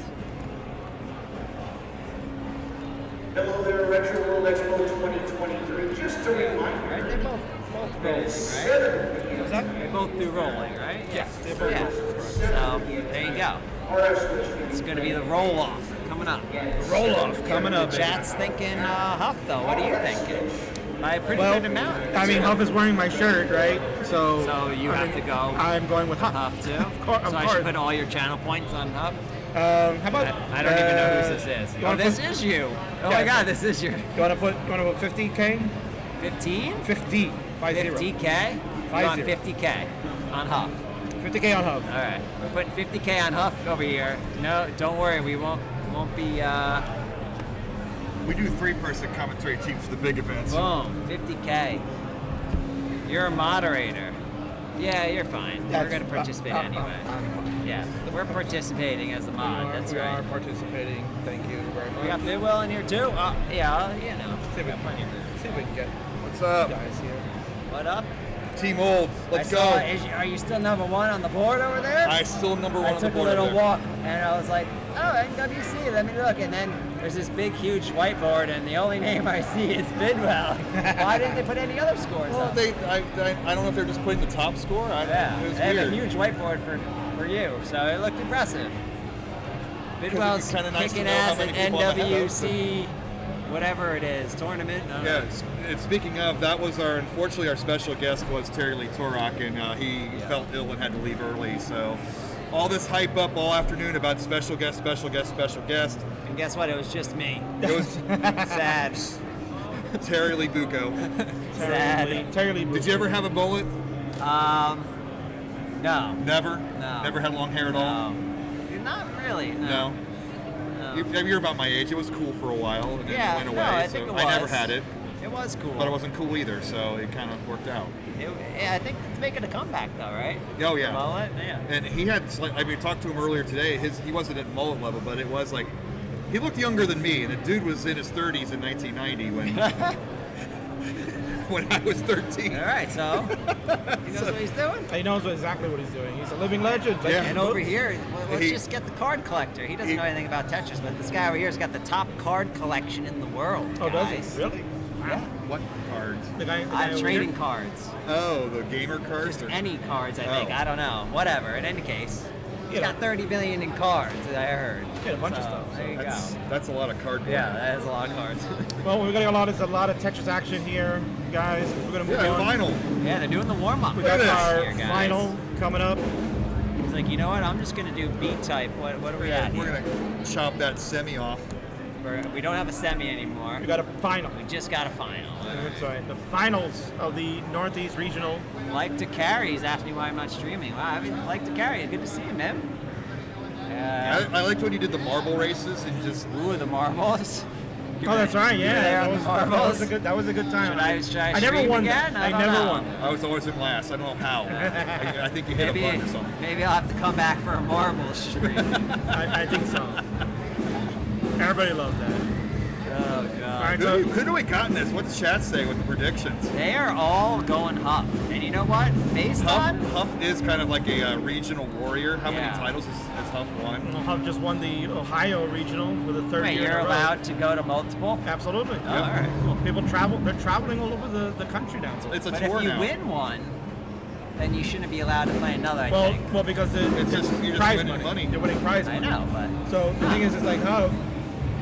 Hello there, RetroWorld Expo 2023. Just a reminder. Right? They both rolling, right? What's that? They both do rolling, right? Yeah, they both Yeah. So, there you go. It's going to be the roll-off coming up. Roll-off coming up. The chat's thinking Huff, though. What are you thinking? By a pretty Well, good amount. I mean, Huff is wearing my shirt, right? So You have to go I'm going with Huff. Huff, too? Of So I course. should put all your channel points on Huff? How about? I don't even know who this is. You Oh, wanna this put- is you. Oh Yeah. my God, this is your You want to put 50K? 15? 50. 50. 50K? You want 50K on Huff. 50K on Huff. All right, we're putting 50K on Huff over here. No, don't worry, we won't be. We do 3-person commentary teams for the big events. Boom, 50K. You're a moderator. Yeah, you're fine. We're gonna participate anyway. Yeah, we're participating as a mod. That's we right. are participating. Thank you very much. We got Bidwell in here too. Yeah, you know. See if we can, see if we can get What's up? guys here. What up? Team Old, let's I go. saw, are you still number one on the board over there? I still number one I on the took a board. little over there. walk and I was like, oh, NWC, let me look. And then there's this big, huge whiteboard, and the only name I see is Bidwell. Why didn't they put any other scores Well, up? I don't know if they're just putting the top score. Yeah, It was they have weird. a huge whiteboard for you, so it looked impressive. Bidwell's kinda nice to kicking know how ass at many people I have. NWC, whatever it is, tournament. I don't Yeah, know. speaking of, that was unfortunately our special guest was Terry Lee Torok, and he felt ill and had to leave early. So all this hype up all afternoon about special guest, special guest, special guest. And guess what? It was just me. It was Sad. Terry Lee Bucco. Sad. Terry Lee. Did you ever have a bullet? No. Never? No. Never had long hair at all? Not really. No. You're about my age. It was cool for a while, and then Yeah, it went away. no, I so think it I never was. had it, It was cool. but it wasn't cool either, so it kind of worked out. Yeah, I think it's making a comeback though, right? Oh, yeah. Mullet, yeah. And he had, I mean, talked to him earlier today. He wasn't at mullet level, but it was like, he looked younger than me, and the dude was in his 30s in 1990 when I was 13. All right, so he knows what he's doing. He knows exactly what he's doing. He's a living legend. Yeah. And over here, let's He- just get the card collector. He doesn't he- know anything about Tetris, but this guy over here's got the top card collection in the world. Oh, does guys. he? Really? Yeah. What cards? The guy over Trading here? cards. Oh, the gamer cards? Just or- any cards, I think. Oh. I don't know. Whatever. In any case, he's Yeah. got 30 billion in cards. I heard. Yeah, a bunch of So, stuff. There you That's a lot of card. go. Yeah, that is a lot of cards. Well, we're gonna get a lot of Tetris action here, guys. We're gonna move Yeah, on. final. Yeah, they're doing the warm up. We got our here, guys. final coming up. He's like, you know what? I'm just gonna do B type. What are we at We're here? gonna chop that semi off. We don't have a semi anymore. We got a final. We just got a final. That's right. The finals of the Northeast Regional. Like to carry. He's asked me why I'm not streaming. Wow, I mean, like to carry. Good to see you, man. I liked when you did the marble races and just. Ooh, the marbles. Oh, that's right. You were Yeah, there that on was, the that marbles. was a good. That was a good time. Should I never stream won again? that. I I don't never know. won. I was always in last. I don't know how. I think you hit a button or something. Maybe I'll have to come back for a marble stream. I think so. Everybody loved that. Oh god. All right, Who do we got in this? What's the chat saying with the predictions? They are all going Huff. And you know what? Based on... Huff is kind of like a regional warrior. How many Yeah. titles has Huff won? Huff just won the Ohio Regional for the third Wait, year in you're a row. allowed to go to multiple? Absolutely. Oh, all right. Well, people travel. They're traveling all over the country now. It's a But tour if you now. win one, then you shouldn't be allowed to play another, I think. Well, because It's just- you're just prize winning money. You're winning prize I money. know, but... So the thing is, it's like Huff.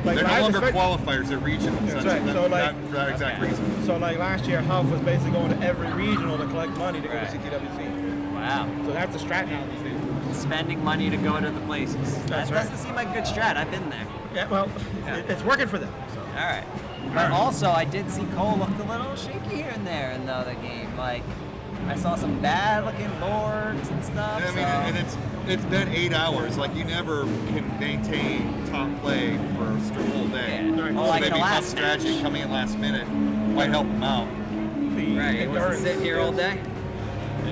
Like They're no last- longer qualifiers, they're regionals. That's That's right. that, So, like- for that exact Okay. reason. So like last year, Huff was basically going to every regional to collect money to go Right. to CTWC. Wow. So that's the strat now these days. Spending money to go to the places. That's That right. doesn't seem like a good strat. I've been there. Yeah, well, Yeah. it's working for them. So. All right. But also, I did see Cole looked a little shaky here and there in the other game. Like, I saw some bad-looking boards and stuff. I mean, and it's been 8 hours. Like, you never can maintain top play for a whole day. Yeah. Right. Well, So like maybe the Huff last strategy match. coming in last minute might help him out. Right. He wasn't sitting here all day.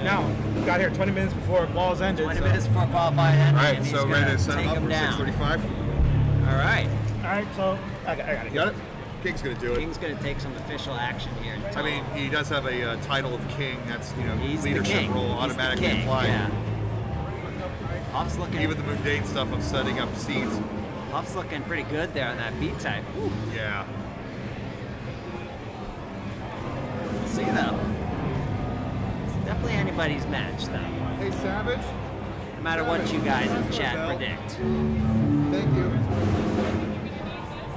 Now, got here 20 minutes before balls ended. 20 so. minutes before qualifying ended. All right, and he's so ready gonna to set take him up him for down. 6:35. All right. All right, so I got it. You got it? King's gonna do it. King's going to take some official action here. I mean, he does have a title of king. That's He's the leadership king. role He's the automatically king, applied. Yeah. Huff's looking, Even the mundane stuff of setting up seats. Huff's looking pretty good there on that beat type. Whew. Yeah. We'll see though. It's definitely anybody's match though. Hey, Savage. No matter what you guys in chat predict. Thank you.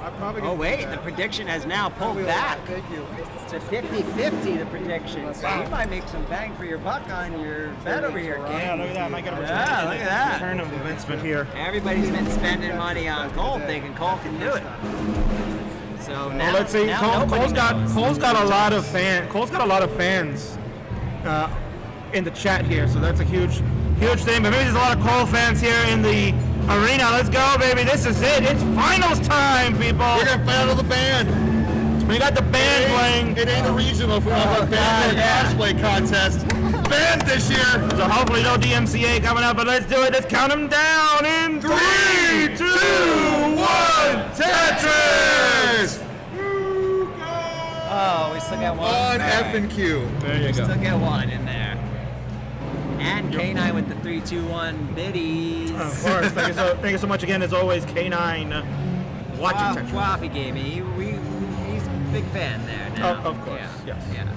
I'm probably Oh gonna wait, do the that. prediction has now pulled back Thank you. to 50-50 the prediction. So you might make some bang for your buck on your bet over here, Yeah, King. look at that. I might get a return. Yeah, look at that. Return of investment here. Everybody's been spending money on Cole thinking Cole can do it. So now, Well, let's see. now Cole's nobody got knows. Cole's got a lot of fans in the chat here, so that's a huge thing. But maybe there's a lot of Cole fans here in the arena. Let's go, baby! This is it. It's finals time, people. We're gonna battle the band. We got the band playing. It ain't a regional if we don't have a band cosplay contest. Band this year. So hopefully no DMCA coming up, but let's do it. Let's count them down in 3, 2, 1. Tetris. Oh, we still got one. On F and Q. There you Still get one in there. And K9 with the 3-2-1 biddies. Of course. Thank you so much again, as always, K9 watching Tetris. Coffee game. He's a big fan there now. Of course, Yeah. yes. Yeah.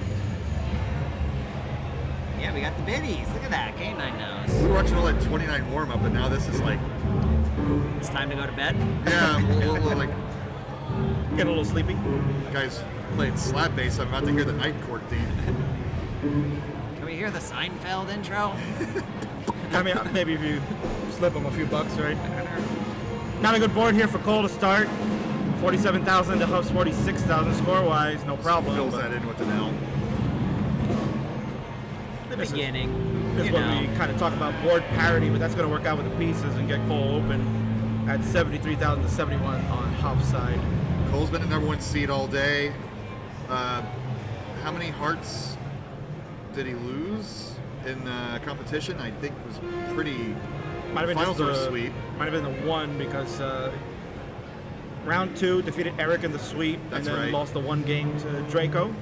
Yeah, we got the biddies. Look at that. K9 knows. We were watching all that 29 warm up, and now this is like, It's time to go to bed. yeah, we'll like Getting a little sleepy. guys playing slap bass. I'm about to hear the night court theme. Can we hear the Seinfeld intro? I mean, maybe if you slip them a few bucks, right? Not a good board here for Cole to start. 47,000 to Huff's 46,000 score-wise, no problem. Fills but that in with an L. The This is- beginning. This is you when know. we kind of talk about board parity, but that's going to work out with the pieces and get Cole open at 73,000 to 71 on Huff's side. Cole's been the #1 seed all day. How many hearts did he lose in the competition? I think it was pretty. Might have been Finals just were the, sweet. Might have been the one because round 2 defeated Eric in the sweep That's and then right. lost the one game to Draco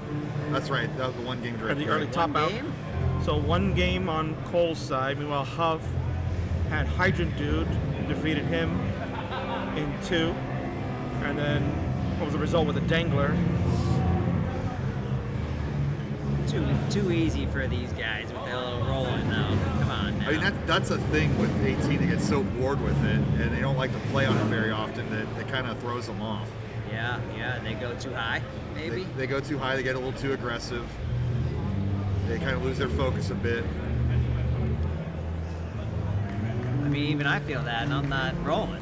That's right. That was the one game or direct. the early top out. game? So one game on Cole's side. Meanwhile, Huff had Hydrant Dude, defeated him in 2, and then what was the result with the Dangler? Too easy for these guys with their little rolling though. Come on now. I mean, that's a thing with 18. They get so bored with it, and they don't like to play on it very often that it kind of throws them off. Yeah, they go too high, maybe. They go too high. They get a little too aggressive. They kind of lose their focus a bit. I mean, even I feel that, and I'm not rolling.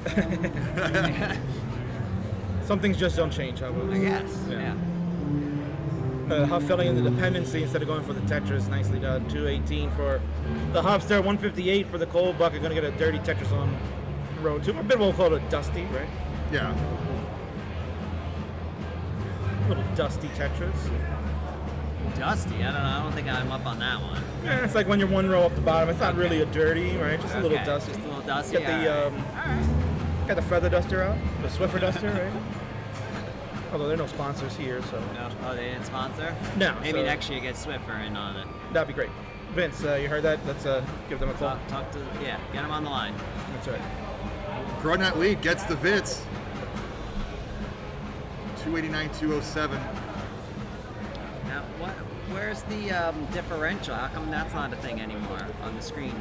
Some things just don't change, how about I guess. Yeah. Yeah. Huff filling in the dependency instead of going for the Tetris. Nicely done. 218 for the Huffster, 158 for the Cole Buck. Are going to get a dirty Tetris on row 2. A bit of what we'll call it a dusty, right? Yeah. A little dusty Tetris. Dusty. I don't know. I don't think I'm up on that one. Yeah, it's like when you're one row up the bottom. It's not really a dirty, right? Just a little Okay, dusty. Just a little dusty. Get the Alright. got the feather duster out, the Swiffer duster, right? Although there are no sponsors here, so. No. Oh, they didn't sponsor? No. Maybe so next year get Swiffer in on it. That'd be great. Vince, you heard that? Let's give them a call. Talk to, yeah, get them on the line. That's right. Grodnat lead gets the Vitz. 289-207. Now, where's the differential? How come that's not a thing anymore on the screen?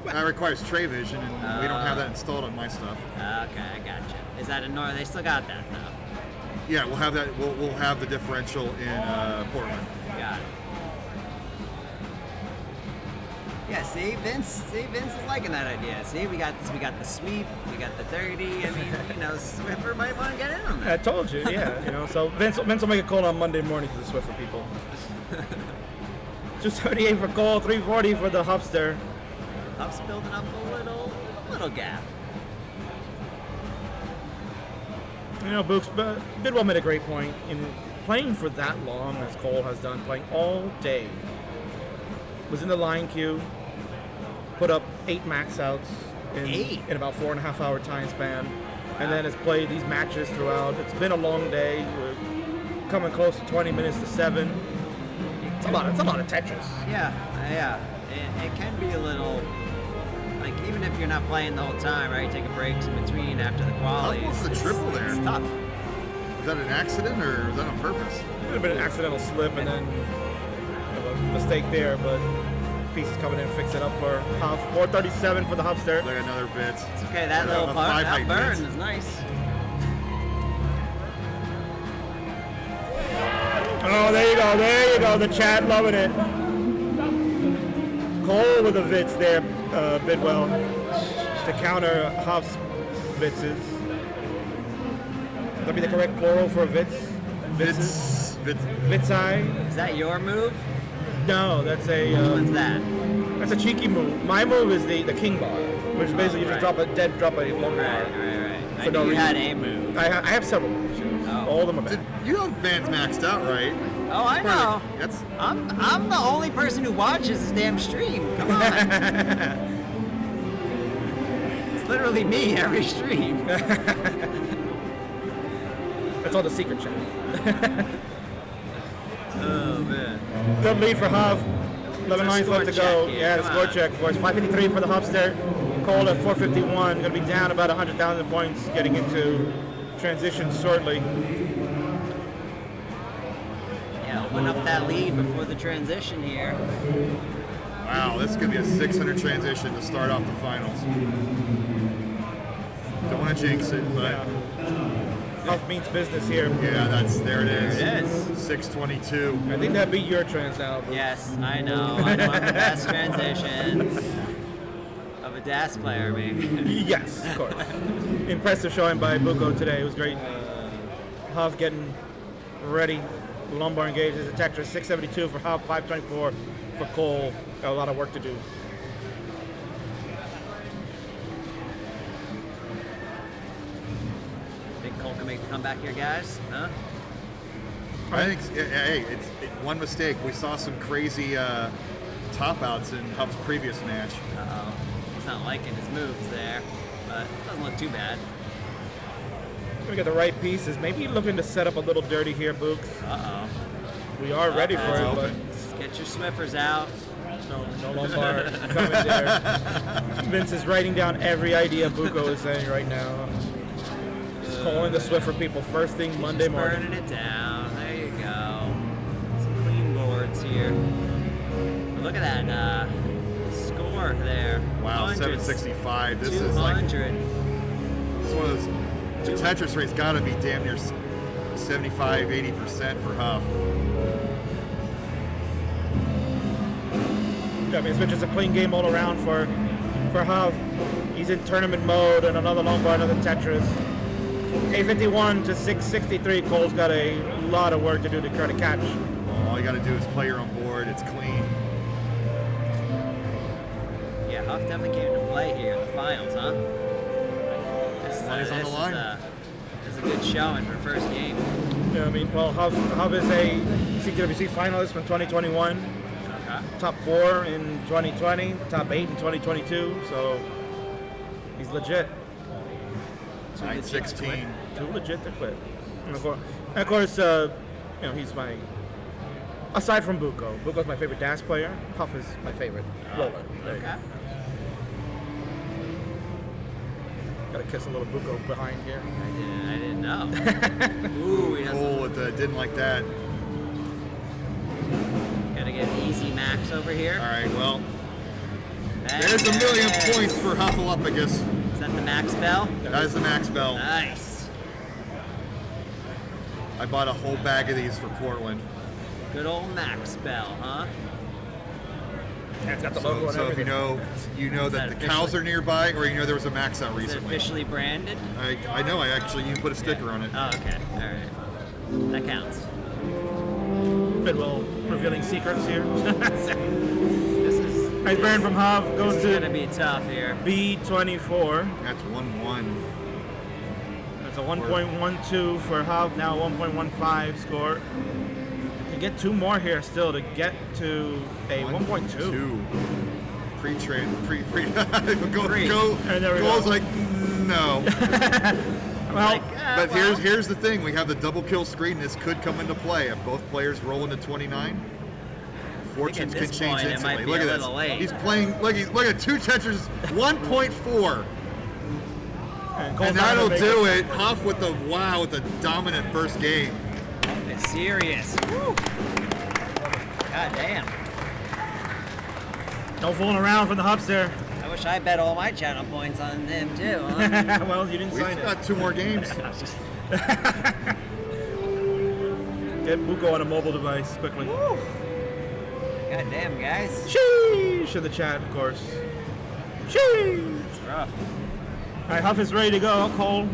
That requires tray vision, and we don't have that installed on my stuff. Okay, I gotcha. Is that a They still got that though. Yeah, we'll have that. We'll have the differential in Portland. Got it. Yeah, see, Vince is liking that idea. See, we got the sweep, we got the 30. I mean, Swiffer might want to get in on I that. told you, yeah. So Vince will make a call on Monday morning for the Swiffer people. 278 for Cole, 340 for the Hubster. Huff's building up a little gap. Books, but Bidwell made a great point in playing for that long as Cole has done, playing all day. Was in the line queue, put up 8 max outs in about 4.5 hour time span, and then has played these matches throughout. It's been a long day. We're coming close to 20 minutes to 7. It's a lot of Tetris. Yeah. It can be a little, like, even if you're not playing the whole time, right? Take a break in between after the qualities. How was the triple there? It's tough. Is that an accident or was that on purpose? It would have been an accidental slip and then a mistake there, but pieces coming in and fix it up for Huff. 437 for the Hubster. Like another Vitz. It's okay, that little burn, that burn is nice. Oh, there you go. The chat loving it. Cole with a Vitz there, Bidwell, to counter Huff's Vitzes. Would that be the correct plural for a Vitz? Vitzi? Is that your move? No, that's a. Which one's that? That's a cheeky move. My move is the king bar, which is basically you just drop a long bar. Right. For I no knew you reason. had a move. I have several moves. All of them are bad. You have bands maxed out, right? Oh, I know. That's I'm the only person who watches this damn stream. Come on. It's literally me every stream. That's all the secret chat. Oh man. Good lead for Huff. 11 lines left to go. Here. Yeah, the score check, of course. 553 for the Hubster. Cole at 451. Going to be down about 100,000 points getting into transition shortly. Yeah, open up that lead before the transition here. wow. This could be a 600 transition to start off the finals. Don't want to jinx it, but Huff means business here. yeah, there it is. There it is. 622. I think that beat your trans now. Yes, I know. I'm the best transition of a DAS player, maybe. Yes, of course. Impressive showing by Buko today. It was great. Huff getting ready. Lumbar engages a Tetris. 672 for Huff, 524 for Cole. Got a lot of work to do. Think Cole can make the comeback here, guys? Huh? I think, hey, it's one mistake. We saw some crazy top outs in Huff's previous match. Uh-oh. He's not liking his moves there, but it doesn't look too bad. Gonna get the right pieces. Maybe looking to set up a little dirty here, Books. Uh-oh. We are ready for it, but Get your Swiffers out. no lumbar coming there. Vince is writing down every idea Buko is saying right now. Just calling the Swiffer people first thing Monday Just morning. burning it down. There you go. Some clean boards here. But look at that score there. Wow, 100. 765. This is like 200. this is one of those. The Tetris rate's got to be damn near 75-80% for Huff. Yeah, I mean, it's been just a clean game all around for Huff. He's in tournament mode and another long bar, another Tetris. 851 to 663. Cole's got a lot of work to do to try to catch. All you got to do is play your own board. It's clean. Yeah, Huff definitely came to play here in the finals, huh? Money's on the line. This is a good showing for first game. Yeah, I mean, well, Huff is a CTWC finalist from 2021. Okay. Top 4 in 2020, top 8 in 2022, so he's legit. 916. Too legit to quit. And of course, he's my. Aside from Buko, Buko's my favorite dash player. Huff is my favorite roller. Okay. Gotta kiss a little Buko behind here. I didn't know. Ooh, he doesn't. Cole with the didn't like that. Gotta get an easy max over here. All right, well, And there's a million there it is. points for Hufflepuffus. Is that the max bell? That is the max bell. Nice. I bought a whole bag of these for Portland. Good old max bell, huh? Yeah, it's got the logo So, and so if everything. you know that that the cows are nearby, or you know there was a max out Is it recently. officially branded? I know. I actually you can put a sticker on it. Oh, okay. All right. That counts. Bidwell revealing secrets here. This is. Nice burn from Huff. This Goes is to gonna be tough here. B24. That's 1-1. That's a 1.12 for Huff. Now 1.15 score. Can get 2 more here still to get to a 1.2. Pre-train, pre. Pre. Go. And there we Goal's go. like no. Well, But here's the thing: we have the double kill screen. This could come into play if both players roll into 29. Fortunes at can this change point, it instantly. might be Look a at this. little late. He's playing. Look at 2 Tetris, 1.4, Cole's and not that'll gonna make do it. Huff with the dominant first game. It's serious. Woo. God damn. No fooling around from the Huffs there. I wish I bet all my channel points on him too, huh? Well, you didn't We've sign it. got 2 more games. Get Buko on a mobile device quickly. God damn, guys. Sheesh in the chat, of course. Sheesh. It's rough. All right, Huff is ready to go. Cole.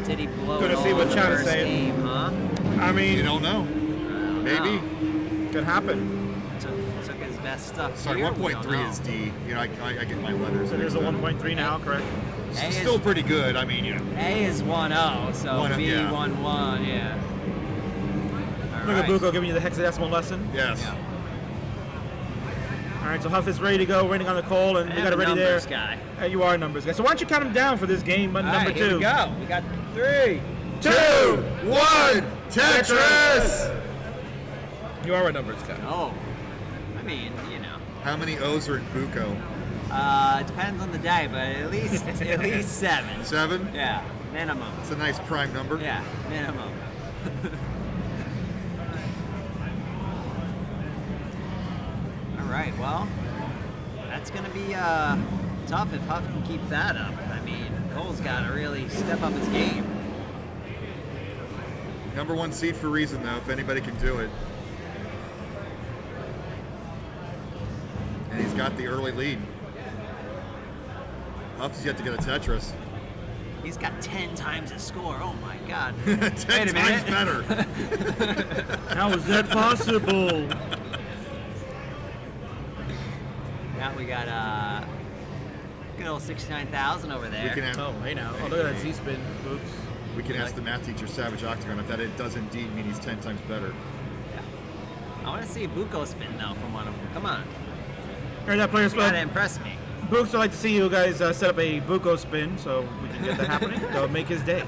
Did he blow Gonna it see all what in the Chad is first saying. game, huh? I You mean, don't know. Maybe. could happen. Took his best stuff. Sorry, here. We don't 1.3 know. is D. You know, I get my letters. So there's a mixed up. 1.3 now, correct? A is, Still pretty good. I mean, A is 1-0, so 1-0, B yeah. 1-1, yeah. All Look at right. Buko giving you the hexadecimal lesson. yes. Yeah. All right, so Huff is ready to go, waiting on the Cole, and we I'm got it a ready there. numbers guy. You are a numbers guy. So why don't you count him down for this game, All number right, 2? here we go. We got 3. 2, 1, Tetris! You are a numbers guy. Oh. I mean, you know. How many O's are in Buko? It depends on the day, but at least 7. 7? Yeah, minimum. It's a nice prime number. Yeah, minimum. All right, well, that's gonna be tough if Huff can keep that up. I mean, Cole's got to really step up his game. Number 1 seed for a reason, though, if anybody can do it. And he's got the early lead. Huff's yet to get a Tetris. He's got 10 times his score. Oh my God! 10 Wait a times minute. better. How is that possible? Now we got good old 69,000 over there. We can, Oh, hey now. Oh, look at that Z-spin. Oops. we can ask the math teacher, Savage Octagon, if that it does indeed mean he's 10 times better. I want to see a Buko spin though from one of them. Come on, Heard that player's you gotta impress me. Books, I'd like to see you guys set up a Buko spin so we can get that happening. That'll make his day.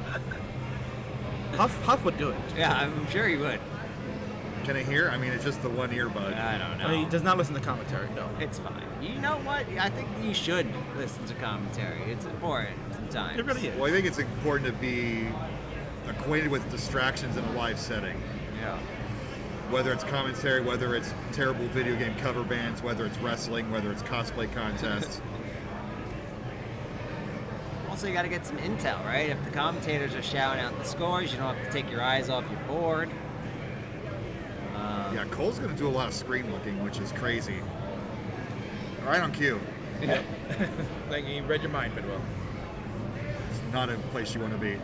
Huff would do it. Yeah, I'm sure he would. Can I hear? I mean, it's just the one earbud. I don't know. He does not listen to commentary, no. It's fine. You know what? I think you should listen to commentary. It's important sometimes. It really is. Well, I think it's important to be acquainted with distractions in a live setting. Yeah. Whether it's commentary, whether it's terrible video game cover bands, whether it's wrestling, whether it's cosplay contests. Also, you got to get some intel, right? If the commentators are shouting out the scores, you don't have to take your eyes off your board. Yeah, Cole's going to do a lot of screen looking, which is crazy. Right on cue. Like you read your mind, Bidwell. It's not a place you want to be.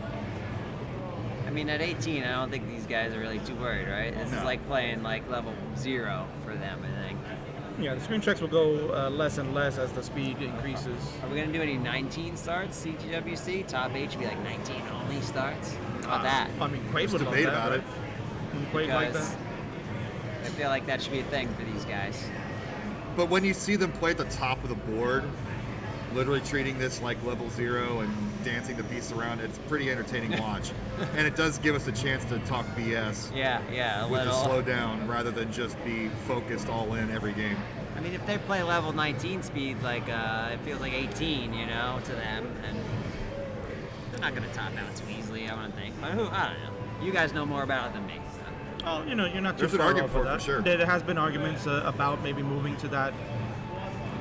I mean, at 18, I don't think these guys are really too worried, right? This No. is like playing like level 0 for them, I think. Yeah, the screen checks will go less and less as the speed increases. Are we going to do any 19 starts, CTWC? Top 8 should be like 19 only starts? How about that? I mean, Quaid would love Debate that. about it. Quaid like Because that. I feel like that should be a thing for these guys. But when you see them play at the top of the board, literally treating this like level 0 and dancing the piece around. It's pretty entertaining watch. And it does give us a chance to talk BS. Yeah, a with little. to slow down rather than just be focused all in every game. I mean, if they play level 19 speed, like it feels like 18, you know, to them, and they're not going to top out too easily, I wouldn't think. But I don't know. You guys know more about it than me. So. Oh, you know, you're not too There's an far argument off for of it, that. for sure. There has been arguments about maybe moving to that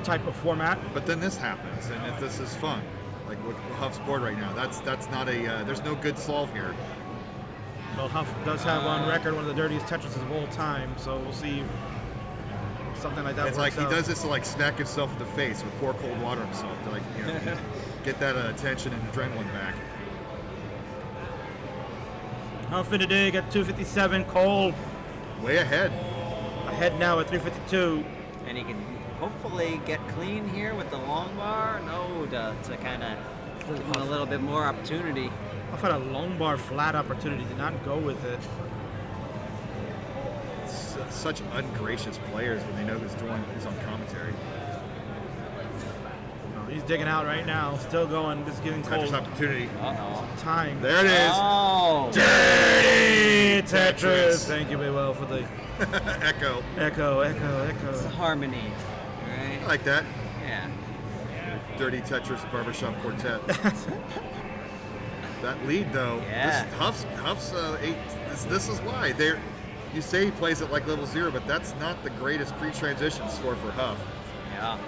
type of format. But then this happens, and if this is fun, like with Huff's board right now, that's not a there's no good solve here. Well, Huff does have on record one of the dirtiest Tetrises of all time, so we'll see if something like that It's like works he out. does this to like smack himself in the face with pour cold water himself to like get that attention and adrenaline back. Huff in today got 257. Cole Way ahead. ahead now at 352. And he can hopefully get clean here with the long bar. No, to kind of give him a little bit more opportunity. Huff had a long bar flat opportunity, did not go with it. Such ungracious players when they know who's on commentary. Oh, he's digging out right now, still going, just giving Cole Tetris opportunity. Uh-oh. time. There it is. Oh! Dirty Tetris. Tetris. Thank you, Maywell, for the Echo. echo. It's harmony, I right? like that. Yeah. Dirty Tetris Barbershop Quartet. That lead though. Yeah. Huff's 8. This is why you say he plays it like level 0, but that's not the greatest pre-transition score for Huff. Yeah.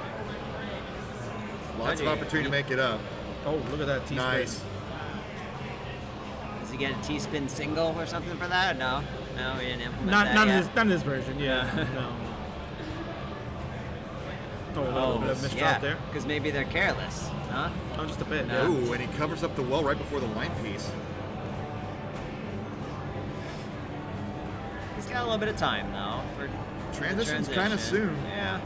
Lots of opportunity to make it up. Oh, look at that T-spin. Nice. Does he get a T-spin single or something for that? No, he didn't implement Not, that not, in yet. this, not in this version, yeah. No. Oh, a little bit of misdrop yeah, there. because maybe they're careless, huh? Oh, just a bit. No. Yeah. Ooh, and he covers up the well right before the line piece. He's got a little bit of time though for Transition's transition. kind of soon. Yeah.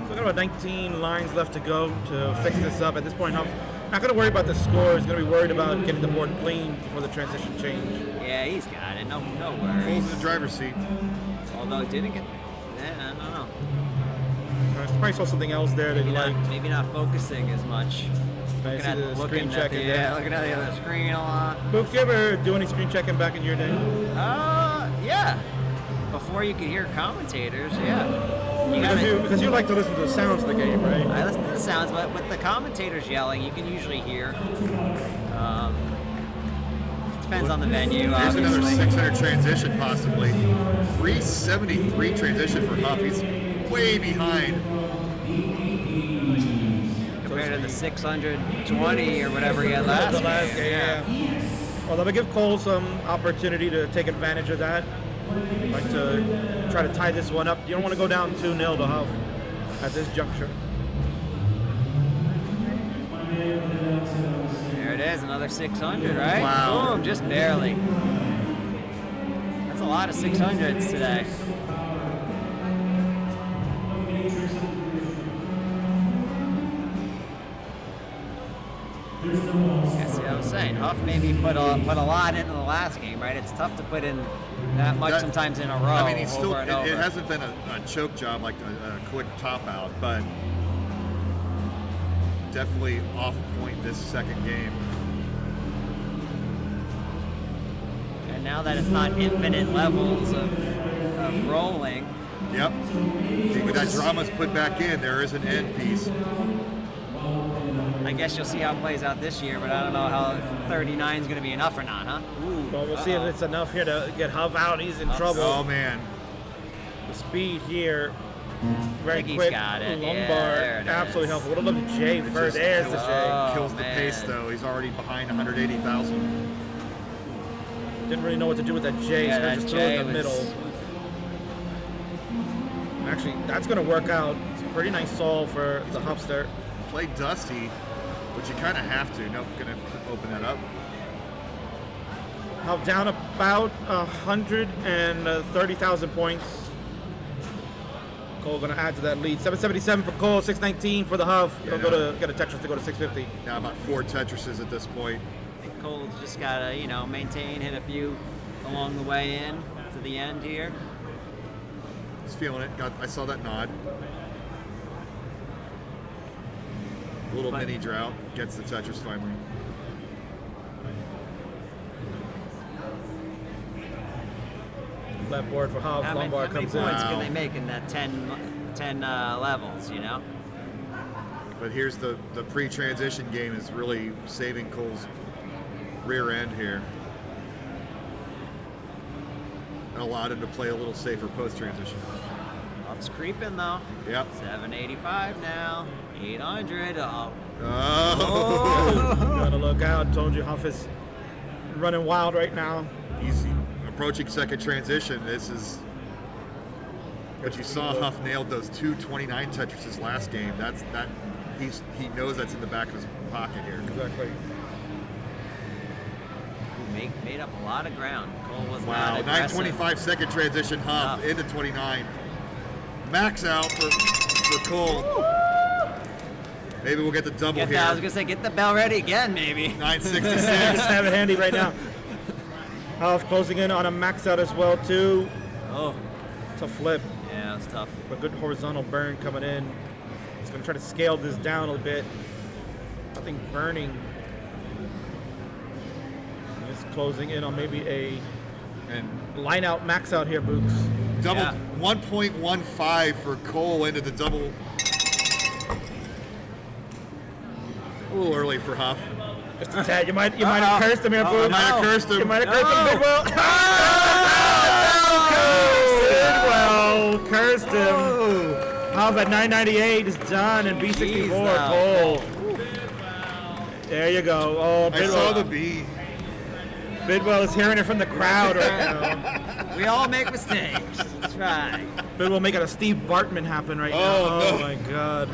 So got about 19 lines left to go to fix this up. At this point, I'm not going to worry about the score. He's going to be worried about getting the board clean before the transition change. Yeah, he's got it. No Pulls worries. in the driver's seat. Although didn't get. I don't know. Probably saw something else there that he liked. Maybe not focusing as much. I see the screen at checking the, there. looking at the other screen a lot. Book, you ever do any screen checking back in your day? Yeah. Before you could hear commentators, yeah. Because you like to listen to the sounds of the game, right? I listen to the sounds, but with the commentators yelling, you can usually hear. Depends on the venue, Here's obviously. another 600 transition, possibly. 373 transition for Huff. He's way behind. Compared to the 620 or whatever he had last game. Yeah. Well, that would give Cole some opportunity to take advantage of that. Like to try to tie this one up. You don't want to go down 2-0 to Huff at this juncture. There it is, another 600, right? Wow. Boom, just barely. That's a lot of 600s today. That's what I was saying. Huff maybe put a lot into the last game, right? It's tough to put in that much sometimes in a row. I mean, he's still. over and over. It hasn't been a choke job like a quick top out, but definitely off point this second game. And now that it's not infinite levels of rolling, Yep. With that drama's put back in, there is an end piece. I guess you'll see how it plays out this year, but I don't know how 39 is going to be enough or not, huh? Ooh, Well, we'll see if it's enough here to get Huff out. He's in trouble. Oh man. The speed here, very think he's quick. got it. Long Yeah, bar, there it absolutely is. helpful. Would have loved the J It first. just There's the kills- J. Kills the man. pace though. He's already behind 180,000. Didn't really know what to do with that J, Yeah, so that just threw it in the J was- middle. Actually, that's going to work out. It's a pretty nice solve for the Huffster. Play Dusty, which you kind of have to. Nope, gonna open that up. Huff down about 130,000 points. Cole going to add to that lead. 777 for Cole, 619 for the Huff. Yeah, He'll go to get a Tetris to go to 650. Now about 4 Tetrises at this point. I think Cole's just got to, maintain, hit a few along the way in to the end here. He's feeling it. I saw that nod. Little But- mini drought gets the Tetris finally. Flat board for Hobbs. How many Lombard comes in. points Wow. can they make in that 10 levels, you know? But here's the pre-transition game is really saving Cole's rear end here. And allowed him to play a little safer post-transition. Huff's creeping though. Yep. 785 now. 800. Oh. Oh! Gotta look out. Told you Huff is running wild right now. He's approaching second transition. This is... But you saw Huff nailed those 229 Tetrises last game. He knows that's in the back of his pocket here. Exactly. Made up a lot of ground. Cole was Wow, not aggressive. 925 second transition Huff into 29. Max out for Cole. Maybe we'll get the double Get here. that, I was gonna say, get the bell ready again, maybe. 966. Just have it handy right now. Huff closing in on a max out as well too. Oh, It's a flip. yeah, it's tough. A good horizontal burn coming in. He's gonna try to scale this down a bit. Nothing burning. Just closing in on maybe a And line out max out here, Books. double Yeah. 1.15 for Cole into the double. A little early for Huff. Just a tad. You might have cursed him here, Books. Might have cursed him. You might have cursed him, Bidwell. Bidwell cursed him. Huff at 998 is done, and B64 Jeez, Cole. There you go. Oh, I saw the Bidwell. B. Bidwell is hearing it from the crowd right now. We all make mistakes. That's right. Bidwell making a Steve Bartman happen right now. Oh, Oh no. my God.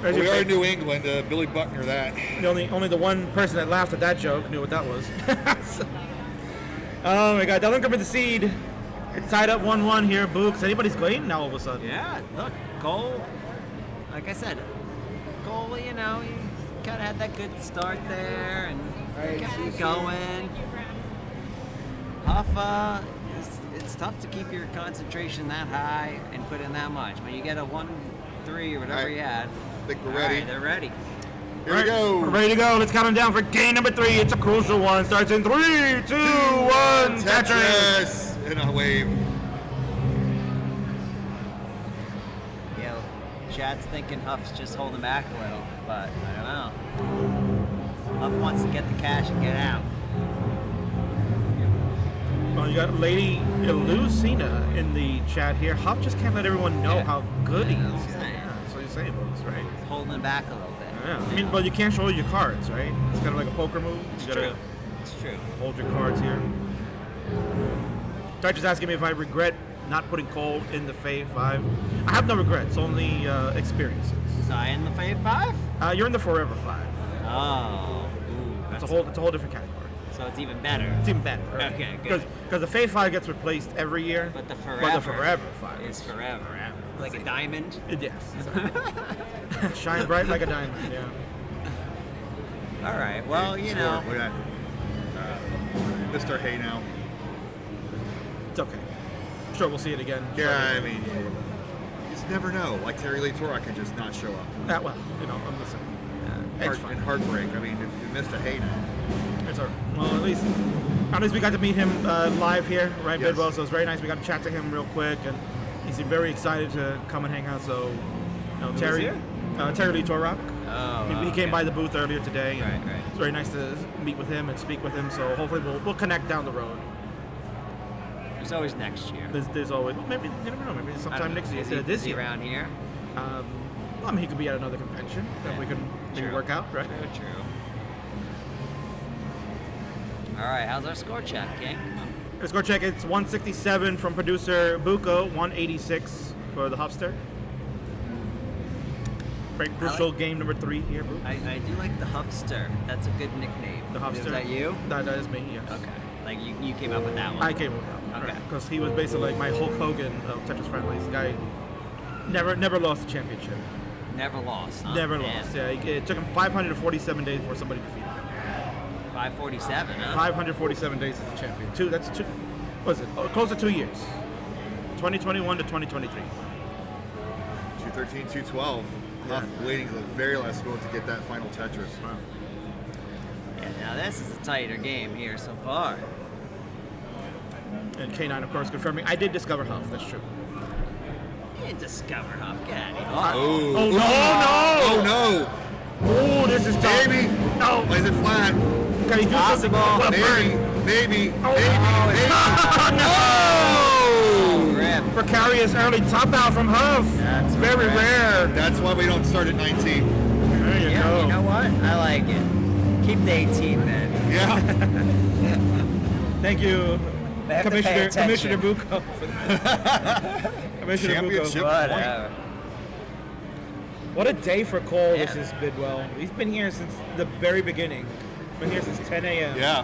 There's We your are in fake- New England. Billy Buckner that. only the one person that laughed at that joke knew what that was. Oh my God, that'll come with the seed. It's tied up 1-1 here, Books. Anybody's game now all of a sudden. Yeah, look, Cole, like I said, Cole, you know, he kind of had that good start there and kept it going. Huff, it's tough to keep your concentration that high and put in that much. When you get a 1-3 or whatever Alright, you had, I think we're all ready. right, they're ready. Here we go. We're ready to go. Let's count them down for game number 3. It's a crucial one. Starts in 3, 2, 1. Tetris. Tetris in a wave. Yeah, Chad's thinking Huff's just holding back a little, but I don't know. Huff wants to get the cash and get out. Well, you got Lady Lucina in the chat here. Huff just can't let everyone know Yeah. how good he Yeah, is. that's what I'm saying. Yeah, that's what you're saying, Books, right? Holding back a little bit. Yeah. I mean, but you can't show your cards, right? It's kind of like a poker move. It's You gotta true. It's true. hold your cards here. Dutch is asking me if I regret not putting Cole in the Fave 5. I have no regrets, only experiences. Was I in the Fave 5? You're in the Forever 5. Oh. Ooh, It's a whole different category. So it's even better. It's even better. Right? Okay, good. Because the Fave 5 gets replaced every year. But the Forever. But the Forever 5 is forever. Like a diamond. Yes. Shine bright like a diamond. Yeah. All right. Well, you know. Look at that. Mr. Hay now. It's okay. I'm sure we'll see it again. Yeah, I mean, you just never know. Like Terry Lee Torok could just not show up. That well, you know, I'm listening. It's fine. And heartbreak. I mean, if you missed a Hay now. It's all right. Well, at least we got to meet him live here, right, Yes. Bidwell? So it was very nice. We got to chat to him real quick, and he seemed very excited to come and hang out. So, you know, Terry Lee Torok. Oh. He came by the booth earlier today. And Right. It's very nice to meet with him and speak with him. So hopefully we'll connect down the road. There's always next year. There's always maybe you never know. Maybe I don't sometime know. next year. Is he- This is he year. around here? I mean, he could be at another convention that we can maybe True. work out, right? True. All right. How's our score check, King? Let's go check. It's 167 from producer Buko, 186 for the Hubster. Very crucial game number 3 here, Buko. I do like the Huffster. That's a good nickname. The Hubster. Is that you? That is me, yes. Okay. Like you came up with that one. I came with that. Okay. Because he was basically like my Hulk Hogan of Tetris Friendlies. The guy never lost the championship. Never lost. Huh? Never Man. lost. Yeah, it took him 547 days before somebody defeated him. 547, huh? 547 days as a champion. That's two. What was it? Oh, close to 2 years. 2021 to 2023. 213, 212. Huff waiting to the very last moment to get that final Tetris. Yeah, now this is a tighter game here so far. And K9, of course, confirming. I did discover Huff. That's true. You didn't discover Huff. Get out of here. Oh no! Oh, this is tough. Maybe. No. Is it flat? Can he do something? What a burn. Maybe. Oh, no! Rip. Precarious early top out from Huff. That's very rip. rare. That's why we don't start at 19. There you Yeah, go. you know what? I like it. Keep the 18 then. Yeah. Thank you, They have to pay Commissioner attention. Bucco. Commissioner Championship Bucco. Whatever. What a day for Cole Yeah. this is Bidwell. He's been here since the very beginning. Been here since 10 a.m. Yeah.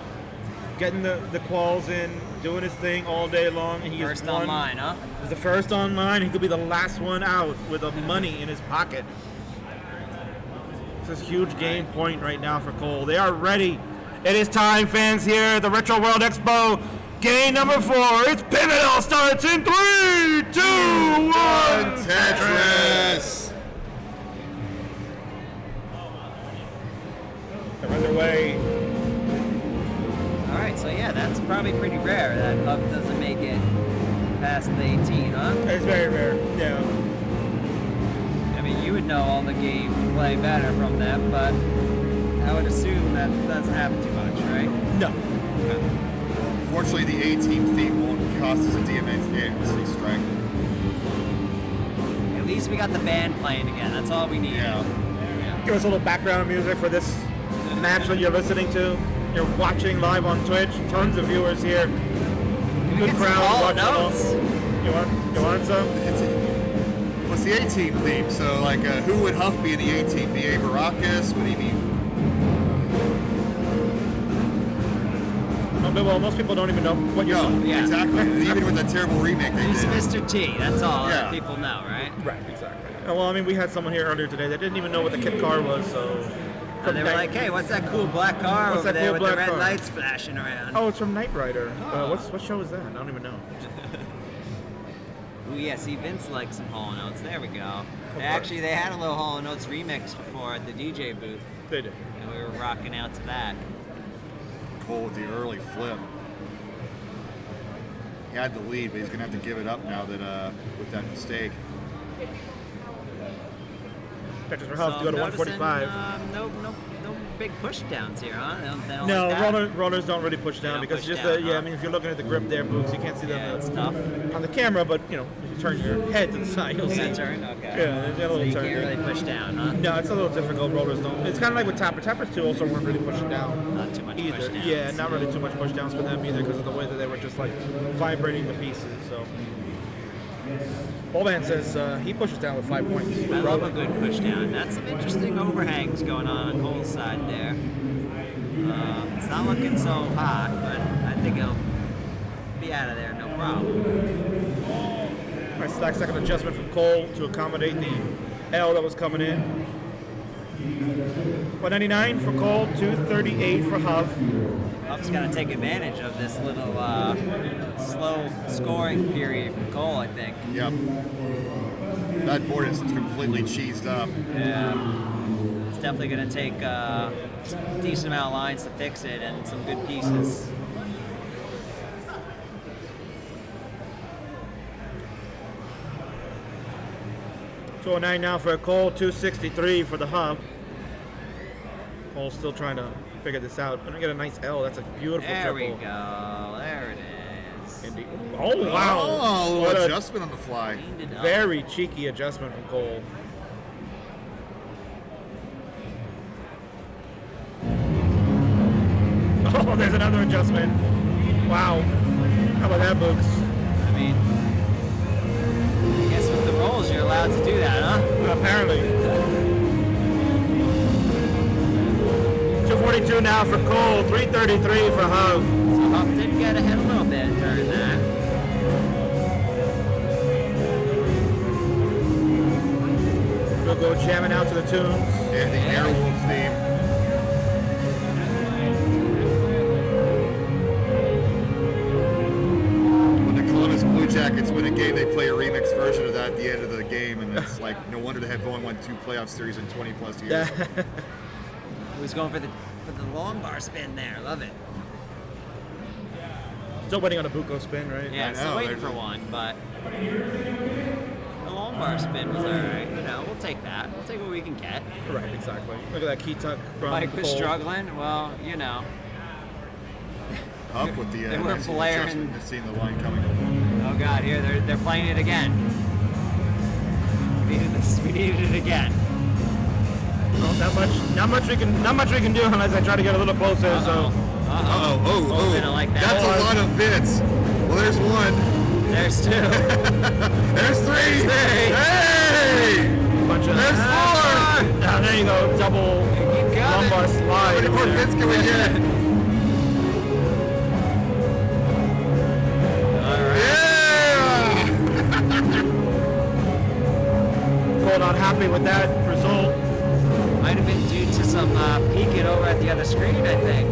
Getting the quals in, doing his thing all day long. And he has First won. online, huh? He's the first online. He could be the last one out with the money in his pocket. This is a huge game point right now for Cole. They are ready. It is time, fans, here at the RetroWorld Expo. Game number 4. It's pivotal. Starts in 3, 2, 1. Tetris. They're underway. All right, so yeah, that's probably pretty rare that Huff doesn't make it past the 18, huh? It's very rare. Yeah. I mean, you would know all the game play better from them, but I would assume that doesn't happen too much, right? No. Fortunately, the 18 theme won't cost us a DMX game, so strike. At least we got the band playing again. That's all we need. Yeah. Give us a little background music for this match that you're listening to. You're watching live on Twitch. Tons of viewers here. Good get some crowd Hall watching along. Notes? You want some? What's the 18 theme? So, like, who would Huff be in the 18? B.A. Baracus? Would he be? Well, most people don't even know what you're No, doing. Yeah. exactly. Even with that terrible remake they He's did. Mr. T. That's all Yeah. that people know, right? Right, exactly. Well, I mean, we had someone here earlier today that didn't even know what the kit car was, so. And they were like, "Hey, what's that cool black car What's over that there cool with the black red car?" lights flashing around?" Oh, it's from Knight Rider. What show is that? I don't even know. Ooh, yeah, see, Vince likes some Hall Notes. There we go. course. Actually, they had a little Hall Notes remix before at the DJ booth, They did. and we were rocking out to that. Cole with the early flip. He had the lead, but he's going to have to give it up now that with that mistake. Tetris for Huff to go to noticing, 145. No big push downs here, huh? They don't No, like that? rollers don't really push down don't because push just down, yeah. huh? I mean, if you're looking at the grip there, Boots, you can't see them Yeah, it's tough. on the camera, but you know, if you turn your head to the side, you'll see. Is that turn? Okay. Yeah, they got a So little you turn. can't really push down, huh? No, it's a little difficult. Rollers don't. It's kind of like with Tapper. Tappers too also weren't really pushing down. Not too much either. push downs. Yeah, not really too much push downs for them either because of the way that they were just like vibrating the pieces. So. Ballman says he pushes down with 5 points. I love a good push down. That's some interesting overhangs going on Cole's side there. It's not looking so hot, but I think he'll be out of there, no problem. Nice second adjustment from Cole to accommodate the L that was coming in. 199 for Cole, 238 for Huff. Huff's got to take advantage of this little slow scoring period from Cole, I think. Yep. That board is completely cheesed up. Yeah. It's definitely going to take a decent amount of lines to fix it and some good pieces. So 9 now for Cole, 263 for the Huff. Cole's still trying to figure this out. Gonna get a nice L. That's a beautiful There we triple. go. There it is. Indeed. Oh wow! Oh, What a adjustment on the fly. Cleaned it up. very cheeky adjustment from Cole. Oh, there's another adjustment. Wow. How about that, Books? I mean, I guess with the rolls, you're allowed to do that, huh? Apparently. 242 now for Cole, 333 for Huff. So Huff did get ahead a little bit during that. We'll go jamming out to the tunes. And the Airwolf theme. When the Columbus Blue Jackets win a game, they play a remix version of that at the end of the game, and it's like no wonder they have only won 2 playoff series in 20 plus years. Yeah. He was going for the long bar spin there. Love it. Still waiting on a Buko spin, right? Yeah, still waiting for one, but the long bar spin was all right. You know, we'll take that. We'll take what we can get. Right, exactly. Look at that key tuck from Mike was Cole. struggling. Well, you know. Up with the They were blaring. adjustment to seeing the line coming. Oh God, here they're playing it again. We needed it again. Well, not much we can do unless I try to get a little closer. So. Didn't like that. That's a lot of bits. Well, there's one. There's 2. There's 3. Hey! Bunch of. There's 4. Ah, there you go. Double lumbar slide. How many more bits can we get? Cole not happy with that result. Might have been due to some peeking over at the other screen, I think.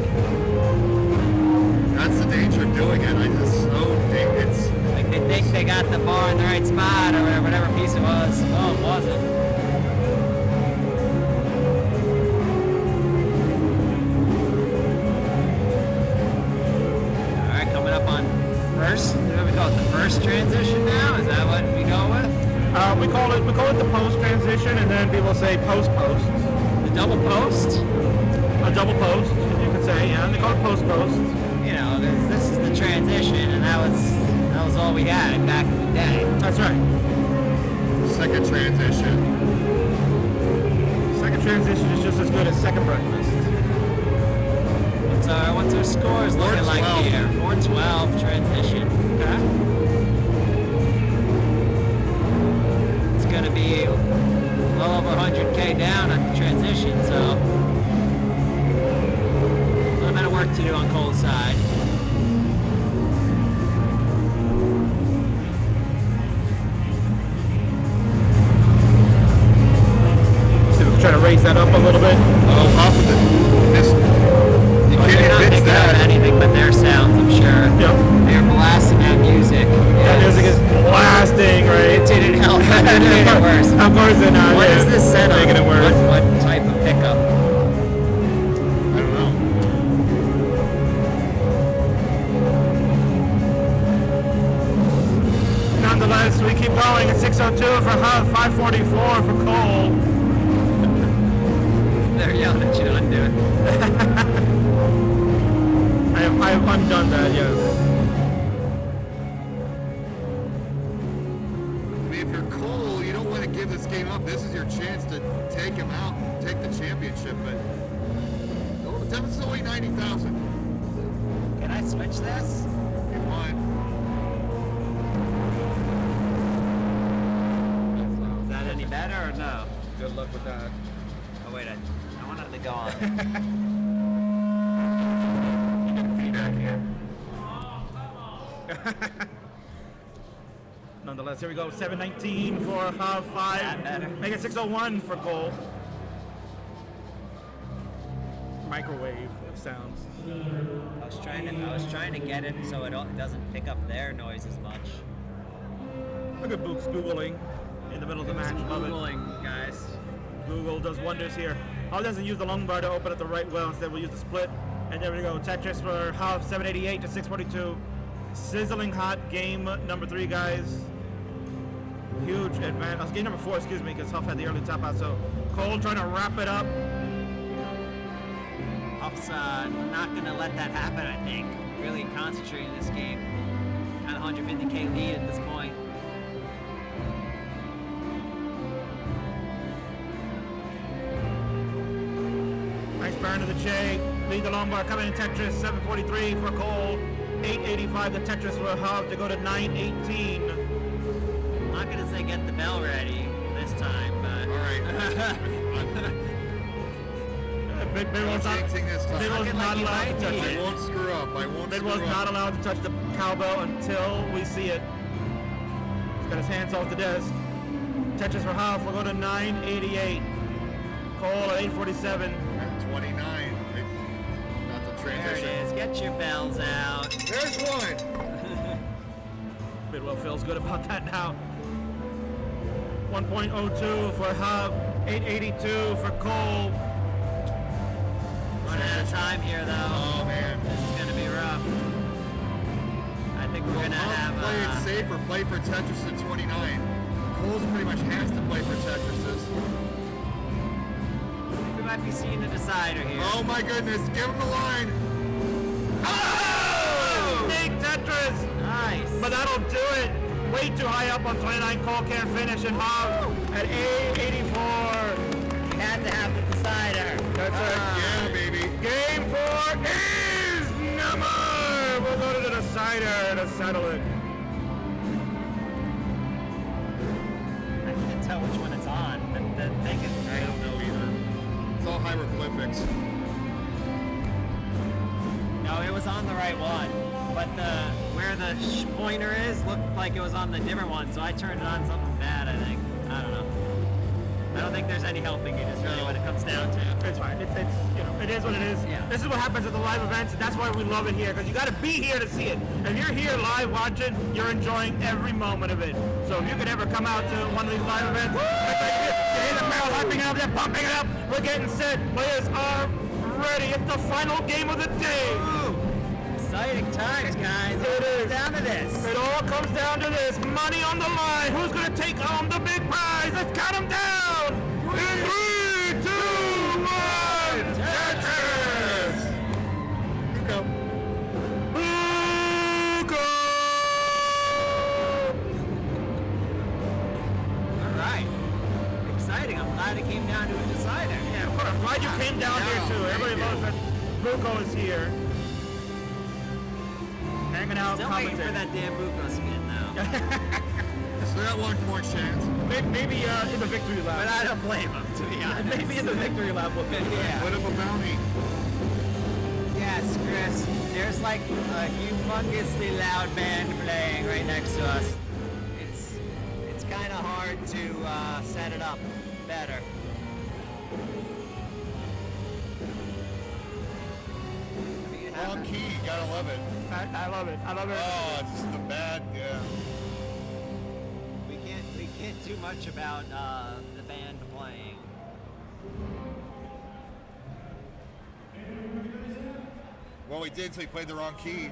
That's the danger of doing it. It's Like they think they got the bar in the right spot or whatever piece it was. Oh, it wasn't. All right, coming up on first. What do we call it? The first transition now? Is that what we go with? We call it the post transition, and then people say post. The double post? A double post, you could say, yeah. They call it post. You know, this is the transition, and that was all we had back in the day. That's right. second transition. Second transition is just as good as second breakfast. What's our scores looking like here? 412 transition. Okay. It's gonna be well over 100K down on the transition, so a little bit of work to do on Cole's side. Try to raise that up a little bit. Oh, off of this. You They're can't not fix picking up that. anything but their sounds, I'm sure. Yep. They're blasting that music. That music is blasting, right? It didn't help. It made it worse. Of course they're not. What is this setup? Making it worse. What type of pickup? I don't know. Nonetheless, we keep going at 6:02 for Hub, 5:44 for Cole. They're yelling at you to undo it. I have undone that, yes. I mean, if you're Cole, you don't want to give this game up. This is your chance to take him out, take the championship. But the deficit's only 90,000. Can I switch this? If you want. Is that any better or no? Good luck with that. Oh wait, I want it to go on. Feedback here. Nonetheless, here we go. 7:19 for Hub, 5. That better. Make it 6:01 for Cole. Microwave sounds. I was trying to get it so it doesn't pick up their noise as much. Look at Book's Googling in the middle of the match. Love it. Googling, guys. Google does wonders here. Hub doesn't use the long bar to open up the right well. Instead, we'll use the split. And there we go. Tetris for Hub, 788 to 642. Sizzling hot game number 3, guys. Huge advantage. Game number 4, excuse me, because Huff had the early top out. So Cole trying to wrap it up. Huff's not going to let that happen, I think. Really concentrating this game. Got 150K lead at this point. Nice burn to the Che. Lead the long bar coming in Tetris. 743 for Cole. 885 the Tetris for Hub to go to 918. I'm not going to say get the bell ready this time, but... All right. Bidwell's not, Jinxing this time. Bidwell's not allowed to touch I it. won't screw up. I won't screw Bidwell's not up. allowed to touch the cowbell until we see it. He's got his hands off the desk. Tetris for Huff. We'll go to 988. Cole at 847. At 29. Not the There it transition. is. Get your bells out. There's one. Bidwell feels good about that now. 1.02 for Hub, 882 for Cole. Running out of time here, though. Oh man. This is gonna be rough. I think we're gonna have. Play it safe or play for Tetris at 29. Cole's pretty much has to play for Tetrises. We might be seeing a decider here. Oh my goodness, give him the line. Oh! Big Tetris! Nice. But that'll do it. Way too high up on 29. Cole can't finish and Hub at 884. We had to have the decider. That's it. Yeah, baby. Game 4 is number. We'll go to the decider to settle it. I can't tell which one it's on. The thing is. I don't know either. It's all hieroglyphics. No, it was on the right one, but where the pointer is looked like it was on the different one, so I turned it on something bad. I think. I don't know. I don't think there's any helping it. Is really what it comes down to. It's fine. It's it is what it is. Yeah. This is what happens at the live events. That's why we love it here, because you got to be here to see it. If you're here live watching, you're enjoying every moment of it. So if you could ever come out to one of these live events, you hear the barrel hyping it up, they're pumping it up. We're getting set. Players are ready. It's the final game of the day. Exciting times, guys. It is. Down to this. It all comes down to this. Money on the line. Who's going to take home the big prize? Let's count them down. In 3, 2, 1. Tetris. Go. Buko. All right. Exciting. I'm glad it came down to a decider. Yeah, of course. I'm glad you came down here too. Everybody loves that Buko is here. Hanging out, Still waiting for commenting. that damn Buko spin, though. So that one more chance. Maybe in the victory But lap. I don't blame him, to be honest. Maybe in the victory lap we'll get Yeah. Put up a bounty. Yes, Chris. There's like a humongously loud band playing right next to us. It's kind of hard to set it up better. Wrong key, gotta love it. I love it. I love it. Oh, it's just the bad, yeah. We can't do much about the band playing. Well, we did, so he played the wrong key.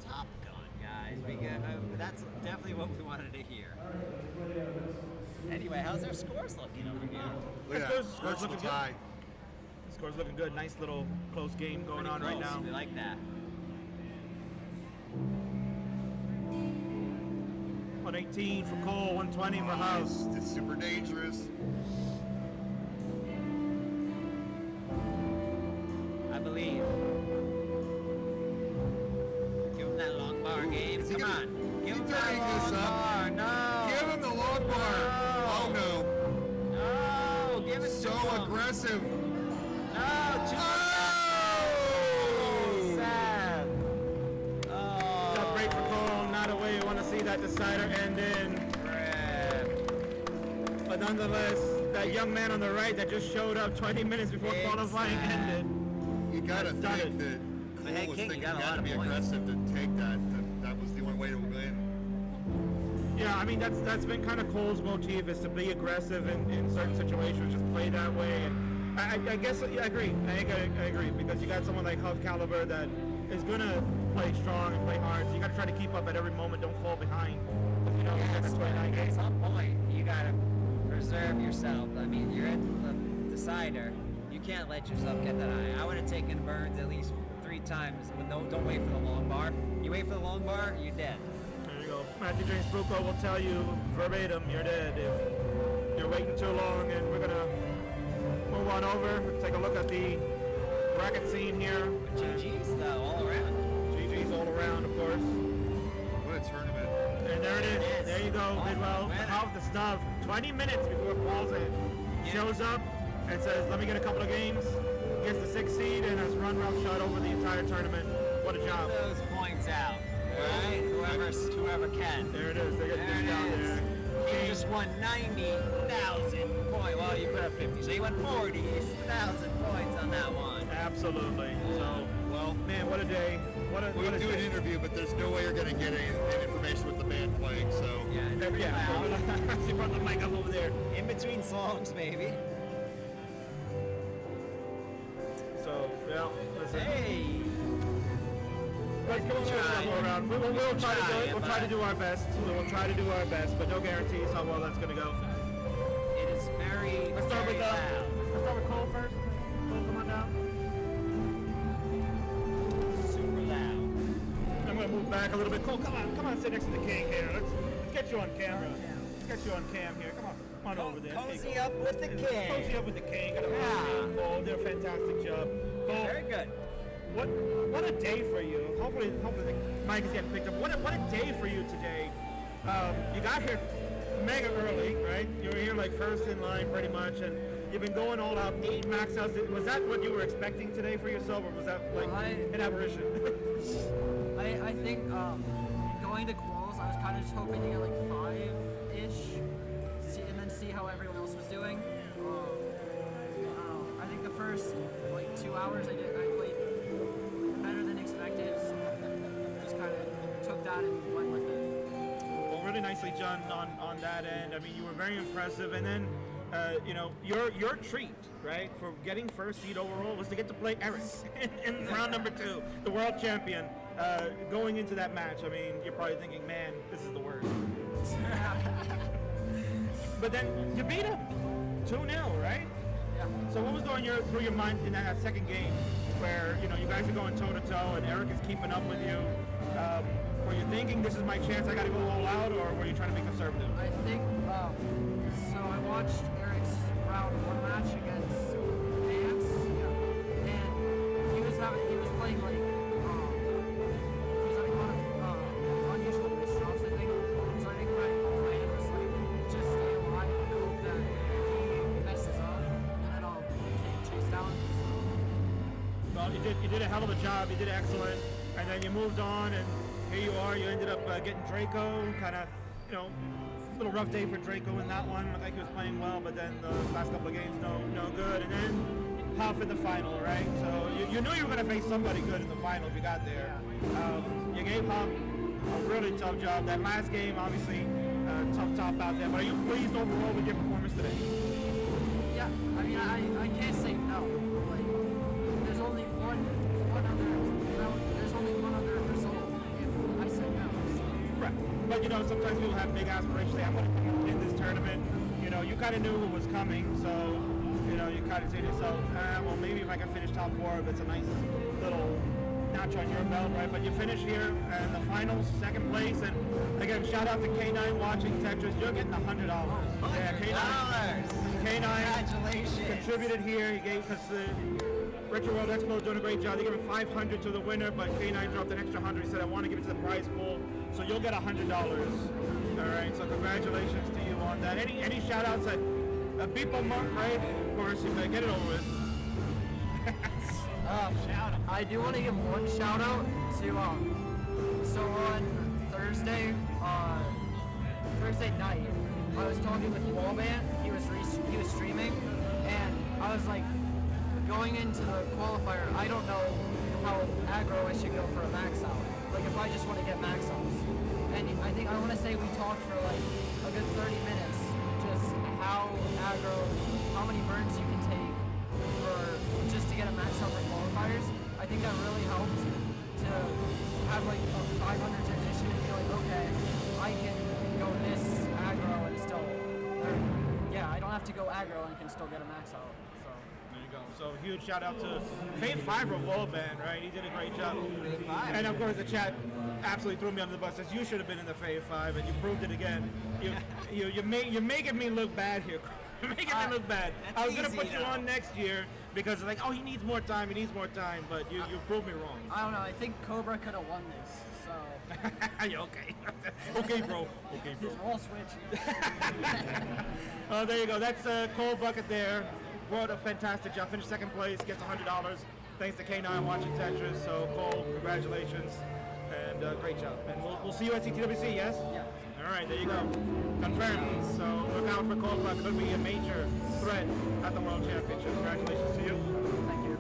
Top Gun, guys. That's definitely what we wanted to hear. Anyway, how's our scores looking over here? Look at Scores that, virtual looking good. tie. Score's looking good. Nice little close game going on right now. We like that. 118 for Cole, 120 for House. It's super dangerous. I believe. Give him that long bar game. Is he Come gonna- on. Give him He's that dirtying this long up. bar. No. Give him the long bar. Oh no. No. Give it So to him. aggressive. No. Too Oh! sad. Oh. Tough break for Cole. Not a way you want to see that decider end in. Crap. But nonetheless, that young man on the right that just showed up 20 minutes before Big qualifying sad. ended. You gotta Done think it. that The head Cole was king, thinking you got a he lot had to of be points. aggressive to take that. That was the only way to win. Yeah, I mean that's been kind of Cole's motif, is to be aggressive in certain situations, just play that way. And I guess I agree. I agree because you got someone like Huff Caliber that is gonna play strong and play hard. So you gotta try to keep up at every moment. Don't fall behind. You know, Yes, that's 29 at games. some point, you gotta preserve yourself. I mean, you're at the decider. You can't let yourself get that high. I would have taken burns at least 3 times, but don't wait for the long bar. You wait for the long bar, you're dead. There you go. Matthew James Bruco will tell you verbatim, you're dead if you're waiting too long. And we're gonna move on over. We'll take a look at the bracket scene here. GG's though, all around. GG's all around, of course. What a tournament. And there it is. Yes. There you go. Off Bidwell, the winner. off the stuff. 20 minutes before Paul's in. Shows up and says, let me get a couple of games. Gets the 6th seed and has run roughshod over the entire tournament. What a job. Those points out. Right? Whoever can. There it is. They get There this it down is. there. He just won 90,000 points. Well, you put up 50, so you won 40,000 points on that one. Absolutely. So, Well, man, what a day. What a we would do an day. interview, but there's no way you're going to get any information with the band playing. So Yeah, they're pretty Yeah, loud. she brought the mic up over there. In between songs, maybe. So, yeah, listen. Hey! But come on, Try. go around. We'll try to do it. Try, We'll try to do our best. We'll try to do our best, but no guarantees how well that's gonna go. It is very, Let's start very with loud. let's start with Cole first. Cole, come on down. Super loud. I'm gonna move back a little bit. Cole, come on, sit next to the king here. Let's get you on camera. Let's get you on cam here. Come on over there. Cozy up with the king. Cozy up with the king. Got a Yeah. Cole. Did a fantastic job. Cole, Very good. What a day for you. Hopefully the mic is getting picked up. What a day for you today. You got here mega early, right? You were here like first in line pretty much, and you've been going all out, 8 max outs. Was that what you were expecting today for yourself, or was that like an aberration? I think going to quals, I was kind of just hoping to get like 5-ish, and then see how everyone else was doing. I think the first like 2 hours I played better than expected, so just kind of took that and went with it. Well, really nicely done on that end. I mean, you were very impressive, and then your treat, right, for getting first seed overall was to get to play Eric in round number 2, the world champion. Going into that match, I mean, you're probably thinking, man, this is the worst. But then you beat him 2-0, right? Yeah. So what was going through your mind in that second game, where you guys are going toe to toe and Eric is keeping up with you? Were you thinking this is my chance, I got to go all out, or were you trying to be conservative? I think so. I watched Eric's round 1 match against Vance, and he was playing like he was having a lot of unusual misdrops, I think. So I think my plan was like just stay alive and hope that he messes up, and then I'll chase down. Well, you did a hell of a job. You did excellent, and then you moved on, and here you are. You ended up getting Draco. Kind of, a little rough day for Draco in that one. Looked like he was playing well, but then the last couple of games, no good. And then Huff in the final, right? So you knew you were going to face somebody good in the final if you got there. You gave Huff a really tough job. That last game, obviously, tough top out there. But are you pleased overall with your performance today? Yeah, I mean, I can't say no. Like, there's only one other result if I say no. So. Right. But sometimes people have big aspirations. Say, I'm going to come and win this tournament. You kind of knew what was coming, so you kind of say to yourself, well, maybe if I can finish top 4, that's a nice little notch on your belt, right? But you finish here in the finals, 2nd place, and again, shout out to K9 watching Tetris. You're getting $100. Yeah, K9. Congratulations. Contributed here. He gave us the RetroWorld Expo doing a great job. They gave him $500 to the winner, but K9 dropped an extra $100. He said, I want to give it to the prize pool, so you'll get $100. All right, so congratulations to you on that. Any shout outs at Beeple Monk, right? Of course, you better get it over with. I do want to give one shout out to so on Thursday night I was talking with Wallman. He was streaming, and I was like, going into the qualifier, I don't know how aggro I should go for a max out. Like if I just want to get max outs. And I want to say we talked for like a good 30 minutes, just how aggro, how many burns you can take just to get a max out for qualifiers. I think that really helped to have like a 500 transition and be like, okay, I can go this aggro and still, I don't have to go aggro and can still get a max out. So. There you go. So huge shout out to Fave 5 Revolve Band, right? He did a great job. And of course the chat absolutely threw me under the bus. Says you should have been in the Fave 5, and you proved it again. You're making me look bad here. You're making me look bad. I was gonna put you on next year because like, oh, he needs more time, but you proved me wrong. I don't know. I think Cobra could have won this. So. Okay. Okay, bro. Roll switch. Oh, there you go. That's Cole Bucket there. Brought a fantastic job. Finished 2nd place. Gets $100. Thanks to K9 watching Tetris. So Cole, congratulations and great job. And we'll see you at CTWC. Yes. Yeah. All right. There you go. Confirmed. So look out for Cole Bucket. Could be a major threat at the World Championship. Congratulations to you. Thank you.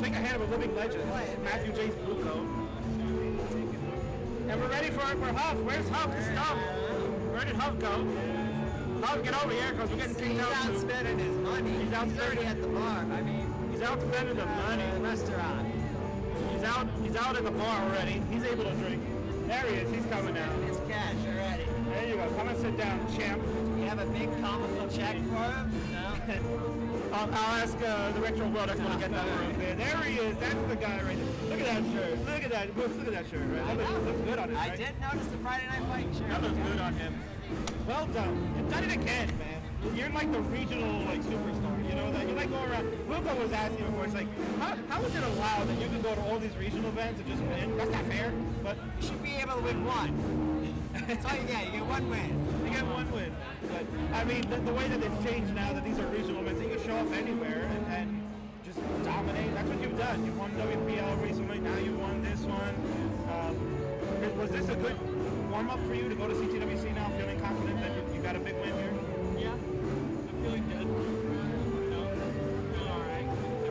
shake a hand of a living legend. This is Matthew J. Bucco. And we're ready for Huff. Where's Huff to stop? Where did Huff go? Huff, get over here, because we're getting kicked out. He's out spending his money. He's already at the bar. I mean, he's out spending the money. Restaurant. He's out at the bar already. He's able to drink. There he is. He's coming out. It's cash already. There you go. Come and sit down, champ. You have a big comical check for him? No. I'll ask the RetroWorld Expo to get that room there. There he is. That's the guy right there. Look at that shirt. Look at that. Look at that shirt. Right? That looks good on him. I did notice the Friday Night Fighting shirt. That looks good on him. Well done. You've done it again, man. You're like the regional superstar. You know that you're like going around. Wilco was asking before. It's like, how is it allowed that you can go to all these regional events and just win? That's not fair. But you should be able to win one. That's all you get. You get one win. You get one win. But I mean, the way that it's changed now that these are regional events, you can show up anywhere and just dominate. That's what you've done. You won WPL recently. Now you won this one. Was this a good warm up for you to go to CTWC now, feeling confident that you got a big win here? Yeah, I'm feeling good. Feeling all right.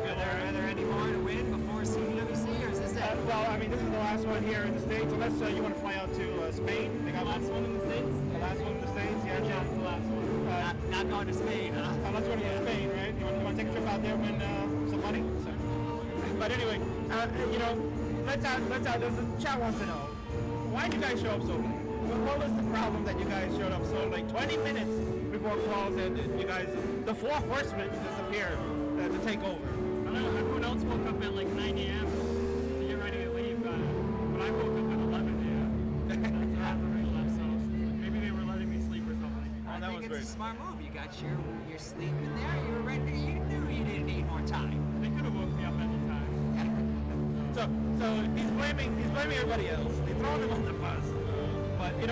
Are there any more to win before CTWC, or is this it? Well, I mean, this is the last one here in the States, unless you want to fly out to Spain. They got The last one in the States? The last one in the States, yeah. Yeah, it's the last one. Not going to Spain, huh? Unless you want to go to Spain, right? You want to take a trip out there, win some money? So. But anyway, let's out. The chat wants to know, why did you guys show up so late? What was the problem that you guys showed up so late? 20 minutes before calls ended, you guys, the four horsemen disappeared to take over. I don't know, everyone else woke up at like 9 a.m. to get ready to leave, but I woke up at 11 a.m. That's around the real left, so maybe they were letting me sleep or something. I think it's a smart move. You got your sleep in there. You were ready. You knew you didn't need more time. They could have woke me up any time. So he's blaming everybody else. They throw him on the bus. But it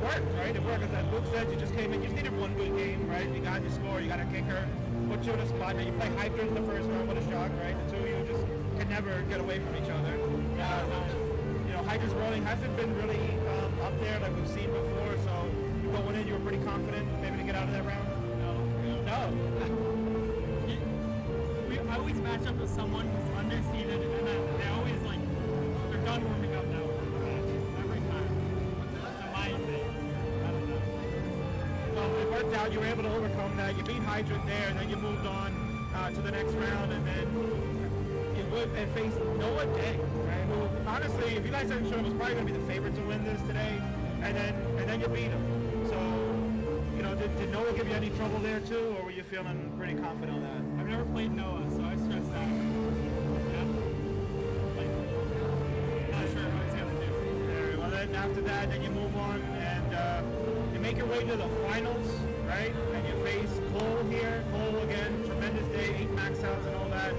worked, right? It worked. As Luke said, you just came in. You just needed one good game, right? You got your score. You got a kicker. Put you in a spot. Now you play Hydra in the first round. What a shock, right? The two of you just can never get away from each other. Hydra's rolling hasn't been really up there like we've seen before. So going in, you were pretty confident maybe to get out of that round. No. We always match up with someone who's underseeded, and then they always they're done warming up now. Every time. It's a mind thing. I don't know. Well, it worked out. You were able to overcome that. You beat Hydra there, and then you moved on to the next round, and then you would and faced Noah Day. Right? Who, honestly, if you guys hadn't shown, was probably going to be the favorite to win this today, and then you beat him. So, did Noah give you any trouble there too, or were you feeling pretty confident on that? I've never played Noah, so I stressed out. Yeah. Not sure how he's going to do. Well, then after that, then you move on and you make your way to the finals, right? And you face Cole here. Cole again, tremendous day, 8 max outs and all that.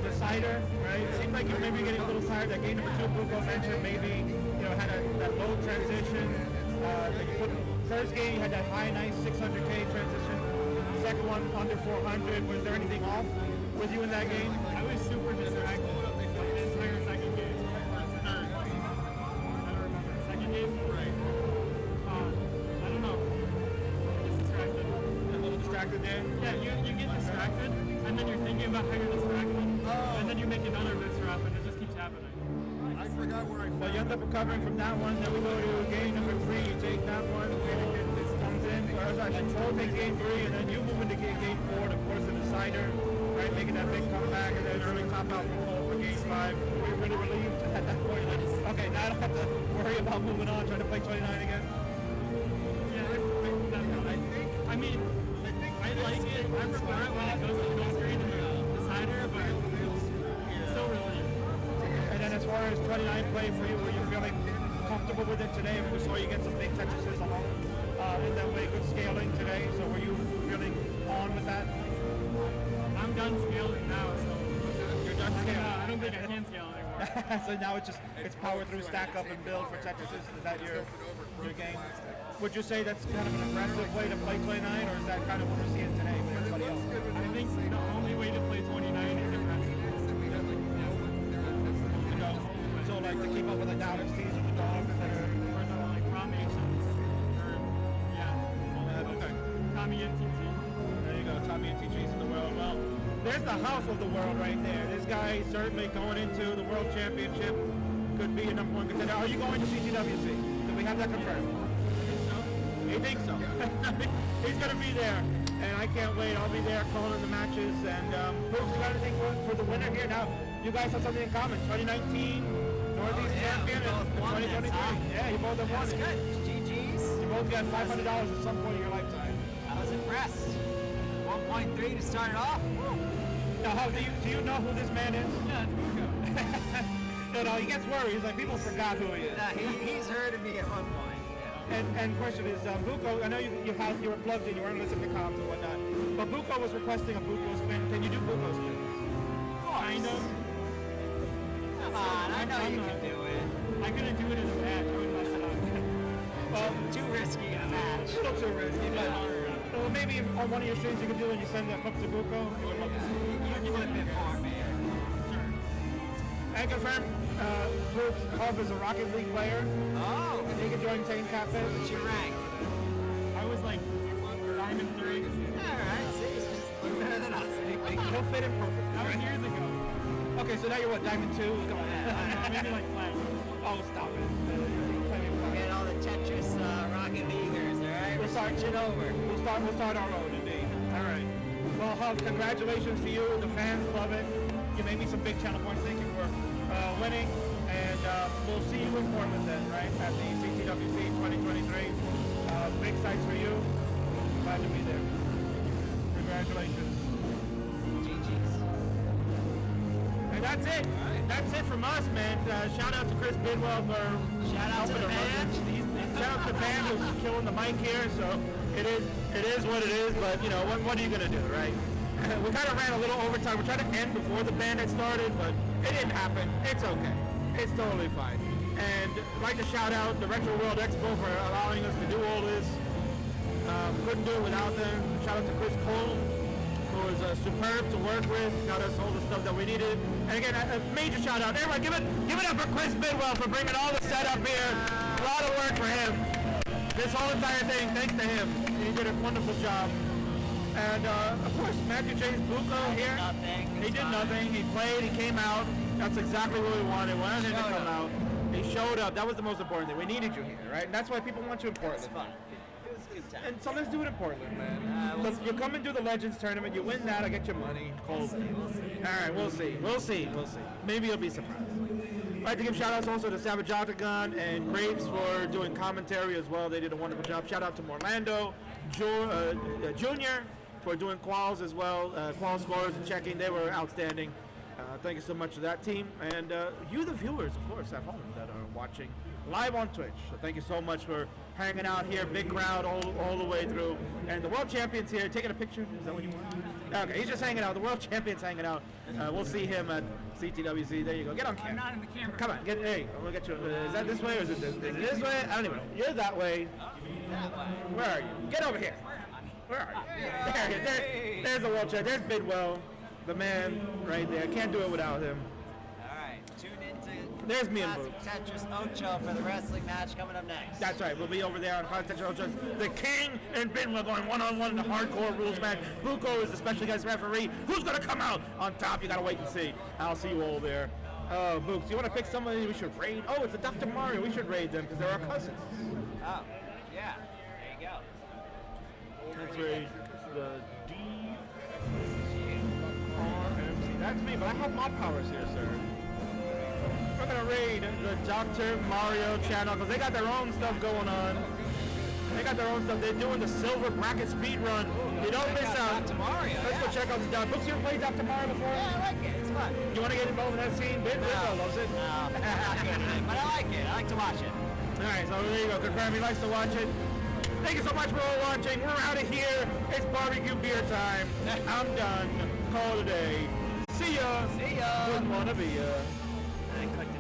Decider, right? It seems like you're maybe getting a little tired. That game number 2, Bucco mentioned, maybe had that low transition. First game, you had that high, nice 600K transition. Second one, under 400. Was there anything off with you in that game? I was super distracted the entire second game. Third. I don't remember. Second game? Right. I don't know. Just distracted. A little distracted there? Yeah, you get distracted, and then you're thinking about how you're distracted, and then you make another misrap, and it just keeps happening. I forgot where I Well, you end up recovering from that one. Then we go to game number 3. You take that one. This comes in. Cole takes game 3, and then you move into game 4 to force a decider, right? Making that big comeback, and then early top out from Cole for game 5. Were you really relieved at that point? Okay, now I don't have to worry about moving on, trying to play 29 again. Yeah, I mean, I like it. I prefer it when it goes to the screen and the decider, but it's still really. And then as far as 29 play for you, were you feeling comfortable with it today? We saw you get some big touches along in that way, good scaling today. So were you feeling on with that? I'm done scaling now, so You're done scaling? I don't think I can scale anymore. So now it's power through, stack up, and build for Tetris. Is that your game? Would you say that's kind of an aggressive way to play 29, or is that kind of what we're seeing today with everybody else? I think the only way to play 29 is aggressive. So like to keep up with the down XTs with the dogs that are... Or the Promations, or, yeah. Okay. Tommy and TT. There you go, Tommy and TG's in the world. Well, there's There's the house of the world right there. This guy certainly going into the World Championship could be a #1 contender. Are you going to CTWC? Do we have that confirmed? He thinks so. He's going to be there, and I can't wait. I'll be there calling the matches. And Brooks, you got anything for the winner here? Now, you guys have something in common. 2019 Northeast champion and 2023. Yeah, you both have won. That's good. GG's. You both got $500 at some point in your lifetime. I was impressed. 1.3 to start it off. Woo. Now, do you know who this man is? Yeah, it's Buko. No, he gets worried. He's like, people forgot who he is. He's heard of me at one point. And question is, Buko, I know you were plugged in, you weren't listening to comms and whatnot, but Buko was requesting a Buko spin. Can you do Buko spin? Of course. Kind of. Come on, I know you can do it. I couldn't do it in a match. I would mess it up. Well, too risky in a match. A little too risky, but well, maybe if on one of your streams you could do and you send that up to Buko, you would love to see. You flip it for me. Sure. And confirm, Brooks Huff is a Rocket League player. Oh. And he can join Team Cafe. What's your rank? I was like Diamond 3. Alright, see, you're better than us. He'll fit in perfect. That was years ago. Okay, so now you're what, Diamond 2? Come on. Maybe like Platinum. Oh, stop it. Get all the Tetris Rocket Leaguers, alright? We'll start it over. We'll start our own, indeed. Alright. Well, Huff, congratulations to you. The fans love it. You made me some big channel points. Thank you for winning. And we'll see you in Portland then, right? At the CTWC 2023. Big sights for you. Glad to be there. Congratulations. GG's. And that's it. That's it from us, man. Shout out to Chris Bidwell for helping the band. Shout out to the band who's killing the mic here. So it is what it is. But you know, what are you gonna do, right? We kind of ran a little overtime. We're trying to end before the band had started, but it didn't happen. It's okay. It's totally fine. And I'd like to shout out the RetroWorld Expo for allowing us to do all this. Couldn't do it without them. Shout out to Chris Cole, who was superb to work with, got us all the stuff that we needed. And again, a major shout out. Everyone, give it up for Chris Bidwell for bringing all the setup here. A lot of work for him. This whole entire thing, thanks to him. He did a wonderful job. And of course, Matthew Chase Buko here. He did nothing. He played. He came out. That's exactly what we wanted. We wanted him to come out. He showed up. That was the most important thing. We needed you here, right? And that's why people want you in Portland. It's fun. It was a good time. And so let's do it in Portland, man. You come and do the Legends tournament. You win that. I get your money. Cool. We'll see. All right, we'll see. Maybe you'll be surprised. I'd like to give shout outs also to Savage Octagon and Grapes for doing commentary as well. They did a wonderful job. Shout out to Morlando Jr. for doing quals as well, qual scores and checking. They were outstanding. Thank you so much to that team. And you, the viewers, of course, at home that are watching live on Twitch. So thank you so much for hanging out here. Big crowd all the way through. And the world champion's here. Taking a picture? Is that what you want? Okay, he's just hanging out. The world champion's hanging out. We'll see him at CTWC. There you go. Get on camera. I'm not in the camera. Come on. Hey, I'm going to get you. Is that this way or is it this way? I don't even know. You're that way. Where are you? Get over here. Where are you? There's the world champ. There's Bidwell, the man right there. Can't do it without him. Alright, tune into There's me and Classic Tetris Ocho for the wrestling match coming up next. That's right. We'll be over there on Classic Tetris Ocho. The King and Bidwell going one-on-one in the hardcore rules match. Buko is the special guest referee. Who's going to come out on top? You got to wait and see. I'll see you all there. Books, you want to pick somebody we should raid? Oh, it's a Dr. Mario. We should raid them because they're our cousins. Oh, yeah. There you go. Let's raid the DRMC. That's me, but I have mod powers here, sir. We're gonna raid the Dr. Mario channel because they got their own stuff going on. They got their own stuff. They're doing the silver bracket speed run. You don't miss out. Dr. Mario. Let's go check out the Dr. Books. You ever played Dr. Mario before? Yeah, I like it. It's fun. You want to get involved in that scene? Bidwell loves it. No, I'm not good at it, but I like it. I like to watch it. All right, so there you go. Confirm he likes to watch it. Thank you so much for all watching. We're out of here. It's barbecue beer time. I'm done. Call it a day. See ya. See ya. Wouldn't want to be ya. I click